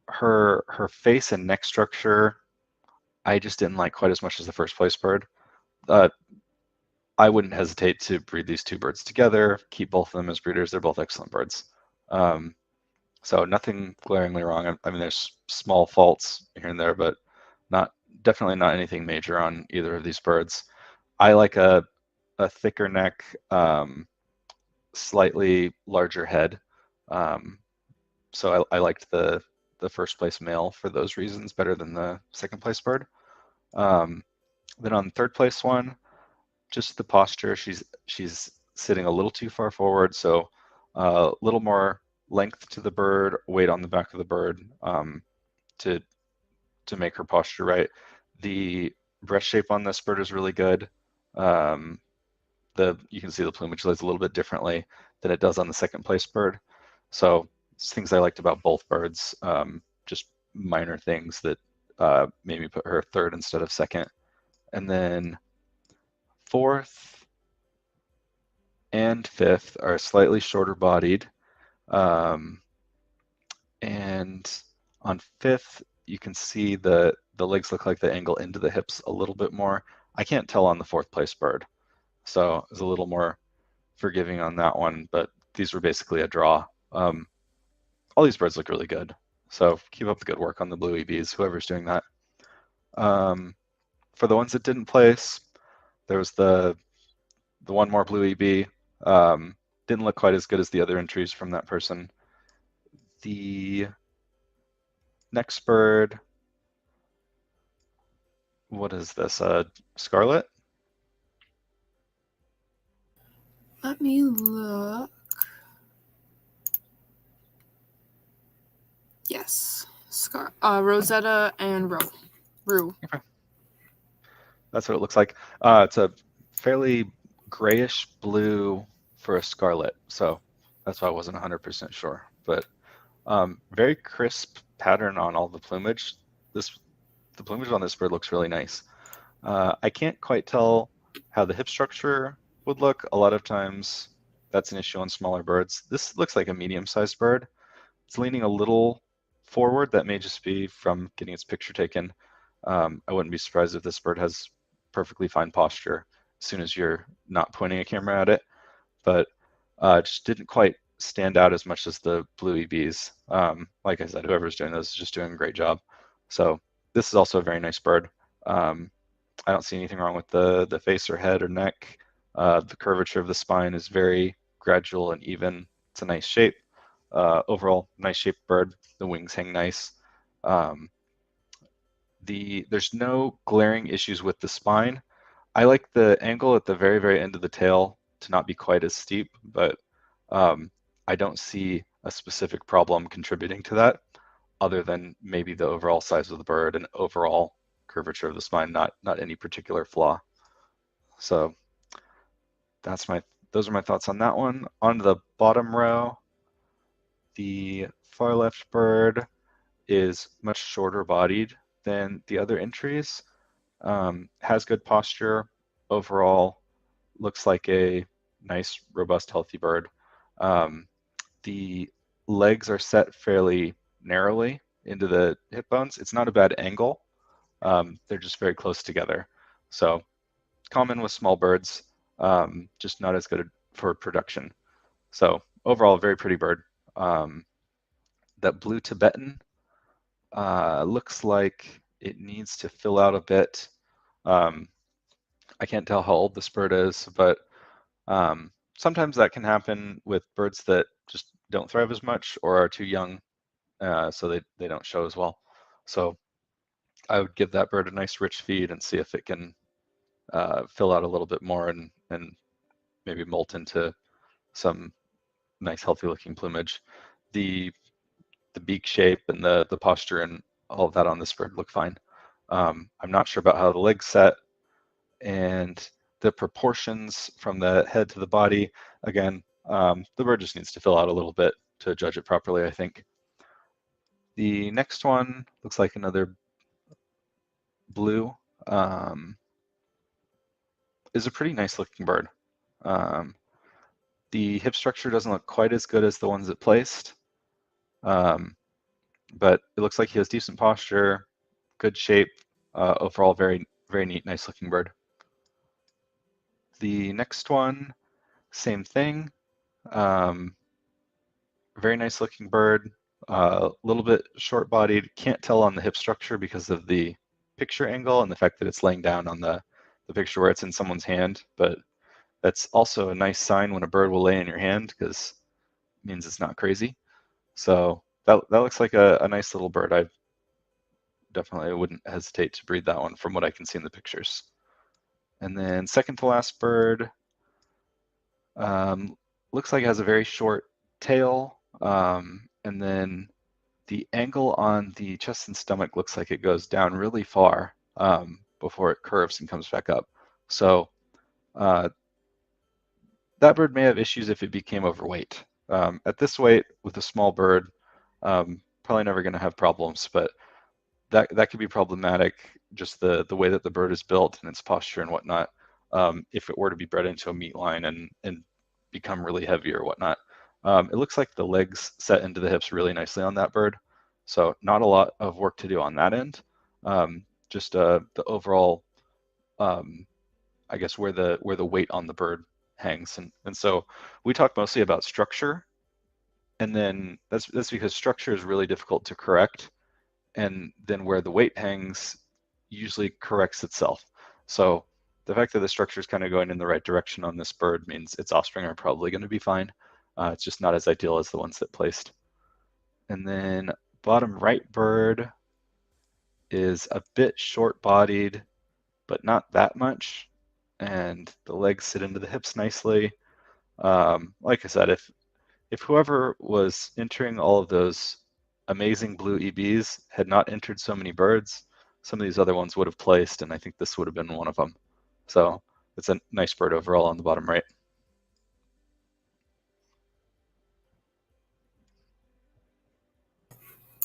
her face and neck structure, I just didn't like quite as much as the first place bird. I wouldn't hesitate to breed these two birds together, keep both of them as breeders. They're both excellent birds. So nothing glaringly wrong. I mean, there's small faults here and there, but definitely not anything major on either of these birds. I like a thicker neck, slightly larger head. So I liked the first place male for those reasons better than the second place bird. Then on the third place one, just the posture. She's sitting a little too far forward, so a little more length to the bird, weight on the back of the bird to make her posture right. The breast shape on this bird is really good. You can see the plumage lays a little bit differently than it does on the second place bird. So it's things I liked about both birds, just minor things that made me put her third instead of second. And then fourth and fifth are slightly shorter bodied. And On fifth, you can see the legs look like they angle into the hips a little bit more. I can't tell on the fourth place bird, so I was a little more forgiving on that one, but these were basically a draw. All these birds look really good, so keep up the good work on the blue EBs, whoever's doing that. For the ones that didn't place, there was the one more blue EB. Didn't look quite as good as the other entries from that person. The next bird, what is this? Scarlet? Let me look. Yes, Rosetta and Rue. Okay. That's what it looks like. It's a fairly grayish blue for a scarlet, so that's why I wasn't 100% sure. But very crisp pattern on all the plumage. The plumage on this bird looks really nice. I can't quite tell how the hip structure would look. A lot of times that's an issue on smaller birds. This looks like a medium-sized bird. It's leaning a little forward. That may just be from getting its picture taken. I wouldn't be surprised if this bird has perfectly fine posture as soon as you're not pointing a camera at it, but just didn't quite stand out as much as the blue EBs. Like I said, whoever's doing this is just doing a great job. So this is also a very nice bird. I don't see anything wrong with the face or head or neck. The curvature of the spine is very gradual and even. It's a nice shape. Overall, nice shaped bird. The wings hang nice. There's no glaring issues with the spine. I like the angle at the very, very end of the tail to not be quite as steep, but I don't see a specific problem contributing to that other than maybe the overall size of the bird and overall curvature of the spine, not any particular flaw. So those are my thoughts on that one. On the bottom row, the far left bird is much shorter bodied than the other entries, has good posture, overall looks like a nice, robust, healthy bird. The legs are set fairly narrowly into the hip bones. It's not a bad angle. They're just very close together. So common with small birds, just not as good for production. So overall, very pretty bird. That blue Tibetan looks like it needs to fill out a bit. I can't tell how old this bird is, but sometimes that can happen with birds that just don't thrive as much or are too young, so they don't show as well. So I would give that bird a nice rich feed and see if it can fill out a little bit more and maybe molt into some nice healthy looking plumage. The beak shape and the posture and all of that on this bird look fine. I'm not sure about how the legs set and the proportions from the head to the body. Again, the bird just needs to fill out a little bit to judge it properly, I think. The next one looks like another blue. Is a pretty nice looking bird. The hip structure doesn't look quite as good as the ones it placed, but it looks like he has decent posture, good shape, overall very, very neat, nice looking bird. The next one, same thing. Very nice looking bird, a little bit short bodied. Can't tell on the hip structure because of the picture angle and the fact that it's laying down on the picture where it's in someone's hand, but that's also a nice sign when a bird will lay in your hand because it means it's not crazy. So that looks like a nice little bird. I definitely wouldn't hesitate to breed that one from what I can see in the pictures. And then second to last bird, looks like it has a very short tail, and then the angle on the chest and stomach looks like it goes down really far before it curves and comes back up. So that bird may have issues if it became overweight. At this weight, with a small bird, probably never going to have problems, but that could be problematic, just the way that the bird is built and its posture and whatnot, if it were to be bred into a meat line and become really heavy or whatnot. It looks like the legs set into the hips really nicely on that bird, So not a lot of work to do on that end. Just the overall, I guess where the weight on the bird hangs, and so we talk mostly about structure, and then that's because structure is really difficult to correct, and then where the weight hangs usually corrects itself. So the fact that the structure is kind of going in the right direction on this bird means its offspring are probably going to be fine. It's just not as ideal as the ones that placed. And then bottom right bird is a bit short-bodied, but not that much. And the legs sit into the hips nicely. Like I said, if whoever was entering all of those amazing blue EBs had not entered so many birds, some of these other ones would have placed, and I think this would have been one of them. So it's a nice bird overall on the bottom right.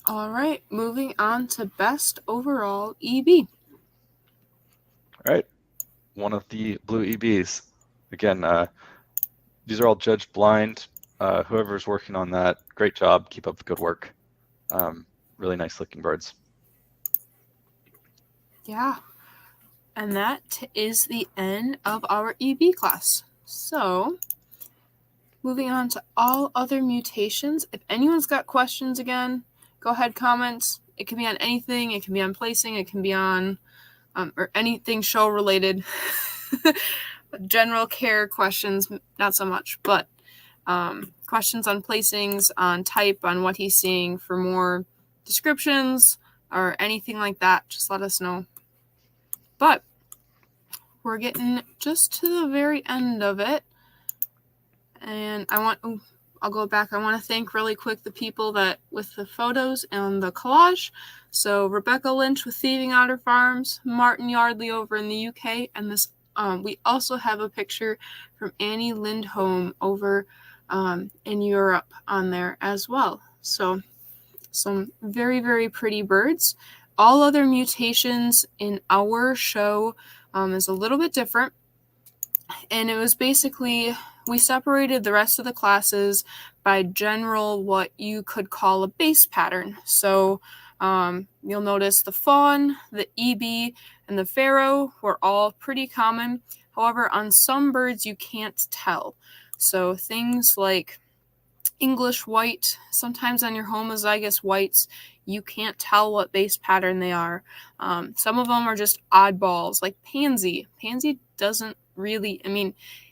All right, moving on to best overall EB. All right, one of the blue EBs. Again, these are all judged blind. Whoever's working on that, great job. Keep up the good work. Really nice looking birds. Yeah, and that is the end of our EB class. So, moving on to all other mutations. If anyone's got questions again, go ahead, comment. It can be on anything. It can be on placing. It can be on or anything show related. General care questions, not so much, but questions on placings, on type, on what he's seeing. For more descriptions or anything like that, just let us know. But we're getting just to the very end of it, and I'll go back. I want to thank really quick the people that with the photos and the collage. So Rebecca Lynch with Thieving Otter Farms, Martin Yardley over in the UK, and this we also have a picture from Annie Lindholm over in Europe on there as well. So some very, very pretty birds. All other mutations in our show is a little bit different. And it was basically, we separated the rest of the classes by general, what you could call a base pattern. So you'll notice the fawn, the EB, and the pharaoh were all pretty common. However, on some birds, you can't tell. So things like English white, sometimes on your homozygous whites, you can't tell what base pattern they are. Some of them are just oddballs, like pansy. Pansy doesn't really,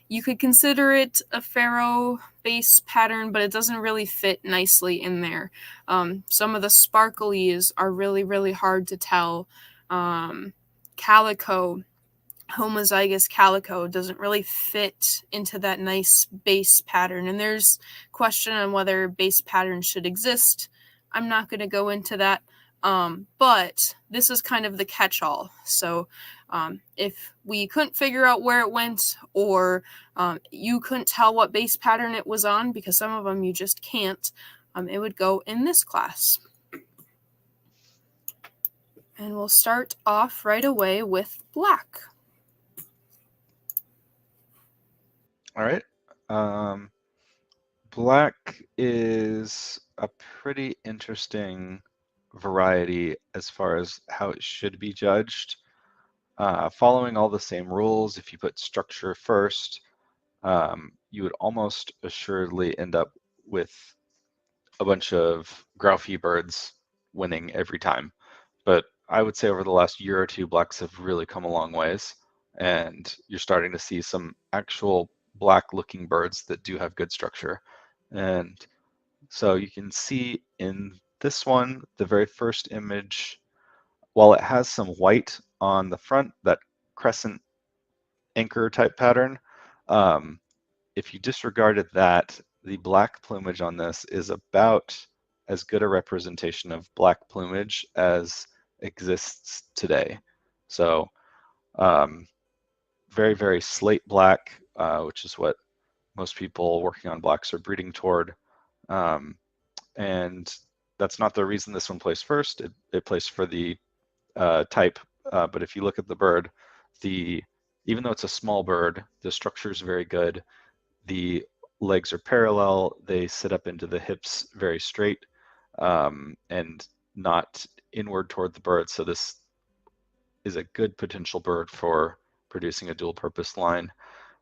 you could consider it a pharaoh base pattern, but it doesn't really fit nicely in there. Some of the sparklies are really, really hard to tell. Calico, homozygous calico doesn't really fit into that nice base pattern, and there's question on whether base patterns should exist. I'm not going to go into that, but this is kind of the catch-all. So if we couldn't figure out where it went, or you couldn't tell what base pattern it was on, because some of them you just can't, it would go in this class. And we'll start off right away with black. All right. Black is a pretty interesting variety as far as how it should be judged. Following all the same rules, if you put structure first, you would almost assuredly end up with a bunch of groufy birds winning every time. But I would say over the last year or two, blacks have really come a long ways, and you're starting to see some actual black looking birds that do have good structure. And so you can see in this one, the very first image, while it has some white on the front, that crescent anchor type pattern, if you disregarded that, the black plumage on this is about as good a representation of black plumage as exists today. So very, very slate black, which is what most people working on blacks are breeding toward. And that's not the reason this one placed first. It placed for the type, but if you look at the bird, even though it's a small bird, the structure is very good. The legs are parallel. They sit up into the hips very straight. And not inward toward the bird. So this is a good potential bird for producing a dual purpose line.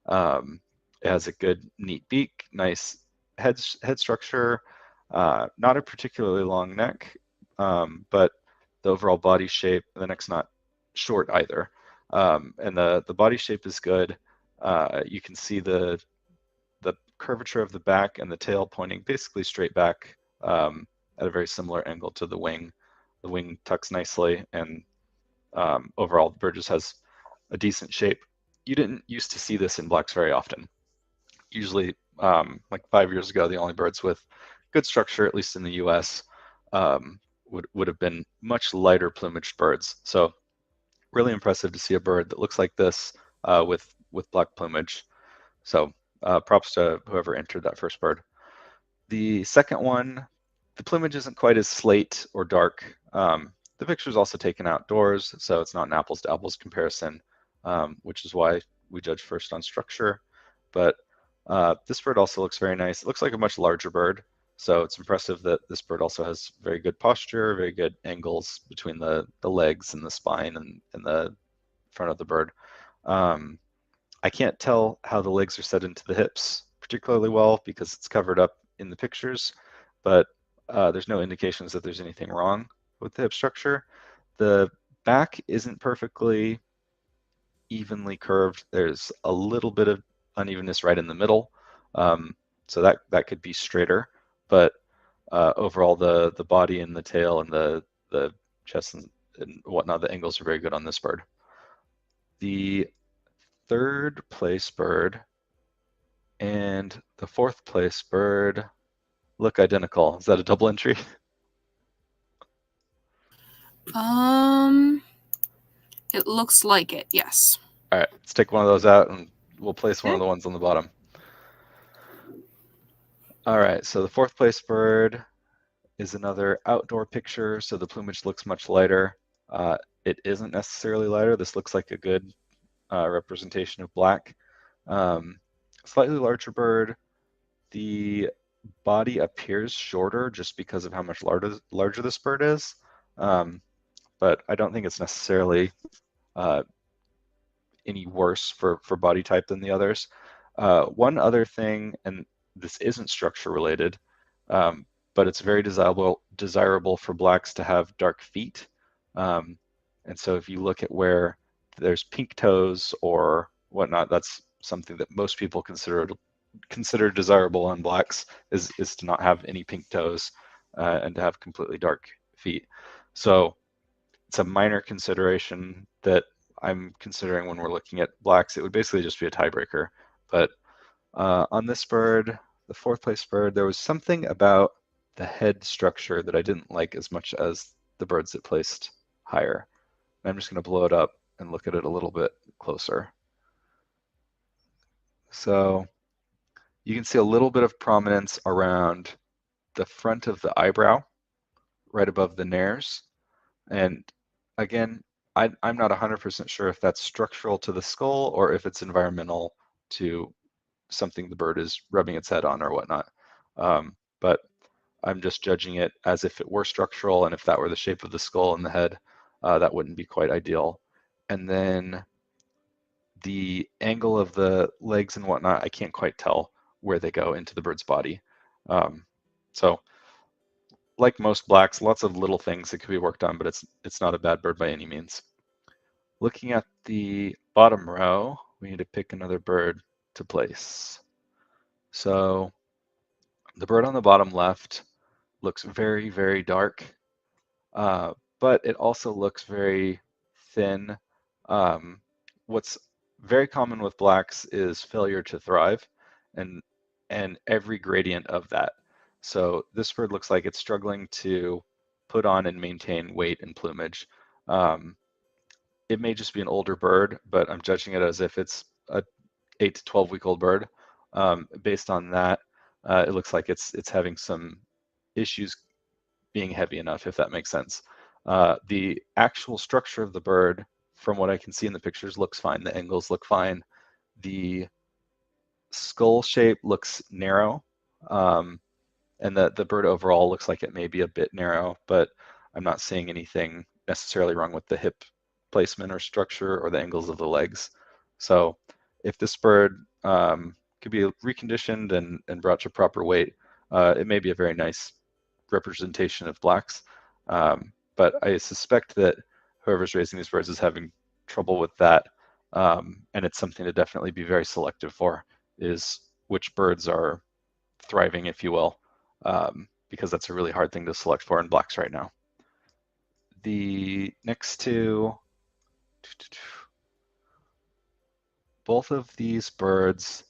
It has a good, neat beak, nice head structure, not a particularly long neck, but the overall body shape, the neck's not short either. And the body shape is good. You can see the curvature of the back and the tail pointing basically straight back at a very similar angle to the wing. The wing tucks nicely, and overall, the bird just has a decent shape. You didn't used to see this in blacks very often. Usually, like 5 years ago, the only birds with good structure, at least in the U.S., would have been much lighter plumaged birds. So really impressive to see a bird that looks like this with black plumage. So props to whoever entered that first bird. The second one, the plumage isn't quite as slate or dark. The picture is also taken outdoors, so it's not an apples to apples comparison, which is why we judge first on structure. But this bird also looks very nice. It looks like a much larger bird, so it's impressive that this bird also has very good posture, very good angles between the legs and the spine and the front of the bird. I can't tell how the legs are set into the hips particularly well because it's covered up in the pictures, but there's no indications that there's anything wrong with the hip structure. The back isn't perfectly evenly curved. There's a little bit of unevenness right in the middle, so that could be straighter. But overall, the body and the tail and the chest and whatnot, the angles are very good on this bird. The third place bird and the fourth place bird look identical. Is that a double entry? It looks like it, yes. All right, let's take one of those out and we'll place one Okay. of the ones on the bottom. All right, so the fourth place bird is another outdoor picture, so the plumage looks much lighter. It isn't necessarily lighter. This looks like a good representation of black. Slightly larger bird. The body appears shorter just because of how much larger this bird is, but I don't think it's necessarily any worse for body type than the others. One other thing, and this isn't structure related, but it's very desirable for blacks to have dark feet. And so if you look at where there's pink toes or whatnot, that's something that most people consider desirable on blacks is to not have any pink toes and to have completely dark feet. So it's a minor consideration that I'm considering when we're looking at blacks. It would basically just be a tiebreaker. But on this bird, the fourth place bird, there was something about the head structure that I didn't like as much as the birds that placed higher. And I'm just going to blow it up and look at it a little bit closer. So you can see a little bit of prominence around the front of the eyebrow, right above the nares. And again, I'm not 100% sure if that's structural to the skull or if it's environmental to something the bird is rubbing its head on or whatnot. But I'm just judging it as if it were structural, and if that were the shape of the skull and the head, that wouldn't be quite ideal. And then the angle of the legs and whatnot, I can't quite tell where they go into the bird's body. So like most blacks, lots of little things that could be worked on, but it's not a bad bird by any means. Looking at the bottom row, we need to pick another bird to place. So the bird on the bottom left looks very, very dark, but it also looks very thin. What's very common with blacks is failure to thrive, and every gradient of that. So this bird looks like it's struggling to put on and maintain weight and plumage. It may just be an older bird, but I'm judging it as if it's a 8 to 12-week-old bird. Based on that, it looks like it's having some issues being heavy enough, if that makes sense. The actual structure of the bird, from what I can see in the pictures, looks fine. The angles look fine. The skull shape looks narrow, and the bird overall looks like it may be a bit narrow, but I'm not seeing anything necessarily wrong with the hip placement or structure or the angles of the legs. So if this bird could be reconditioned and brought to proper weight, it may be a very nice representation of blacks. But I suspect that whoever's raising these birds is having trouble with that. And it's something to definitely be very selective for, is which birds are thriving, if you will, because that's a really hard thing to select for in blacks right now. The next two, both of these birds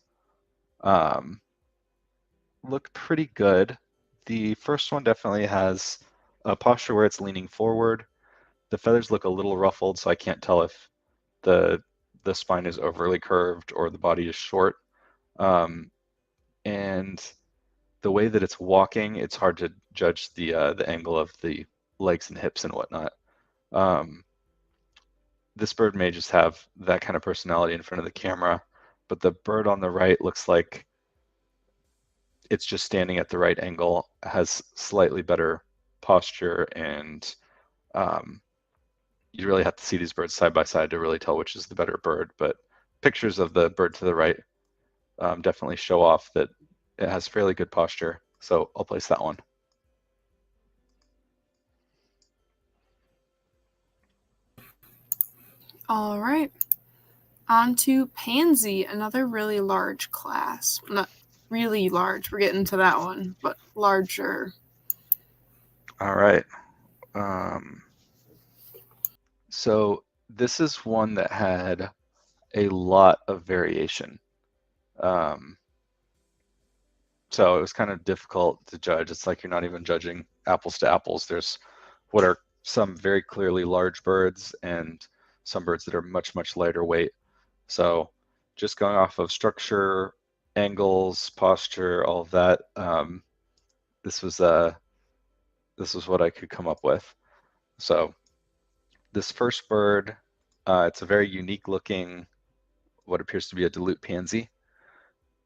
look pretty good. The first one definitely has a posture where it's leaning forward. The feathers look a little ruffled, so I can't tell if the spine is overly curved or the body is short. And the way that it's walking, it's hard to judge the angle of the legs and hips and whatnot. This bird may just have that kind of personality in front of the camera, but the bird on the right looks like it's just standing at the right angle, has slightly better posture, and you really have to see these birds side by side to really tell which is the better bird. But pictures of the bird to the right definitely show off that it has fairly good posture. So I'll place that one. All right. On to Pansy, another really large class. Not really large, we're getting to that one, but larger. All right. So this is one that had a lot of variation. So it was kind of difficult to judge. It's like you're not even judging apples to apples. There's what are some very clearly large birds and some birds that are much, much lighter weight. So just going off of structure, angles, posture, all of that, this was what I could come up with. So this first bird, it's a very unique looking, what appears to be a dilute pansy,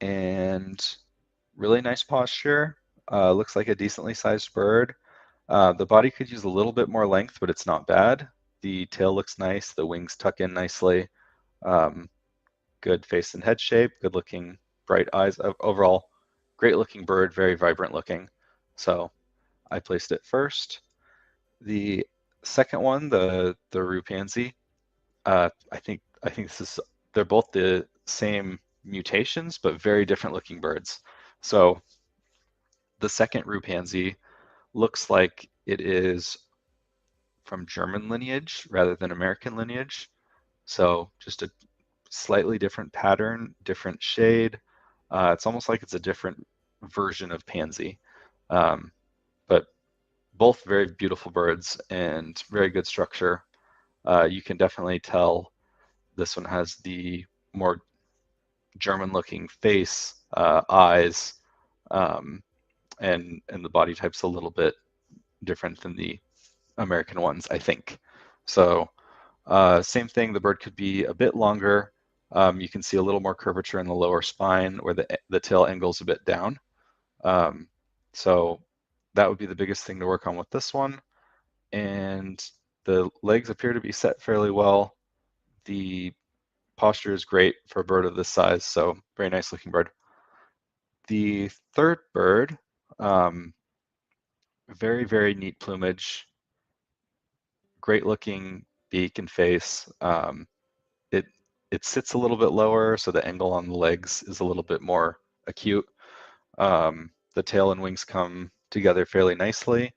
and really nice posture. Looks like a decently sized bird. The body could use a little bit more length, but it's not bad. The tail looks nice. The wings tuck in nicely. Good face and head shape. Good looking, bright eyes. Overall, great looking bird. Very vibrant looking. So I placed it first. The second one, the rue pansy. I think they're both the same mutations, but very different looking birds. So the second rue pansy looks like it is from German lineage rather than American lineage. So just a slightly different pattern, different shade. It's almost like it's a different version of pansy. But both very beautiful birds and very good structure. You can definitely tell this one has the more German-looking face, eyes, and the body type's a little bit different than the American ones, I think. So same thing, the bird could be a bit longer. You can see a little more curvature in the lower spine where the tail angles a bit down. So that would be the biggest thing to work on with this one. And the legs appear to be set fairly well. The posture is great for a bird of this size, so very nice looking bird. The third bird, very, very neat plumage, great looking beak and face. It sits a little bit lower, so the angle on the legs is a little bit more acute. The tail and wings come together fairly nicely.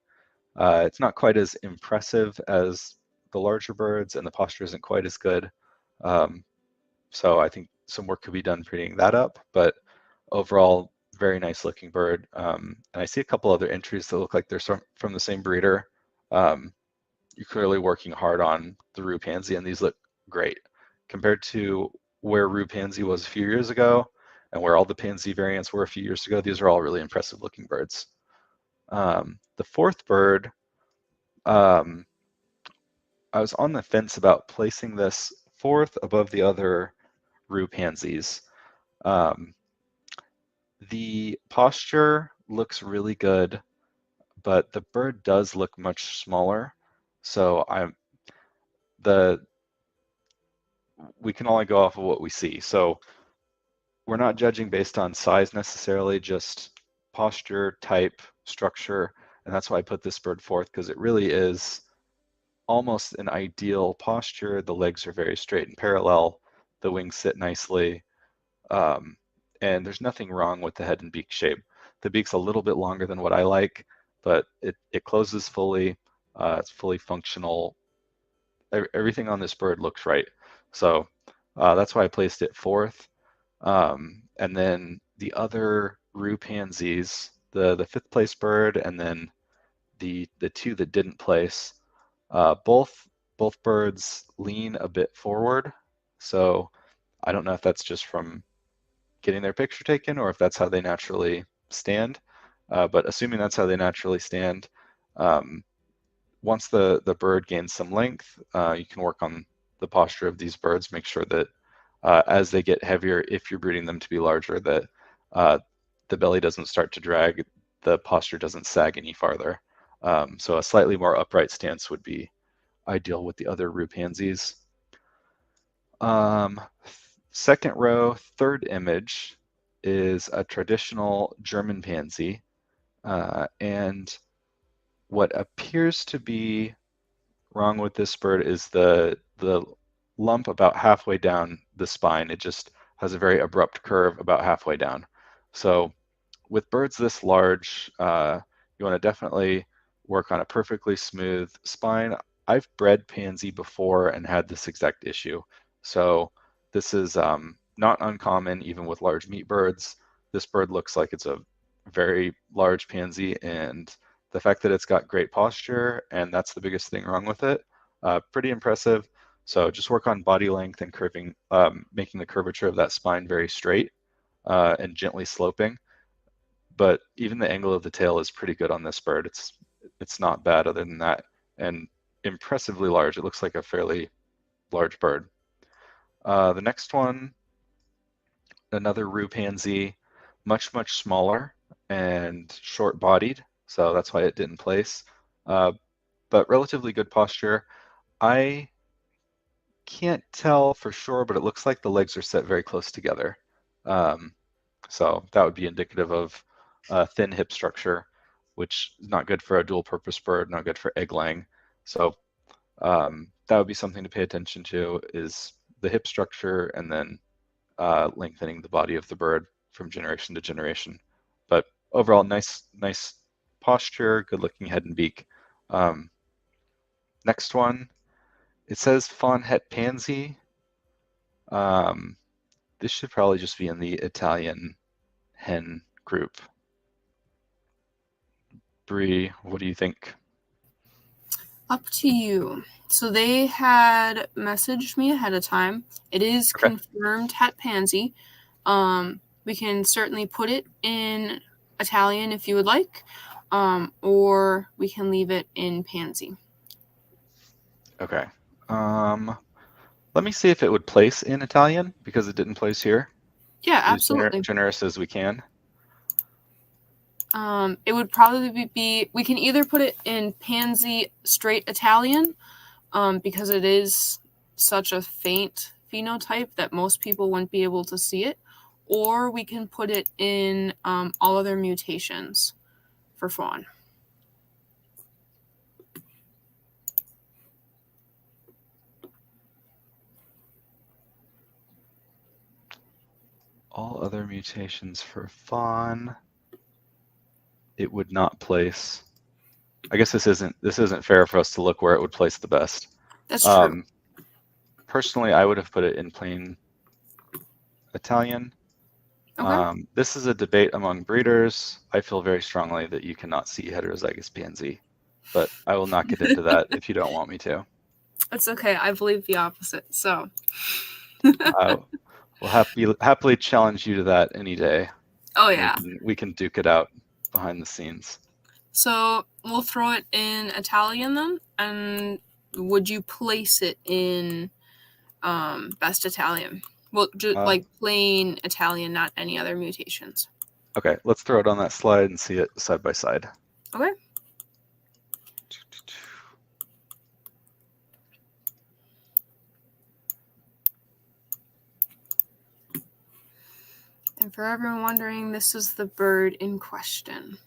It's not quite as impressive as the larger birds, and the posture isn't quite as good. So I think some work could be done prettying that up, but overall, very nice looking bird. And I see a couple other entries that look like they're from the same breeder. You're clearly working hard on the rue pansy, and these look great. Compared to where rue pansy was a few years ago and where all the pansy variants were a few years ago, these are all really impressive looking birds. The fourth bird, I was on the fence about placing this fourth above the other rue pansies. The posture looks really good, but the bird does look much smaller. So we can only go off of what we see. So we're not judging based on size necessarily, just posture, type, structure, and that's why I put this bird fourth, because it really is almost an ideal posture. The legs are very straight and parallel, the wings sit nicely, and there's nothing wrong with the head and beak shape. The beak's a little bit longer than what I like, but it closes fully, it's fully functional. Everything on this bird looks right. So that's why I placed it fourth. And then the other rue pansies, the fifth place bird, and then the two that didn't place, both birds lean a bit forward. So I don't know if that's just from getting their picture taken or if that's how they naturally stand. But assuming that's how they naturally stand, once the bird gains some length, you can work on the posture of these birds, make sure that as they get heavier, if you're breeding them to be larger, that the belly doesn't start to drag, the posture doesn't sag any farther. So a slightly more upright stance would be ideal with the other rue pansies. Second row, third image is a traditional German pansy. And what appears to be wrong with this bird is the lump about halfway down the spine. It just has a very abrupt curve about halfway down. So with birds this large, you want to definitely work on a perfectly smooth spine. I've bred pansy before and had this exact issue. So this is not uncommon even with large meat birds. This bird looks like it's a very large pansy, and the fact that it's got great posture, and that's the biggest thing wrong with it, pretty impressive. So just work on body length and curving, making the curvature of that spine very straight and gently sloping. But even the angle of the tail is pretty good on this bird. It's not bad other than that, and impressively large. It looks like a fairly large bird. The next one, another rue pansy, much smaller and short-bodied, so that's why it didn't place. But relatively good posture. I can't tell for sure, but it looks like the legs are set very close together. So that would be indicative of thin hip structure, which is not good for a dual purpose bird, not good for egg laying. So that would be something to pay attention to, is the hip structure and then lengthening the body of the bird from generation to generation. But overall, nice posture, good looking head and beak. Next one, it says fawn het pansy. This should probably just be in the Italian hen group. Bree, what do you think? Up to you. So they had messaged me ahead of time. It is confirmed het pansy. We can certainly put it in Italian if you would like, or we can leave it in pansy. Okay. Let me see if it would place in Italian, because it didn't place here. Yeah, absolutely. As generous as we can. It would probably be, we can either put it in pansy straight Italian, because it is such a faint phenotype that most people wouldn't be able to see it, or we can put it in all other mutations for fawn. All other mutations for fawn. It would not place. I guess this isn't fair for us to look where it would place the best. That's true. Personally, I would have put it in plain Italian. Okay. This is a debate among breeders. I feel very strongly that you cannot see heterozygous pansy, but I will not get into that if you don't want me to. It's okay. I believe the opposite. So we'll happily challenge you to that any day. Oh yeah. We can duke it out behind the scenes. So we'll throw it in Italian then, and would you place it in best Italian? Well, just like plain Italian, not any other mutations. Okay, let's throw it on that slide and see it side by side. Okay. And for everyone wondering, this is the bird in question.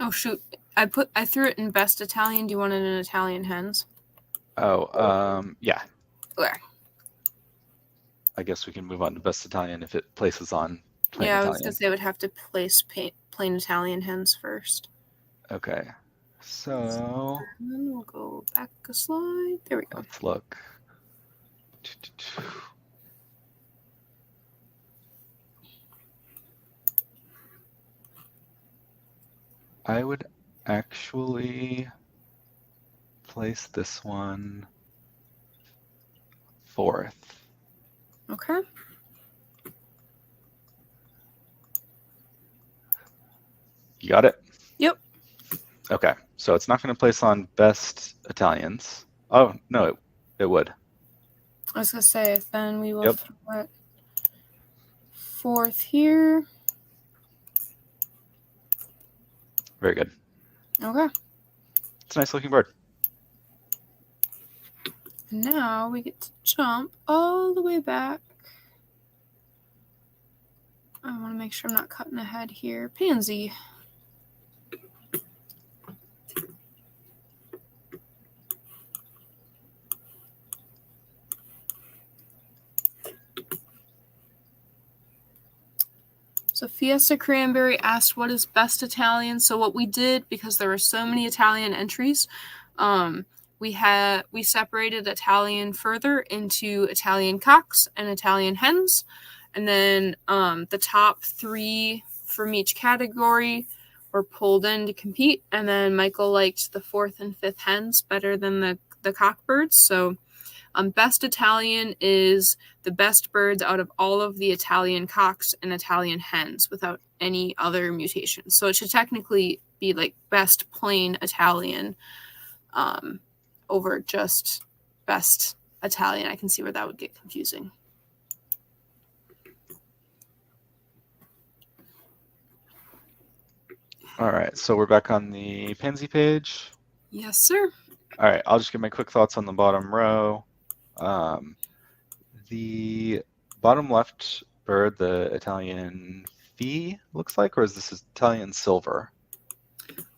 Oh shoot! I threw it in best Italian. Do you want it in Italian hens? Oh, yeah. Okay. I guess we can move on to best Italian if it places on plain Yeah, I was Italian. gonna say I would have to place plain Italian hens first. Okay, so And then we'll go back a slide. There we go. let's look. I would actually place this one fourth. Okay. You got it? Yep. Okay, so it's not going to place on best Italians. Oh, no, it would. I was gonna say then we will Yep. throw it fourth here. Very good. Okay. It's a nice looking bird. Now we get to jump all the way back. I want to make sure I'm not cutting ahead here. Pansy. So Fiesta Cranberry asked what is best Italian. So what we did, because there were so many Italian entries, we separated Italian further into Italian cocks and Italian hens. And then the top 3 from each category were pulled in to compete. And then Michael liked the 4th and 5th hens better than the cockbirds. So best Italian is the best birds out of all of the Italian cocks and Italian hens without any other mutations. So it should technically be like best plain Italian over just best Italian. I can see where that would get confusing. All right, so we're back on the pansy page. Yes, sir. All right, I'll just give my quick thoughts on the bottom row. The bottom left bird, the Italian fee, looks like, or is this Italian silver?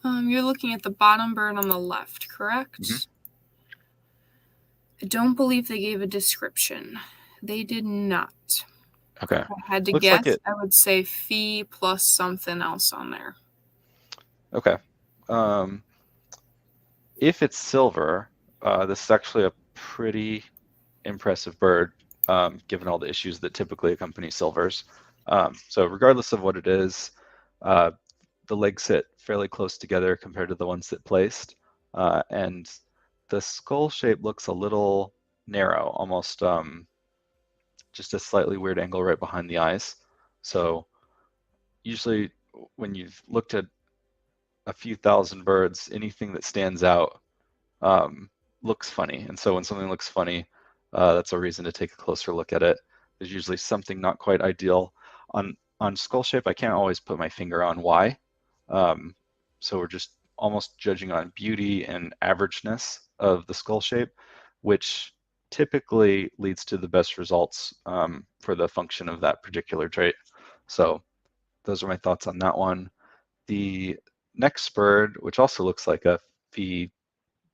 You're looking at the bottom bird on the left, correct? Mm-hmm. I don't believe they gave a description. They did not. Okay. If I had to Looks guess, like I would say fee plus something else on there. Okay. If it's silver, this is actually a pretty impressive bird, given all the issues that typically accompany silvers. So regardless of what it is, the legs sit fairly close together compared to the ones that placed. And the skull shape looks a little narrow, almost just a slightly weird angle right behind the eyes. So usually when you've looked at a few thousand birds, anything that stands out looks funny. And so when something looks funny, that's a reason to take a closer look at it. There's usually something not quite ideal. On skull shape, I can't always put my finger on why. So we're just almost judging on beauty and averageness of the skull shape, which typically leads to the best results for the function of that particular trait. So those are my thoughts on that one. The next bird, which also looks like a fee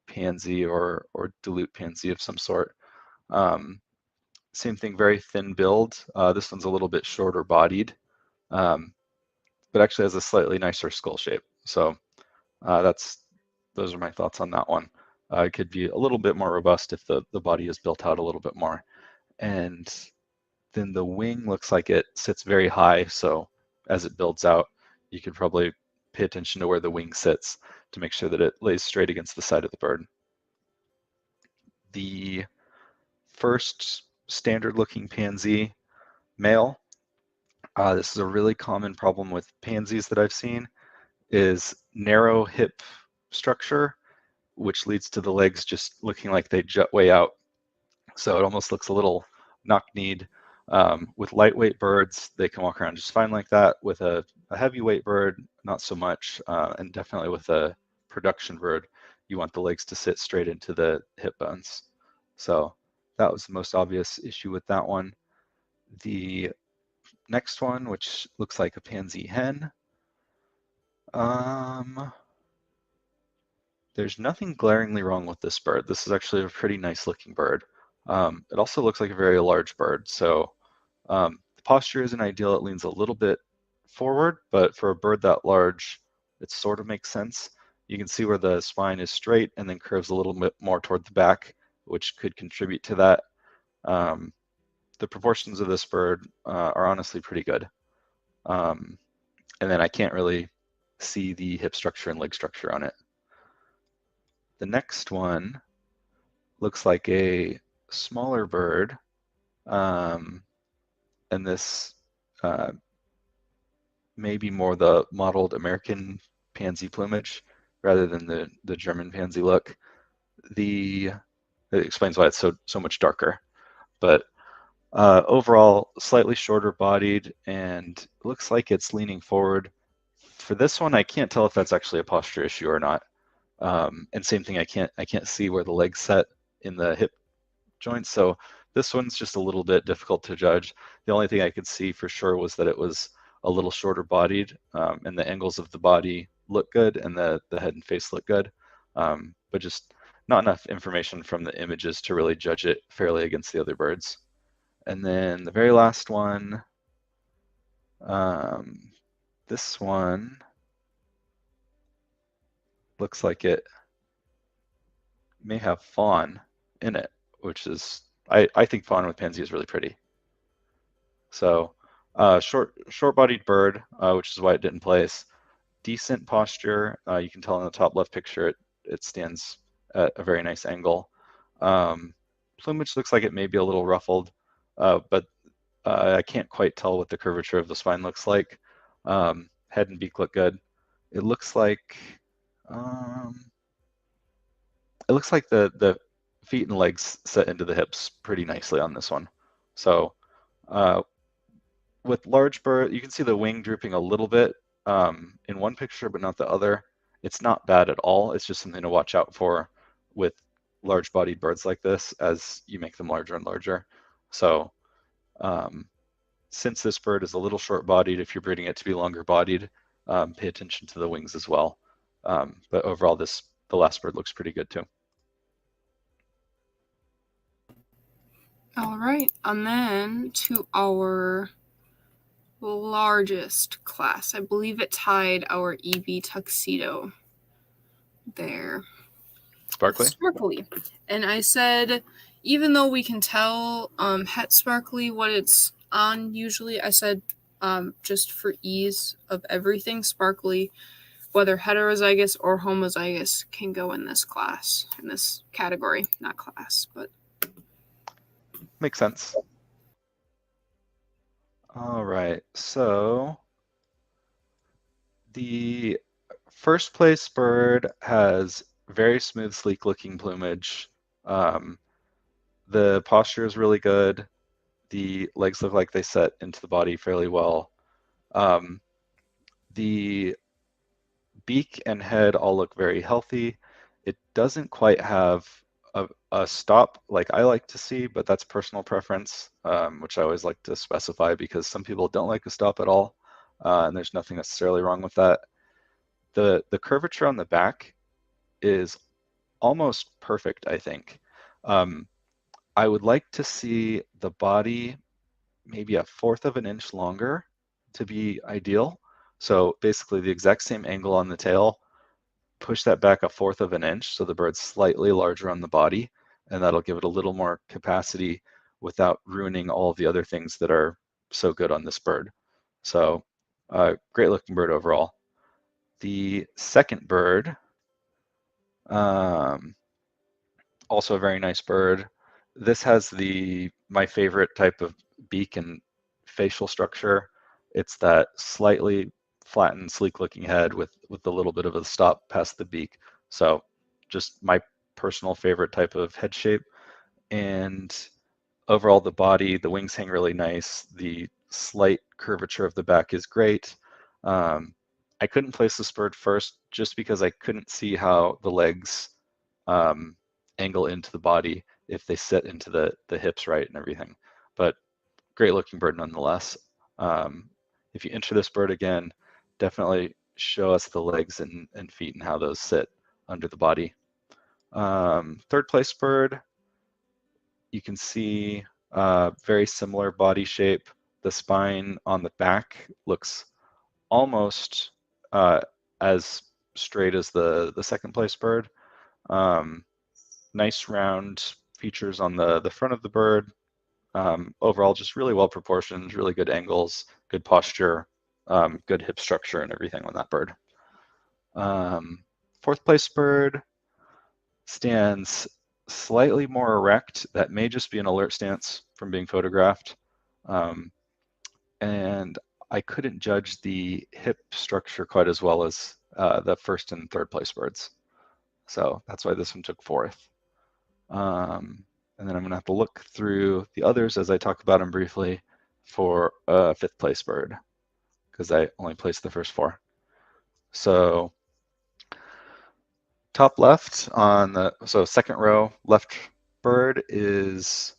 pansy or dilute pansy of some sort. Same thing, very thin build. This one's a little bit shorter bodied, but actually has a slightly nicer skull shape. So those are my thoughts on that one. It could be a little bit more robust if the body is built out a little bit more. And then the wing looks like it sits very high. So as it builds out, you could probably pay attention to where the wing sits to make sure that it lays straight against the side of the bird. The first standard looking pansy male. This is a really common problem with pansies that I've seen, is narrow hip structure, which leads to the legs just looking like they jut way out. So it almost looks a little knock-kneed. With lightweight birds, they can walk around just fine like that. With a heavyweight bird, not so much. And definitely with a production bird, you want the legs to sit straight into the hip bones. So that was the most obvious issue with that one. The next one, which looks like a pansy hen, there's nothing glaringly wrong with this bird. This is actually a pretty nice looking bird. It also looks like a very large bird. So the posture isn't ideal. It leans a little bit forward, but for a bird that large, it sort of makes sense. You can see where the spine is straight and then curves a little bit more toward the back, which could contribute to that. The proportions of this bird are honestly pretty good. And then I can't really see the hip structure and leg structure on it. The next one looks like a smaller bird, and this may be more the mottled American pansy plumage rather than the German pansy look. It explains why it's so much darker. But overall, slightly shorter bodied, and looks like it's leaning forward. For this one, I can't tell if that's actually a posture issue or not. And same thing, I can't see where the legs set in the hip joints. So this one's just a little bit difficult to judge. The only thing I could see for sure was that it was a little shorter bodied, and the angles of the body look good and the head and face look good, but just not enough information from the images to really judge it fairly against the other birds. And then the very last one, this one looks like it may have fawn in it, which is, I think fawn with pansy is really pretty. So short-bodied bird, which is why it didn't place. Decent posture. You can tell in the top left picture it stands at a very nice angle. Plumage looks like it may be a little ruffled, but I can't quite tell what the curvature of the spine looks like. Head and beak look good. It looks like the feet and legs set into the hips pretty nicely on this one. So with large bird, you can see the wing drooping a little bit in one picture, but not the other. It's not bad at all. It's just something to watch out for with large-bodied birds like this as you make them larger and larger. So since this bird is a little short-bodied, if you're breeding it to be longer-bodied, pay attention to the wings as well. But overall, the last bird looks pretty good too. All right, and then to our largest class. I believe it tied our EB tuxedo there. Sparkly? And I said, even though we can tell het sparkly what it's on usually, I said just for ease of everything, sparkly, whether heterozygous or homozygous, can go in this class, in this category, not class, but. Makes sense. All right, so the first place bird has very smooth, sleek looking plumage. The posture is really good. The legs look like they set into the body fairly well. The beak and head all look very healthy. It doesn't quite have a stop like I like to see, but that's personal preference, which I always like to specify because some people don't like a stop at all, and there's nothing necessarily wrong with that. The curvature on the back is almost perfect, I think. I would like to see the body maybe a fourth of an inch longer to be ideal. So basically the exact same angle on the tail, push that back a fourth of an inch so the bird's slightly larger on the body, and that'll give it a little more capacity without ruining all of the other things that are so good on this bird. So great looking bird overall. The second bird, also a very nice bird. This has the my favorite type of beak and facial structure. It's that slightly flattened, sleek-looking head with a little bit of a stop past the beak. So just my personal favorite type of head shape. And overall, the wings hang really nice. The slight curvature of the back is great. I couldn't place this bird first just because I couldn't see how the legs um, angle into the body if they sit into the hips right and everything. But great looking bird nonetheless. If you enter this bird again, definitely show us the legs and feet and how those sit under the body. Third place bird, you can see very similar body shape. The spine on the back looks almost as straight as the second place bird. Nice round features on the front of the bird. Overall, just really well proportioned, really good angles, good posture, good hip structure and everything on that bird. Fourth place bird stands slightly more erect. That may just be an alert stance from being photographed. And I couldn't judge the hip structure quite as well as the first and third place birds. So that's why this one took fourth. And then I'm gonna have to look through the others as I talk about them briefly for a fifth place bird, because I only placed the first four. So top left on so second row, left bird is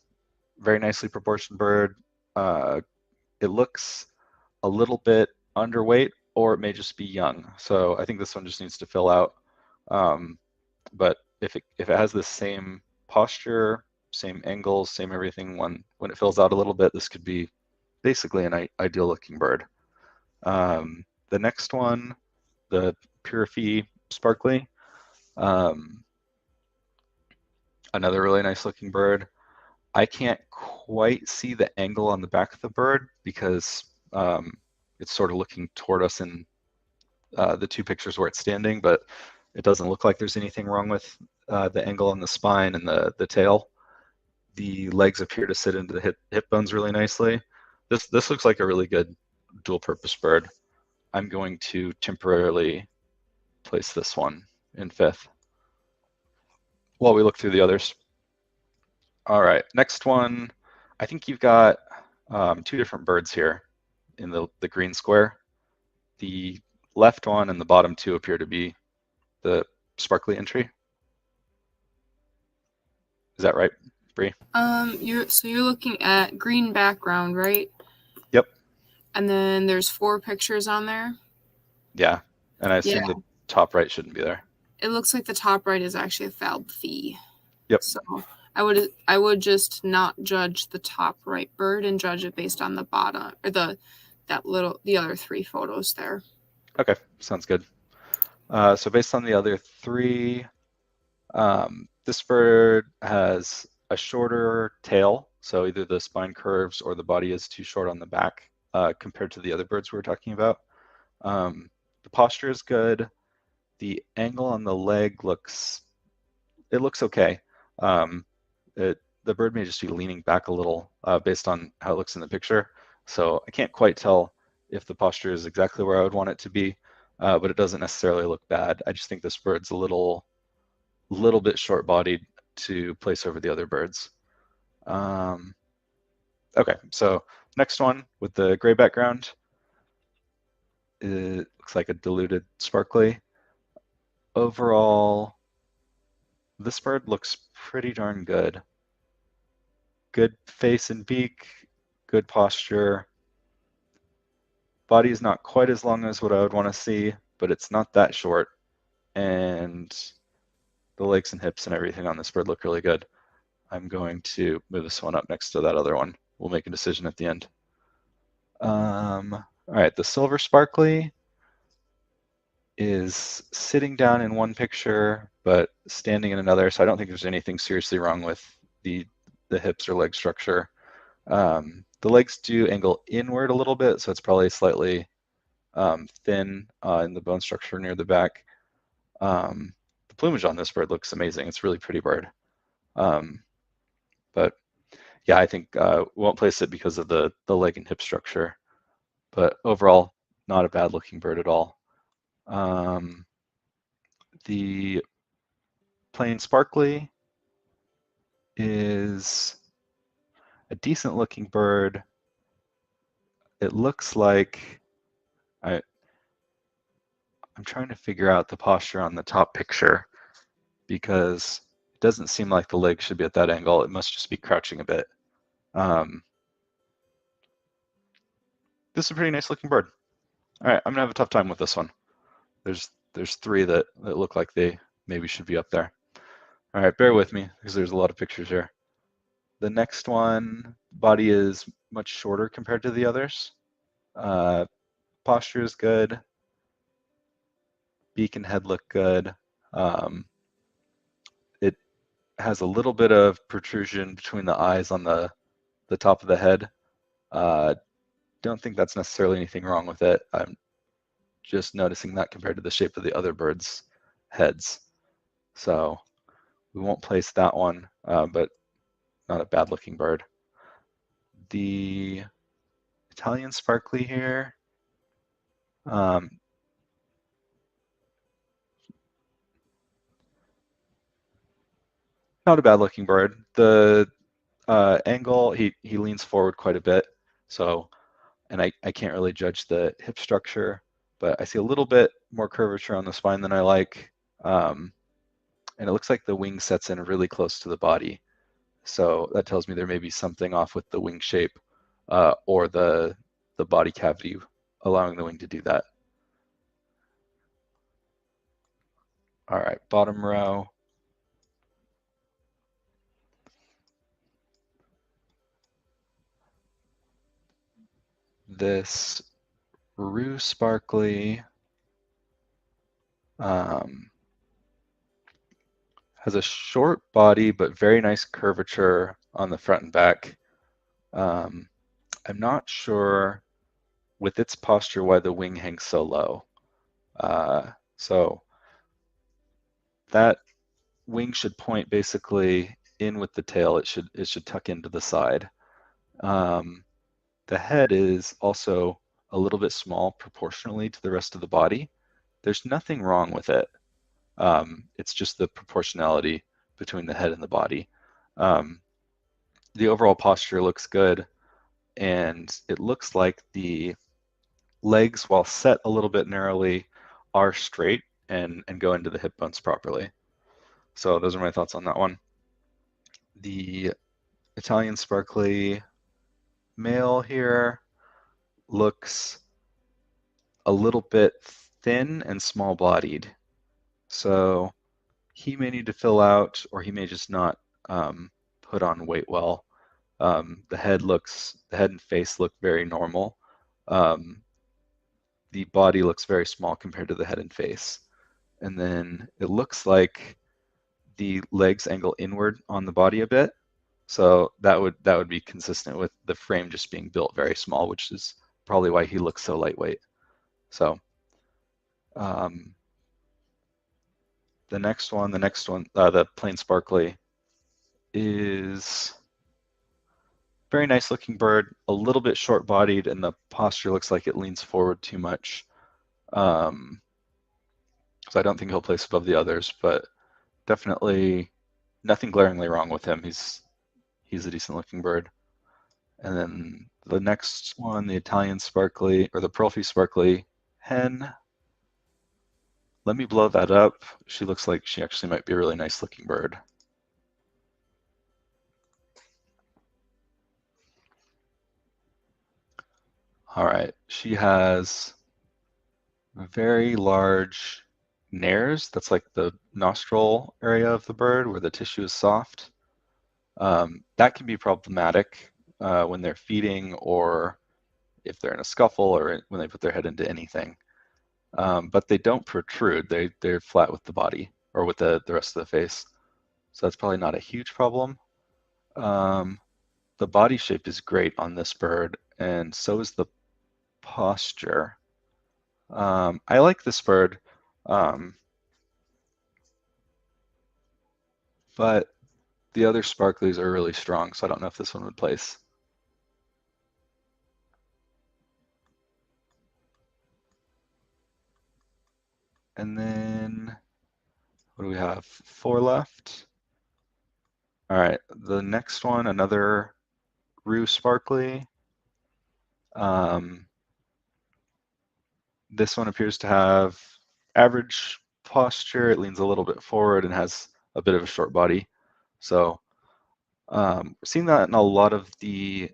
very nicely proportioned bird. It looks a little bit underweight, or it may just be young. So I think this one just needs to fill out. But if it has the same posture, same angles, same everything, when it fills out a little bit, this could be basically an ideal looking bird. The next one, the Purify Sparkly, another really nice looking bird. I can't quite see the angle on the back of the bird because it's sort of looking toward us in the two pictures where it's standing, but it doesn't look like there's anything wrong with the angle on the spine and the tail. The legs appear to sit into the hip bones really nicely. This looks like a really good dual purpose bird. I'm going to temporarily place this one in fifth while we look through the others. All right, next one. I think you've got two different birds here in the green square. The left one and the bottom two appear to be the sparkly entry. Is that right, Bree? You're looking at green background, right? Yep. And then there's 4 pictures on there. Yeah, and I assume the top right shouldn't be there. It looks like the top right is actually a Falb-Fee. Yep. So I would just not judge the top right bird and judge it based on the bottom or the other 3 photos there. Okay, sounds good. So based on the other 3, this bird has a shorter tail, so either the spine curves or the body is too short on the back compared to the other birds we were talking about. The posture is good. The angle on the leg looks okay. The bird may just be leaning back a little based on how it looks in the picture. So I can't quite tell if the posture is exactly where I would want it to be, but it doesn't necessarily look bad. I just think this bird's a little bit short-bodied to place over the other birds. Okay, so next one with the gray background. It looks like a diluted sparkly. Overall, this bird looks pretty darn good. Good face and beak, good posture. Body is not quite as long as what I would want to see, but it's not that short. And the legs and hips and everything on this bird look really good. I'm going to move this one up next to that other one. We'll make a decision at the end. All right, the silver sparkly is sitting down in one picture, but standing in another. So I don't think there's anything seriously wrong with the hips or leg structure. The legs do angle inward a little bit, so it's probably slightly thin in the bone structure near the back. The plumage on this bird looks amazing. It's a really pretty bird. But Yeah, I think we won't place it because of the leg and hip structure, but overall, not a bad looking bird at all. The plain sparkly is a decent looking bird. It looks like I'm trying to figure out the posture on the top picture because it doesn't seem like the leg should be at that angle. It must just be crouching a bit. This is a pretty nice looking bird. All right, I'm gonna have a tough time with this one. There's three that look like they maybe should be up there. All right, bear with me because there's a lot of pictures here. The next one, body is much shorter compared to the others. Posture is good. Beak and head look good. It has a little bit of protrusion between the eyes on the top of the head. Don't think that's necessarily anything wrong with it. I'm just noticing that compared to the shape of the other birds' heads. So we won't place that one, but not a bad looking bird. The Italian sparkly here, not a bad looking bird. The angle, he leans forward quite a bit, so, and I can't really judge the hip structure, but I see a little bit more curvature on the spine than I like, and it looks like the wing sets in really close to the body. So that tells me there may be something off with the wing shape or the body cavity allowing the wing to do that. All right, bottom row. This Rue Sparkly has a short body but very nice curvature on the front and back. I'm not sure with its posture why the wing hangs so low. So that wing should point basically in with the tail. It should tuck into the side. The head is also a little bit small proportionally to the rest of the body. There's nothing wrong with it. It's just the proportionality between the head and the body. The overall posture looks good, and it looks like the legs, while set a little bit narrowly, are straight and go into the hip bones properly. So those are my thoughts on that one. The Italian sparkly male here looks a little bit thin and small bodied. So he may need to fill out, or he may just not put on weight well. The head and face look very normal. The body looks very small compared to the head and face. And then it looks like the legs angle inward on the body a bit. So that would be consistent with the frame just being built very small, which is probably why he looks so lightweight. So the next one, the plain sparkly, is very nice looking bird, a little bit short bodied, and the posture looks like it leans forward too much. So I don't think he'll place above the others, but definitely nothing glaringly wrong with him. He's a decent looking bird. And then the next one, the Italian sparkly, or the Pearlfie sparkly hen. Let me blow that up. She looks like she actually might be a really nice looking bird. All right, she has very large nares. That's like the nostril area of the bird where the tissue is soft. That can be problematic when they're feeding or if they're in a scuffle or when they put their head into anything. But they don't protrude. They're flat with the body or with the rest of the face. So that's probably not a huge problem. The body shape is great on this bird, and so is the posture. I like this bird, but The other sparklies are really strong, so I don't know if this one would place. And then what do we have? 4 left. All right, the next one, another Rue Sparkly. This one appears to have average posture. It leans a little bit forward and has a bit of a short body. So we're seeing that in a lot of the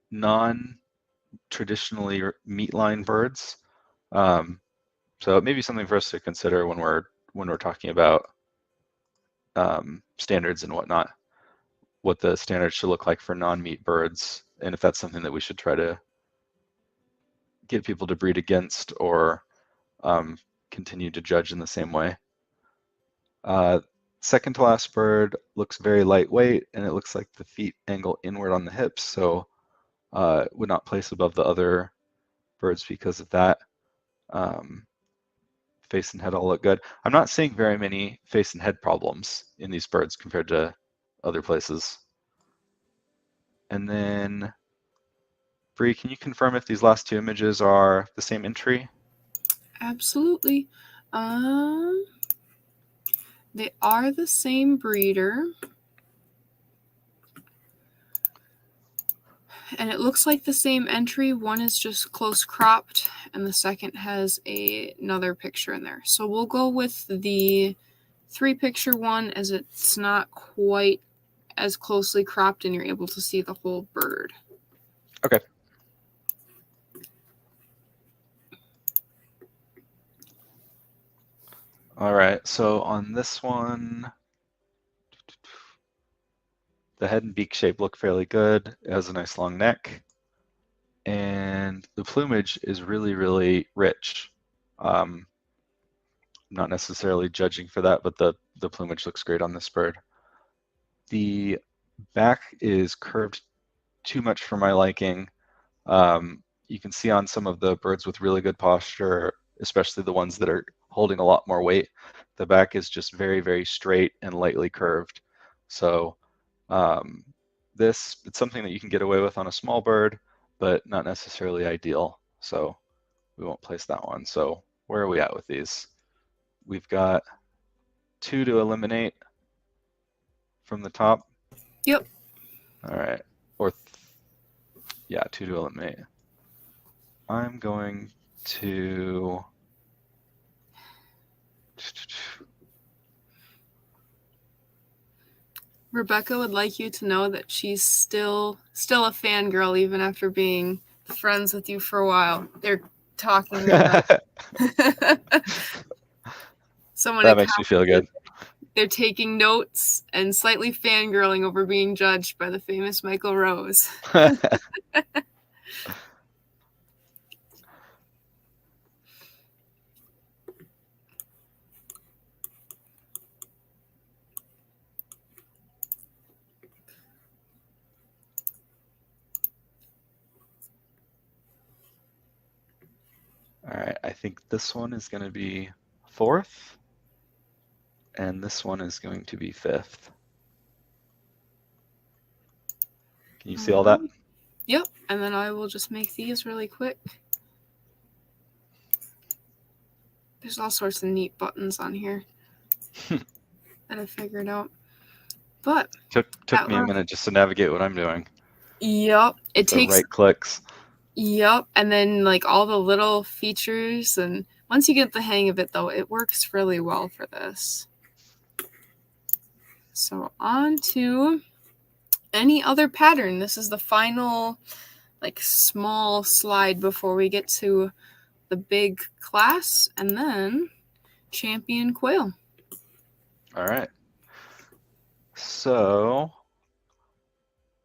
non-traditionally meat line birds. So it may be something for us to consider when we're talking about standards and whatnot, what the standards should look like for non-meat birds, and if that's something that we should try to get people to breed against or continue to judge in the same way. Second to last bird looks very lightweight, and it looks like the feet angle inward on the hips, so would not place above the other birds because of that. Face and head all look good. I'm not seeing very many face and head problems in these birds compared to other places. And then, Bree, can you confirm if these last 2 images are the same entry? Absolutely. They are the same breeder. And it looks like the same entry. One is just close cropped, and the second has another picture in there. So we'll go with the 3-picture one, as it's not quite as closely cropped and you're able to see the whole bird. Okay. All right, so on this one, the head and beak shape look fairly good. It has a nice long neck. And the plumage is really, really rich. Not necessarily judging for that, but the plumage looks great on this bird. The back is curved too much for my liking. You can see on some of the birds with really good posture, especially the ones that are holding a lot more weight, the back is just very, very straight and lightly curved. So it's something that you can get away with on a small bird, but not necessarily ideal. So we won't place that one. So where are we at with these? We've got 2 to eliminate from the top. Yep. All right. Yeah, 2 to eliminate. I'm going to Rebecca would like you to know that she's still a fangirl even after being friends with you for a while. They're talking about someone that makes me feel good. They're taking notes and slightly fangirling over being judged by the famous Michael Rose. All right, I think this one is going to be 4th, and this one is going to be 5th. Can you see all that? Yep, and then I will just make these really quick. There's all sorts of neat buttons on here that I figured out. But took me a minute just to navigate what I'm doing. Yep, it takes right clicks. Yep, and then like all the little features, and once you get the hang of it, though, it works really well for this. So on to any other pattern. This is the final, like, small slide before we get to the big class, and then champion quail. All right. So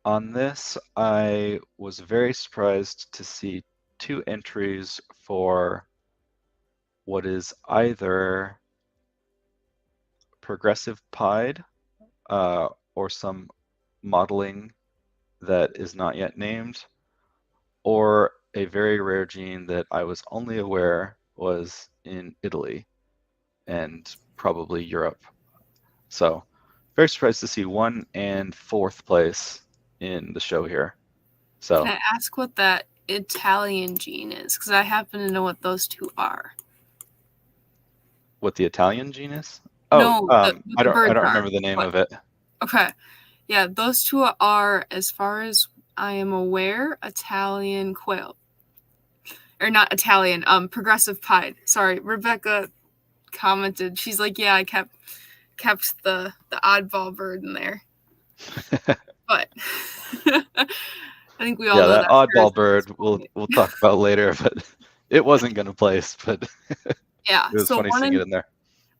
on this, I was very surprised to see 2 entries for what is either progressive pied or some modeling that is not yet named, or a very rare gene that I was only aware was in Italy and probably Europe. So very surprised to see 1 and 4th place in the show here. So, Can I ask what that Italian gene is? Because I happen to know what those two are. what the Italian gene is? Oh, No, what I the birds don't are. remember the name What? of it. Okay. Yeah, those two are, as far as I am aware, Italian quail. Or not Italian, progressive pied. Sorry, Rebecca commented. She's like, yeah, I kept the oddball bird in there. But I think we all Yeah, know that that's yours oddball at this bird point. we'll talk about later, but it wasn't going to place, but Yeah, it was so funny seeing it in there.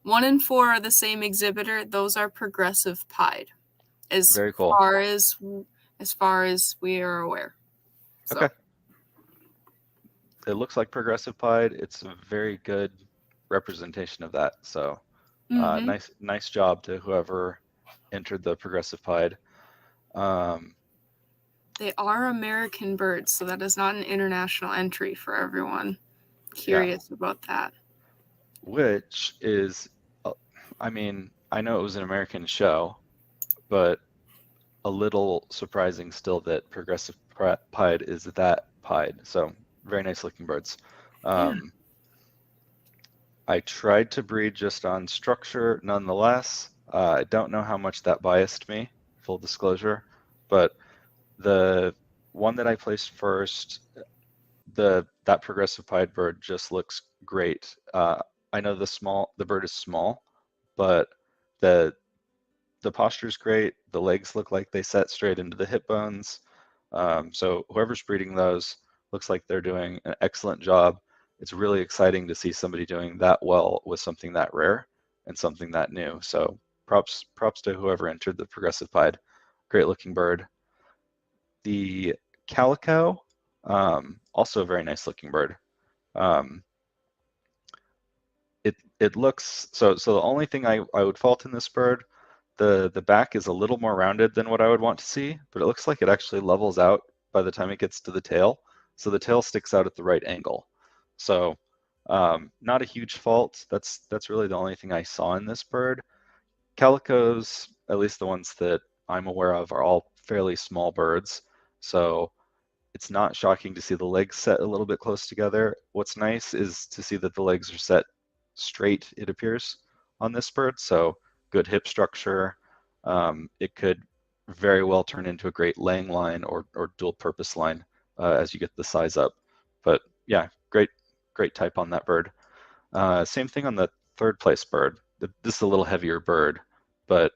1 and 4 are the same exhibitor. Those are progressive pied, as Very cool. far as we are aware. So. Okay. It looks like progressive pied. It's a very good representation of that. So nice job to whoever entered the progressive pied. They are American birds, so that is not an international entry for everyone curious about that. Which is, I mean, I know it was an American show, but a little surprising still that progressive pied is that pied. So very nice looking birds. I tried to breed just on structure nonetheless. I don't know how much that biased me, full disclosure, but the one that I placed first, that progressive pied bird just looks great. I know the bird is small, but the posture is great. The legs look like they set straight into the hip bones. So whoever's breeding those looks like they're doing an excellent job. It's really exciting to see somebody doing that well with something that rare and something that new. So props to whoever entered the progressive pied. Great looking bird. The calico, also a very nice looking bird. It looks so the only thing I would fault in this bird, the back is a little more rounded than what I would want to see, but it looks like it actually levels out by the time it gets to the tail. So the tail sticks out at the right angle. So not a huge fault. That's really the only thing I saw in this bird. Calicos, at least the ones that I'm aware of, are all fairly small birds. So it's not shocking to see the legs set a little bit close together. What's nice is to see that the legs are set straight, it appears, on this bird. So good hip structure. It could very well turn into a great laying line or dual purpose line as you get the size up. But yeah, great type on that bird. Same thing on the 3rd place bird. This is a little heavier bird, but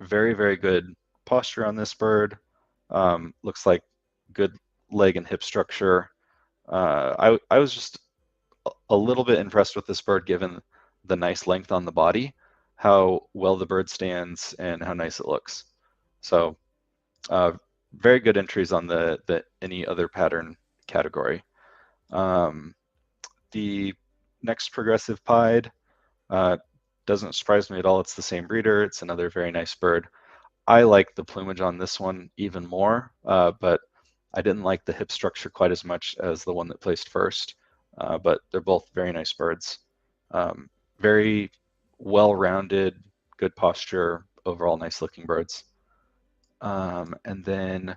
very good posture on this bird. Looks like good leg and hip structure. I was just a little bit impressed with this bird given the nice length on the body, how well the bird stands, and how nice it looks. So very good entries on the any other pattern category. The next progressive pied doesn't surprise me at all. It's the same breeder. It's another very nice bird. I like the plumage on this one even more, but I didn't like the hip structure quite as much as the one that placed first, but they're both very nice birds. Very well-rounded, good posture, overall nice looking birds. And then,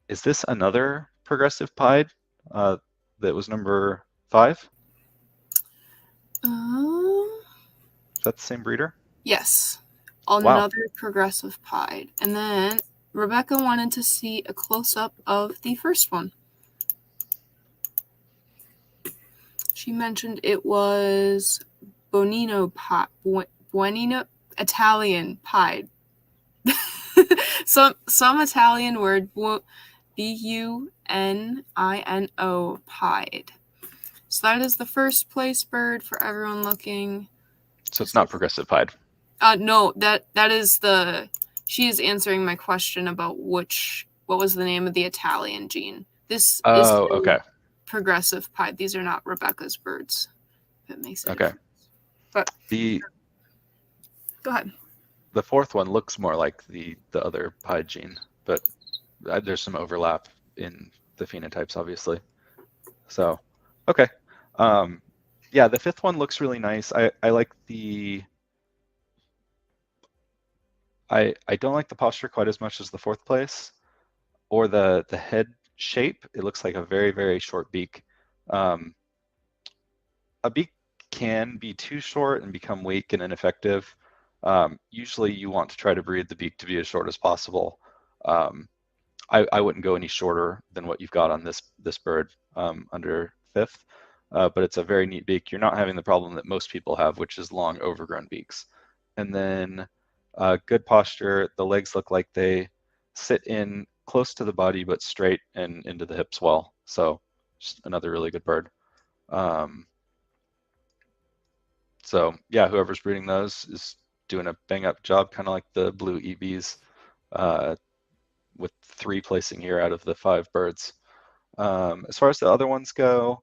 is this another progressive pied that was number 5? Is that the same breeder? Yes. Wow. Another progressive pied. And then Rebecca wanted to see a close-up of the first one. She mentioned it was Bonino Italian pied. some Italian word, Bunino pied. So that is the first place bird for everyone looking. So it's not progressive pied. No, that is she is answering my question about what was the name of the Italian gene. This is okay. Progressive pied. These are not Rebecca's birds. If it makes any difference. But go ahead. The 4th one looks more like the other pied gene, but there's some overlap in the phenotypes, obviously. So, okay. Yeah, the 5th one looks really nice. I like the I don't like the posture quite as much as the fourth place, or the head shape. It looks like a very, very short beak. Um, a beak can be too short and become weak and ineffective. Usually you want to try to breed the beak to be as short as possible. Um, I wouldn't go any shorter than what you've got on this bird under fifth, but it's a very neat beak. You're not having the problem that most people have, which is long overgrown beaks. And then good posture. The legs look like they sit in close to the body but straight and into the hips well. So just another really good bird. Um, so yeah, whoever's breeding those is doing a bang up job, kind of like the blue EBs, uh, with 3 placing here out of the 5 birds. As far as the other ones go,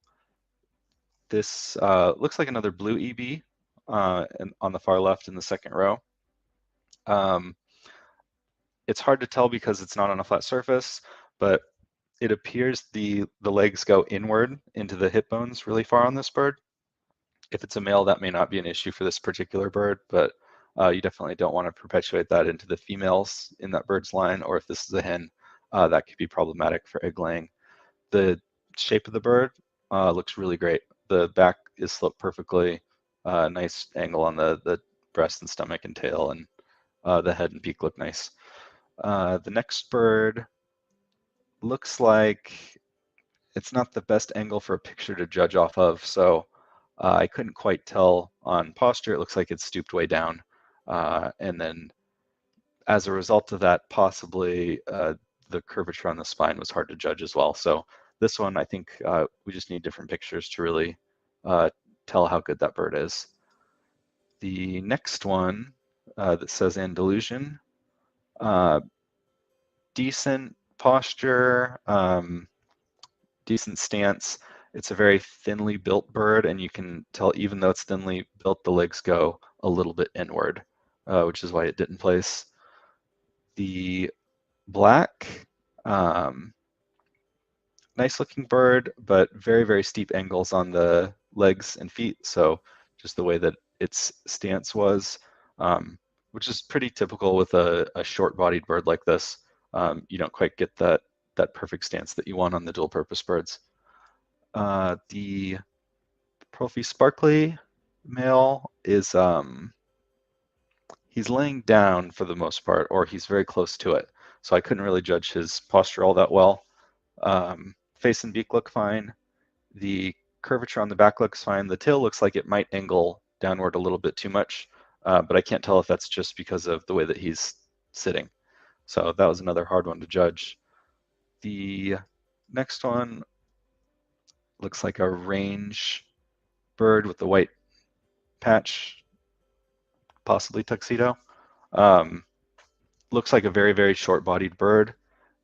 this looks like another blue EB and on the far left in the second row. Um, it's hard to tell because it's not on a flat surface, but it appears the legs go inward into the hip bones really far on this bird. If it's a male, that may not be an issue for this particular bird, but you definitely don't want to perpetuate that into the females in that bird's line, or if this is a hen, that could be problematic for egg laying. The shape of the bird looks really great. The back is sloped perfectly, nice angle on the breast and stomach and tail, and the head and beak look nice. The next bird looks like it's not the best angle for a picture to judge off of, so I couldn't quite tell on posture. It looks like it's stooped way down. And then as a result of that, possibly the curvature on the spine was hard to judge as well. So this one, I think we just need different pictures to really tell how good that bird is. The next one that says Andalusian, decent posture, decent stance. It's a very thinly built bird, and you can tell even though it's thinly built, the legs go a little bit inward, which is why it didn't place. The black, nice looking bird, but very, very steep angles on the legs and feet. So just the way that its stance was, which is pretty typical with a short-bodied bird like this. You don't quite get that perfect stance that you want on the dual purpose birds. The Profi Sparkly male is he's laying down for the most part, or he's very close to it. So I couldn't really judge his posture all that well. Face and beak look fine. The curvature on the back looks fine. The tail looks like it might angle downward a little bit too much, but I can't tell if that's just because of the way that he's sitting. So that was another hard one to judge. The next one looks like a range bird with the white patch, possibly tuxedo. Looks like a very, very short-bodied bird.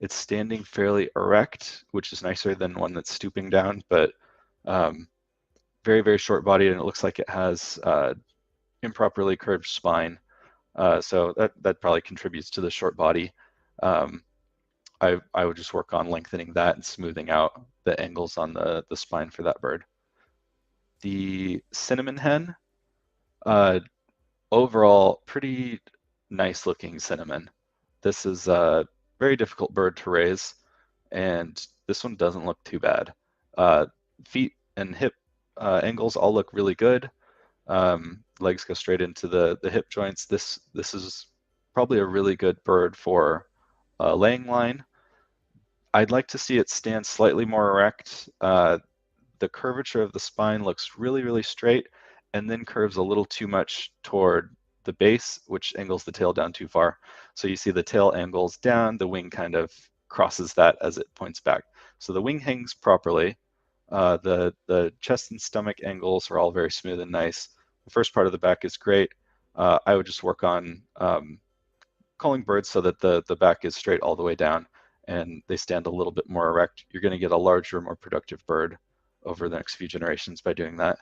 It's standing fairly erect, which is nicer than one that's stooping down, but very, very short-bodied, and it looks like it has improperly curved spine. So that probably contributes to the short body. I would just work on lengthening that and smoothing out the angles on the spine for that bird. The cinnamon hen, overall pretty nice looking cinnamon. This is a very difficult bird to raise, and this one doesn't look too bad. Feet and hip angles all look really good. Legs go straight into the hip joints. This is probably a really good bird for laying line. I'd like to see it stand slightly more erect. The curvature of the spine looks really, really straight and then curves a little too much toward the base, which angles the tail down too far. So you see the tail angles down, the wing kind of crosses that as it points back. So the wing hangs properly. The chest and stomach angles are all very smooth and nice. The first part of the back is great. I would just work on calling birds so that the back is straight all the way down and they stand a little bit more erect. You're going to get a larger, more productive bird over the next few generations by doing that.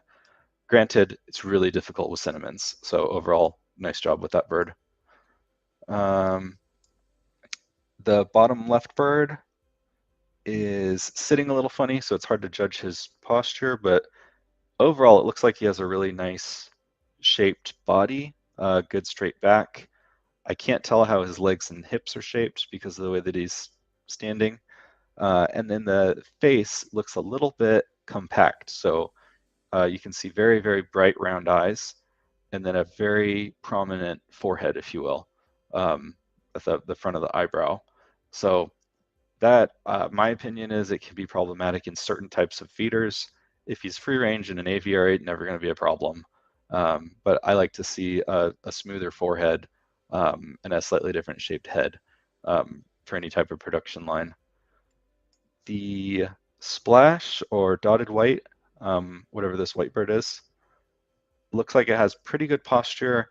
Granted, it's really difficult with cinnamons. So overall, nice job with that bird. The bottom left bird is sitting a little funny, so it's hard to judge his posture, but overall, it looks like he has a really nice shaped body, good straight back. I can't tell how his legs and hips are shaped because of the way that he's standing. And then the face looks a little bit compact. So you can see very, very bright round eyes and then a very prominent forehead, if you will, at the front of the eyebrow. So that, my opinion is it can be problematic in certain types of feeders. If he's free range in an aviary, never going to be a problem. But I like to see a smoother forehead and a slightly different shaped head for any type of production line. The splash or dotted white, whatever this white bird is, looks like it has pretty good posture.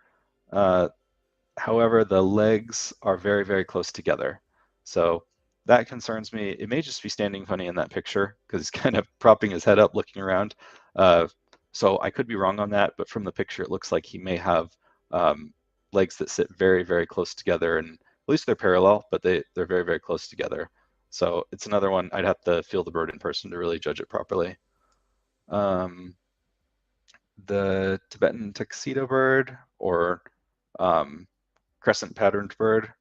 However, the legs are very, very close together. So that concerns me. It may just be standing funny in that picture because he's kind of propping his head up, looking around. So I could be wrong on that, but from the picture, it looks like he may have legs that sit very, very close together, and at least they're parallel, but they're very, very close together. So it's another one I'd have to feel the bird in person to really judge it properly. The Tibetan tuxedo bird, or crescent patterned bird,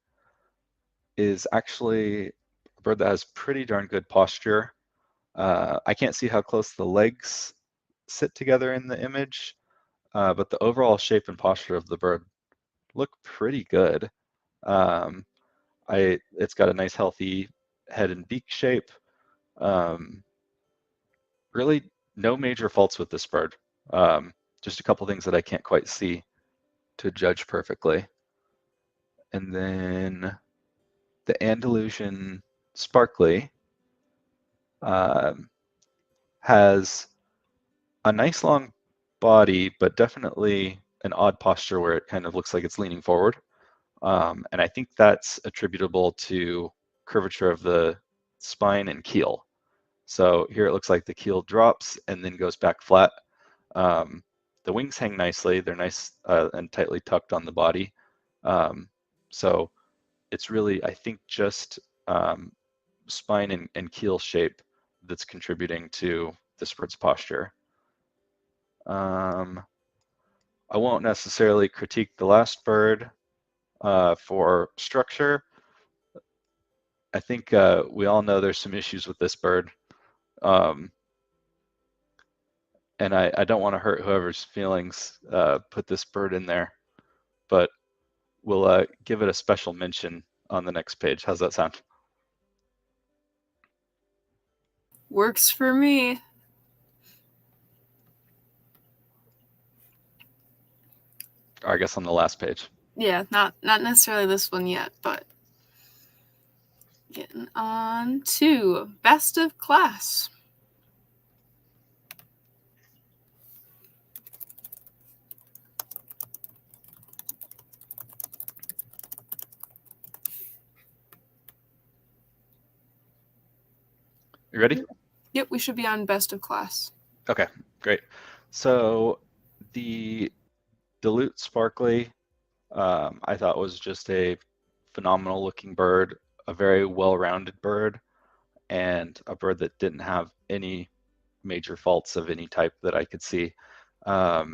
is actually a bird that has pretty darn good posture. I can't see how close the legs sit together in the image, but the overall shape and posture of the bird look pretty good. It's got a nice healthy head and beak shape. Really no major faults with this bird. Just a couple things that I can't quite see to judge perfectly. And then the Andalusian Sparkly has a nice long body, but definitely an odd posture where it kind of looks like it's leaning forward. And I think that's attributable to curvature of the spine and keel. So here it looks like the keel drops and then goes back flat. The wings hang nicely. They're nice and tightly tucked on the body. So it's really, I think, just spine and keel shape that's contributing to this bird's posture. I won't necessarily critique the last bird for structure. I think we all know there's some issues with this bird. And I don't want to hurt whoever's feelings put this bird in there, but we'll give it a special mention on the next page. How's that sound? Works for me. Or I guess on the last page. Yeah, not necessarily this one yet, but getting on to best of class. You ready? Yep, we should be on best of class. Okay, great. So the Dilute Sparkly, I thought was just a phenomenal looking bird, a very well-rounded bird, and a bird that didn't have any major faults of any type that I could see. I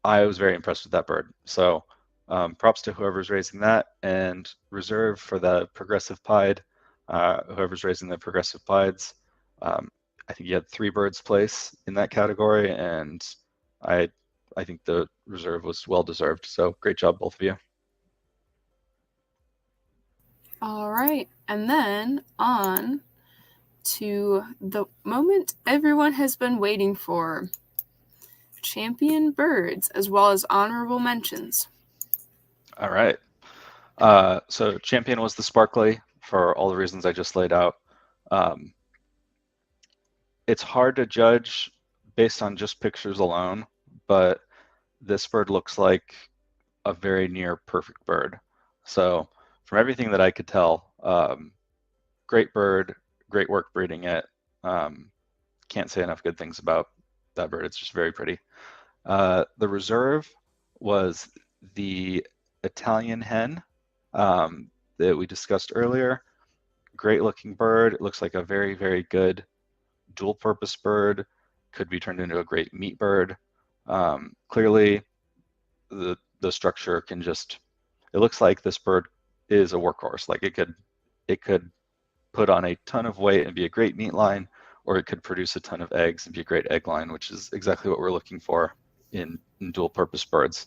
was very impressed with that bird. So props to whoever's raising that, and reserve for the progressive pied, whoever's raising the progressive pieds. I think you had 3 birds place in that category, and I think the reserve was well deserved. So great job, both of you. All right, and then on to the moment everyone has been waiting for. Champion birds, as well as honorable mentions. All right. So champion was the Sparkly for all the reasons I just laid out. It's hard to judge based on just pictures alone, but this bird looks like a very near perfect bird. So from everything that I could tell, great bird, great work breeding it. Can't say enough good things about that bird. It's just very pretty. The reserve was the Italian hen that we discussed earlier. Great looking bird. It looks like a very, very good dual purpose bird. Could be turned into a great meat bird. Clearly, the structure can just it looks like this bird is a workhorse. Like it could put on a ton of weight and be a great meat line, or it could produce a ton of eggs and be a great egg line, which is exactly what we're looking for in dual purpose birds.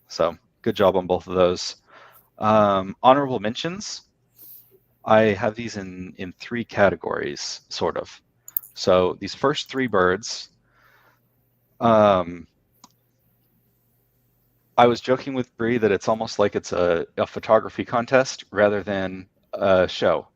So good job on both of those. Honorable mentions, I have these in three categories, sort of. So these first three birds, I was joking with Bree that it's almost like it's a photography contest rather than a show.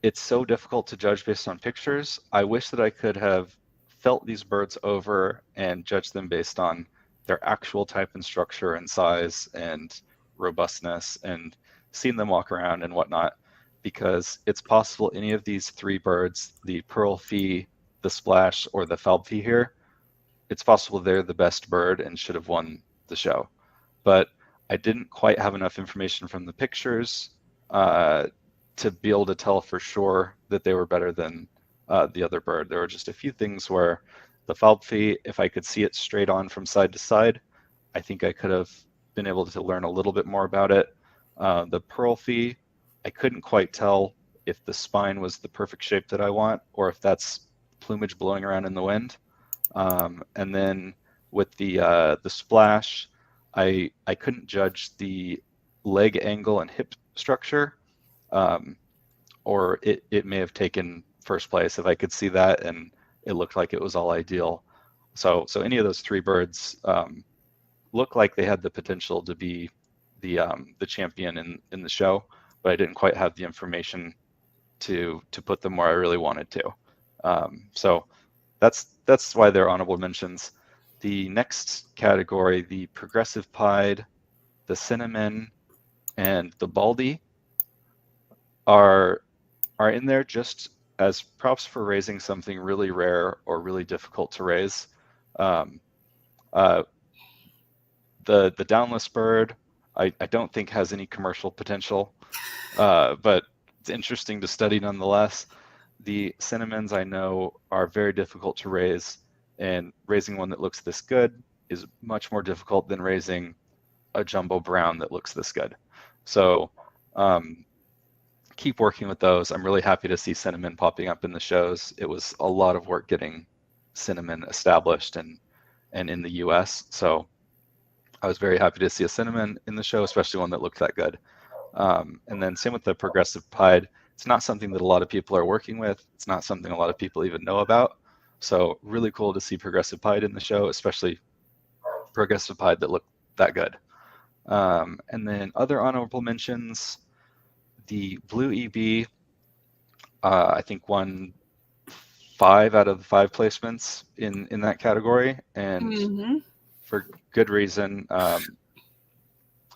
It's so difficult to judge based on pictures. I wish that I could have felt these birds over and judged them based on their actual type and structure and size and robustness and seen them walk around and whatnot, because it's possible any of these three birds, the pearl fee, the splash, or the falb here, it's possible they're the best bird and should have won the show. But I didn't quite have enough information from the pictures to be able to tell for sure that they were better than the other bird. There were just a few things where the falb, if I could see it straight on from side to side, I think I could have been able to learn a little bit more about it. The pearl fee, I couldn't quite tell if the spine was the perfect shape that I want or if that's plumage blowing around in the wind. And then with the splash, I couldn't judge the leg angle and hip structure, or it may have taken first place if I could see that and it looked like it was all ideal. So any of those three birds look like they had the potential to be the champion in the show, but I didn't quite have the information to put them where I really wanted to. So that's why they're honorable mentions. The next category, the progressive pied, the cinnamon, and the baldy are in there just as props for raising something really rare or really difficult to raise. The downless bird, I don't think has any commercial potential, but it's interesting to study nonetheless. The cinnamons I know are very difficult to raise, and raising one that looks this good is much more difficult than raising a jumbo brown that looks this good. So keep working with those. I'm really happy to see cinnamon popping up in the shows. It was a lot of work getting cinnamon established and in the US. So I was very happy to see a cinnamon in the show, especially one that looked that good. And then same with the progressive pied. It's not something that a lot of people are working with. It's not something a lot of people even know about. So really cool to see progressive pied in the show, especially progressive pied that looked that good. And then other honorable mentions, the blue EB, I think won 5 out of the 5 placements in that category, and for good reason.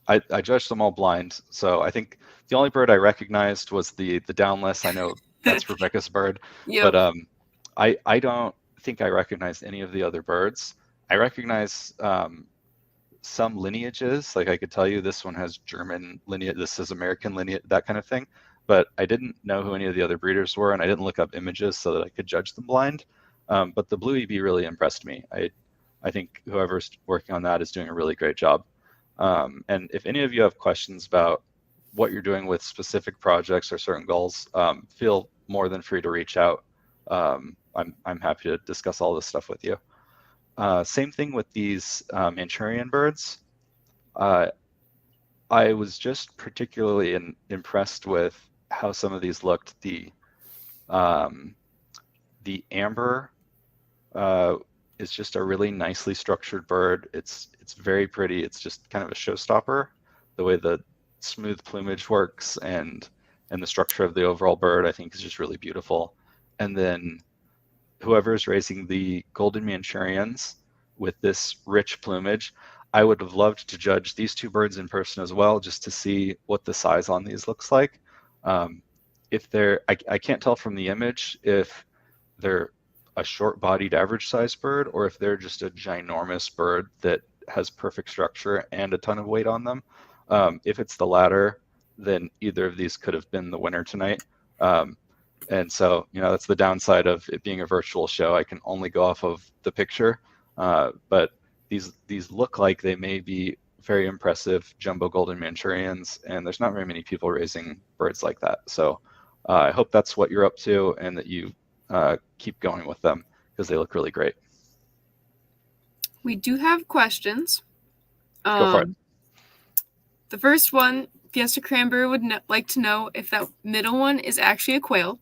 I judged them all blind, so I think the only bird I recognized was the downless. I know that's Rebecca's bird, Yep. but I don't think I recognized any of the other birds. I recognize some lineages, like I could tell you this one has German lineage, this is American lineage, that kind of thing. But I didn't know who any of the other breeders were, and I didn't look up images so that I could judge them blind. But the blue EB really impressed me. I think whoever's working on that is doing a really great job. And if any of you have questions about what you're doing with specific projects or certain goals, feel more than free to reach out. I'm happy to discuss all this stuff with you. Same thing with these Manchurian birds. I was just particularly impressed with how some of these looked. The amber is just a really nicely structured bird. It's very pretty. It's just kind of a showstopper. The way the smooth plumage works and the structure of the overall bird, I think, is just really beautiful. And then whoever is raising the golden Manchurians with this rich plumage, I would have loved to judge these two birds in person as well, just to see what the size on these looks like. If they're, I can't tell from the image if they're a short-bodied average-sized bird or if they're just a ginormous bird that has perfect structure and a ton of weight on them. If it's the latter, then either of these could have been the winner tonight. And so, that's the downside of it being a virtual show. I can only go off of the picture, but these look like they may be very impressive jumbo golden Manchurians, and there's not very many people raising birds like that. So I hope that's what you're up to and that you keep going with them because they look really great. We do have questions. Go for it. The first one, Fiesta Cranberry would like to know if that middle one is actually a quail.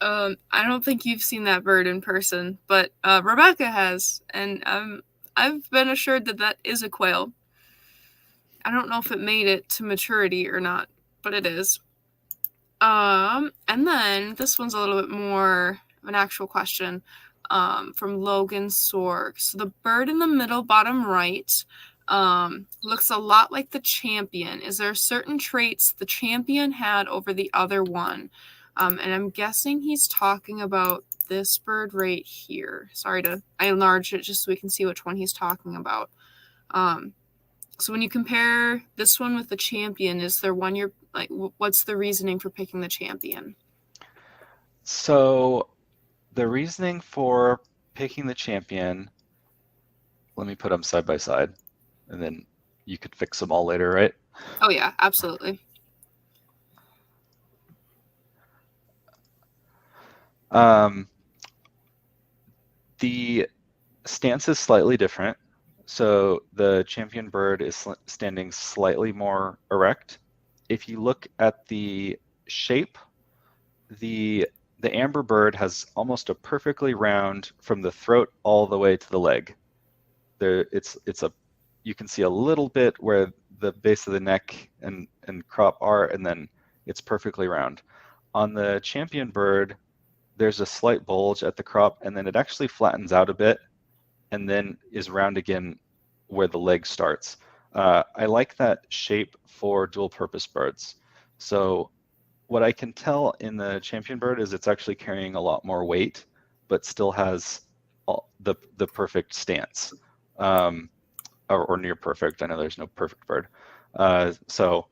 I don't think you've seen that bird in person, but Rebecca has, and I've been assured that that is a quail. I don't know if it made it to maturity or not, but it is. And then this one's a little bit more of an actual question from Logan Sorg. So the bird in the middle bottom right looks a lot like the champion. Is there certain traits the champion had over the other one? And I'm guessing he's talking about this bird right here. Sorry I enlarged it just so we can see which one he's talking about. So when you compare this one with the champion, is there one you're like, what's the reasoning for picking the champion? So the reasoning for picking the champion, let me put them side by side, and then you could fix them all later, right? Oh yeah, absolutely. The stance is slightly different. So the champion bird is standing slightly more erect. If you look at the shape, the amber bird has almost a perfectly round from the throat all the way to the leg. You can see a little bit where the base of the neck and crop are, and then it's perfectly round. On the champion bird, there's a slight bulge at the crop, and then it actually flattens out a bit and then is round again where the leg starts. I like that shape for dual purpose birds. So what I can tell in the champion bird is it's actually carrying a lot more weight, but still has the perfect stance, or near perfect. I know there's no perfect bird. So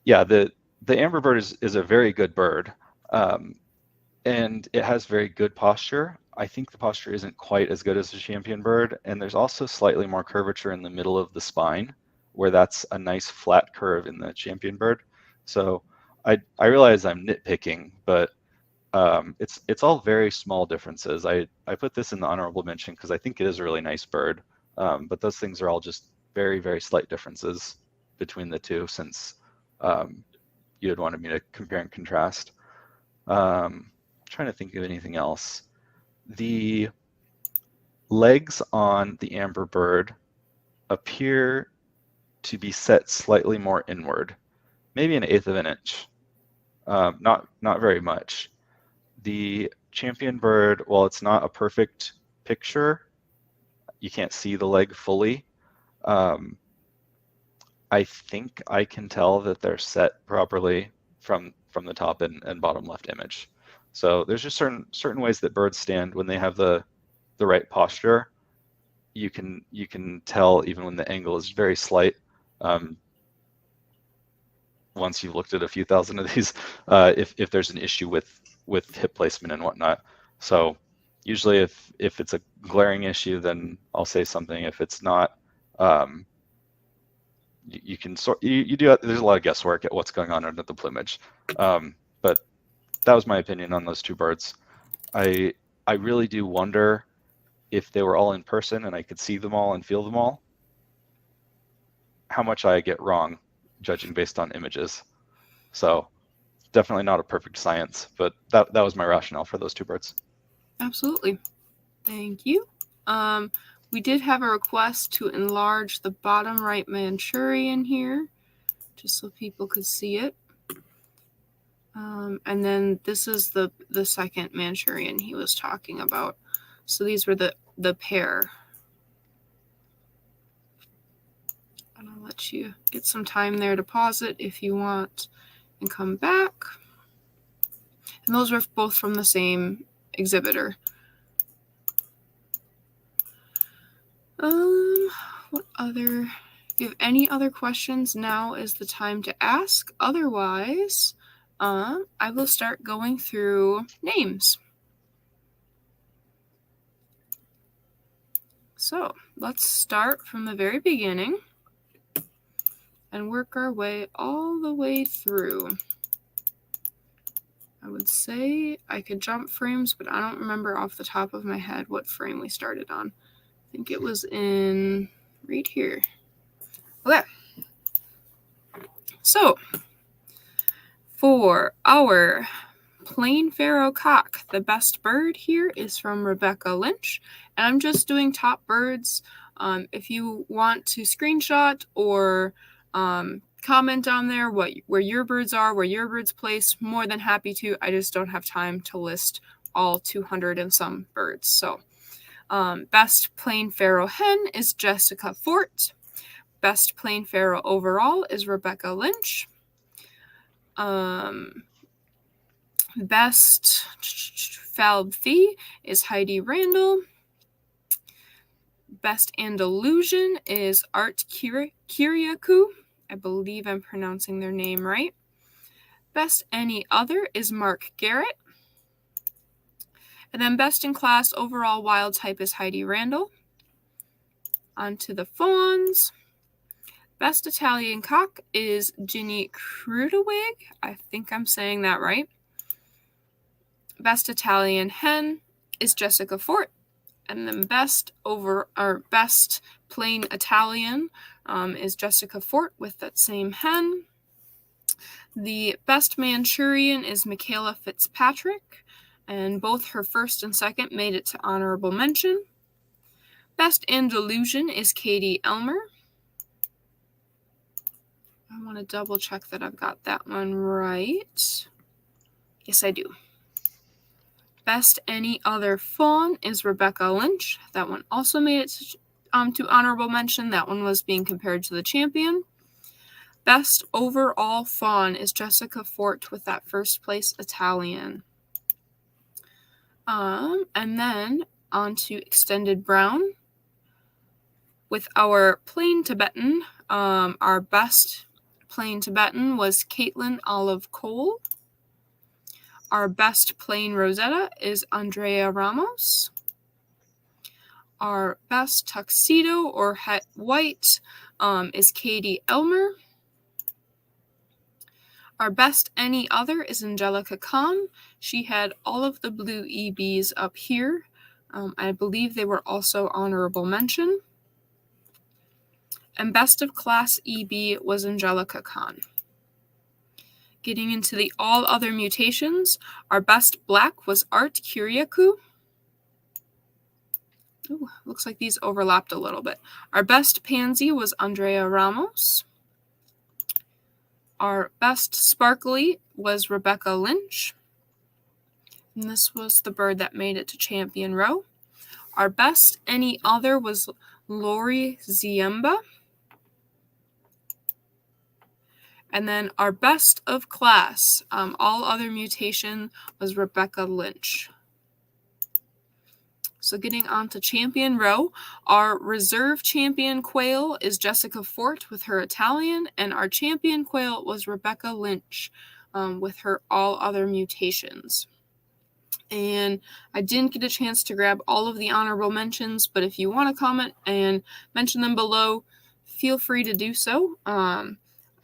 yeah, the amber bird is a very good bird. And it has very good posture. I think the posture isn't quite as good as the champion bird, and there's also slightly more curvature in the middle of the spine, where that's a nice flat curve in the champion bird. So I realize I'm nitpicking, but it's all very small differences. I put this in the honorable mention because I think it is a really nice bird, but those things are all just very, very slight differences between the two, since you had wanted me to compare and contrast. Trying to think of anything else. The legs on the amber bird appear to be set slightly more inward, maybe 1/8 of an inch. Not very much. The champion bird, while it's not a perfect picture, you can't see the leg fully. I think I can tell that they're set properly from the top and bottom left image. So there's just certain ways that birds stand when they have the right posture. You can tell even when the angle is very slight. Once you've looked at a few thousand of these, if there's an issue with hip placement and whatnot. So usually if it's a glaring issue, then I'll say something. If it's not, you can you do. There's a lot of guesswork at what's going on under the plumage, but that was my opinion on those two birds. I really do wonder if they were all in person and I could see them all and feel them all, how much I get wrong judging based on images. So definitely not a perfect science, but that was my rationale for those two birds. Absolutely. Thank you. We did have a request to enlarge the bottom right Manchurian here, just so people could see it. And then this is the second Manchurian he was talking about. So these were the pair. And I'll let you get some time there to pause it if you want and come back. And those were both from the same exhibitor. What other? If you have any other questions, now is the time to ask. Otherwise, I will start going through names. So let's start from the very beginning and work our way all the way through. I would say I could jump frames, but I don't remember off the top of my head what frame we started on. I think it was in right here. Okay. So for our plain pharaoh cock, the best bird here is from Rebecca Lynch, and I'm just doing top birds. If you want to screenshot or comment on there where your birds are, where your birds place, more than happy to. I just don't have time to list all 200 and some birds. So best plain pharaoh hen is Jessica Fort. Best plain pharaoh overall is Rebecca Lynch. Best Falb Fee is Heidi Randall. Best Andalusian is Art Kiriakou. I believe I'm pronouncing their name right. Best Any Other is Mark Garrett. And then best in class overall wild type is Heidi Randall. On to the fawns. Best Italian cock is Ginny Krudewig. I think I'm saying that right. Best Italian hen is Jessica Fort. And then best plain Italian is Jessica Fort with that same hen. The best Manchurian is Michaela Fitzpatrick, and both her first and second made it to honorable mention. Best Andalusian is Katie Elmer. I want to double check that I've got that one right. Yes, I do. Best Any Other Fawn is Rebecca Lynch. That one also made it to honorable mention. That one was being compared to the champion. Best Overall Fawn is Jessica Fort with that first place Italian. And then on to Extended Brown. With our plain Tibetan, our best plain Tibetan was Caitlin Olive Cole. Our best plain Rosetta is Andrea Ramos. Our best tuxedo or het white is Katie Elmer. Our best any other is Angelica Kahn. She had all of the blue EBs up here. I believe they were also honorable mention. And best of class EB was Angelica Kahn. Getting into the all other mutations, our best black was Art Kiriakou. Ooh, looks like these overlapped a little bit. Our best pansy was Andrea Ramos. Our best sparkly was Rebecca Lynch. And this was the bird that made it to champion row. Our best any other was Lori Ziemba. And then our best of class, all other mutation, was Rebecca Lynch. So getting on to champion row, our reserve champion quail is Jessica Fort with her Italian, and our champion quail was Rebecca Lynch with her all other mutations. And I didn't get a chance to grab all of the honorable mentions, but if you want to comment and mention them below, feel free to do so.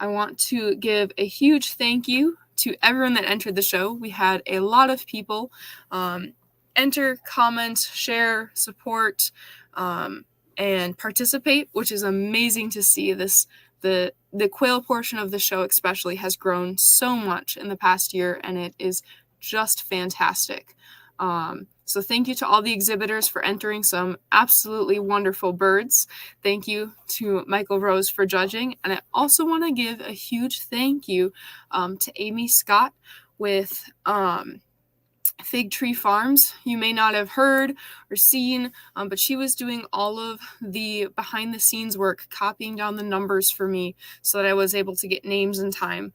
I want to give a huge thank you to everyone that entered the show. We had a lot of people enter, comment, share, support, and participate, which is amazing to see. The quail portion of the show especially has grown so much in the past year, and it is just fantastic. So thank you to all the exhibitors for entering some absolutely wonderful birds. Thank you to Michael Rose for judging. And I also want to give a huge thank you to Amy Scott with Fig Tree Farms. You may not have heard or seen, but she was doing all of the behind the scenes work, copying down the numbers for me so that I was able to get names in time.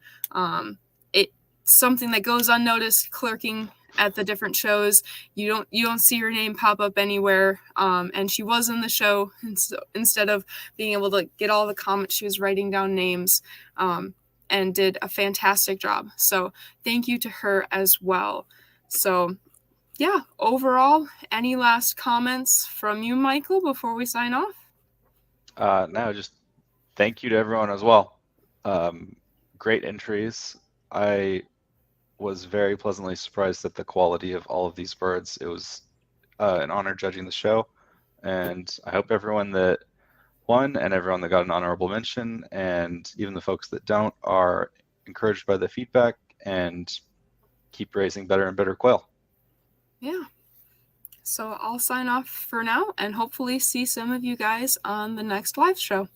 It's something that goes unnoticed, clerking at the different shows. You don't see her name pop up anywhere, and she was in the show, and so instead of being able to get all the comments, she was writing down names and did a fantastic job. So thank you to her as well. So yeah, overall, any last comments from you, Michael, before we sign off? No, just thank you to everyone as well. Great entries. I was very pleasantly surprised at the quality of all of these birds. It was an honor judging the show, and I hope everyone that won and everyone that got an honorable mention, and even the folks that don't, are encouraged by the feedback and keep raising better and better quail. Yeah. So I'll sign off for now and hopefully see some of you guys on the next live show.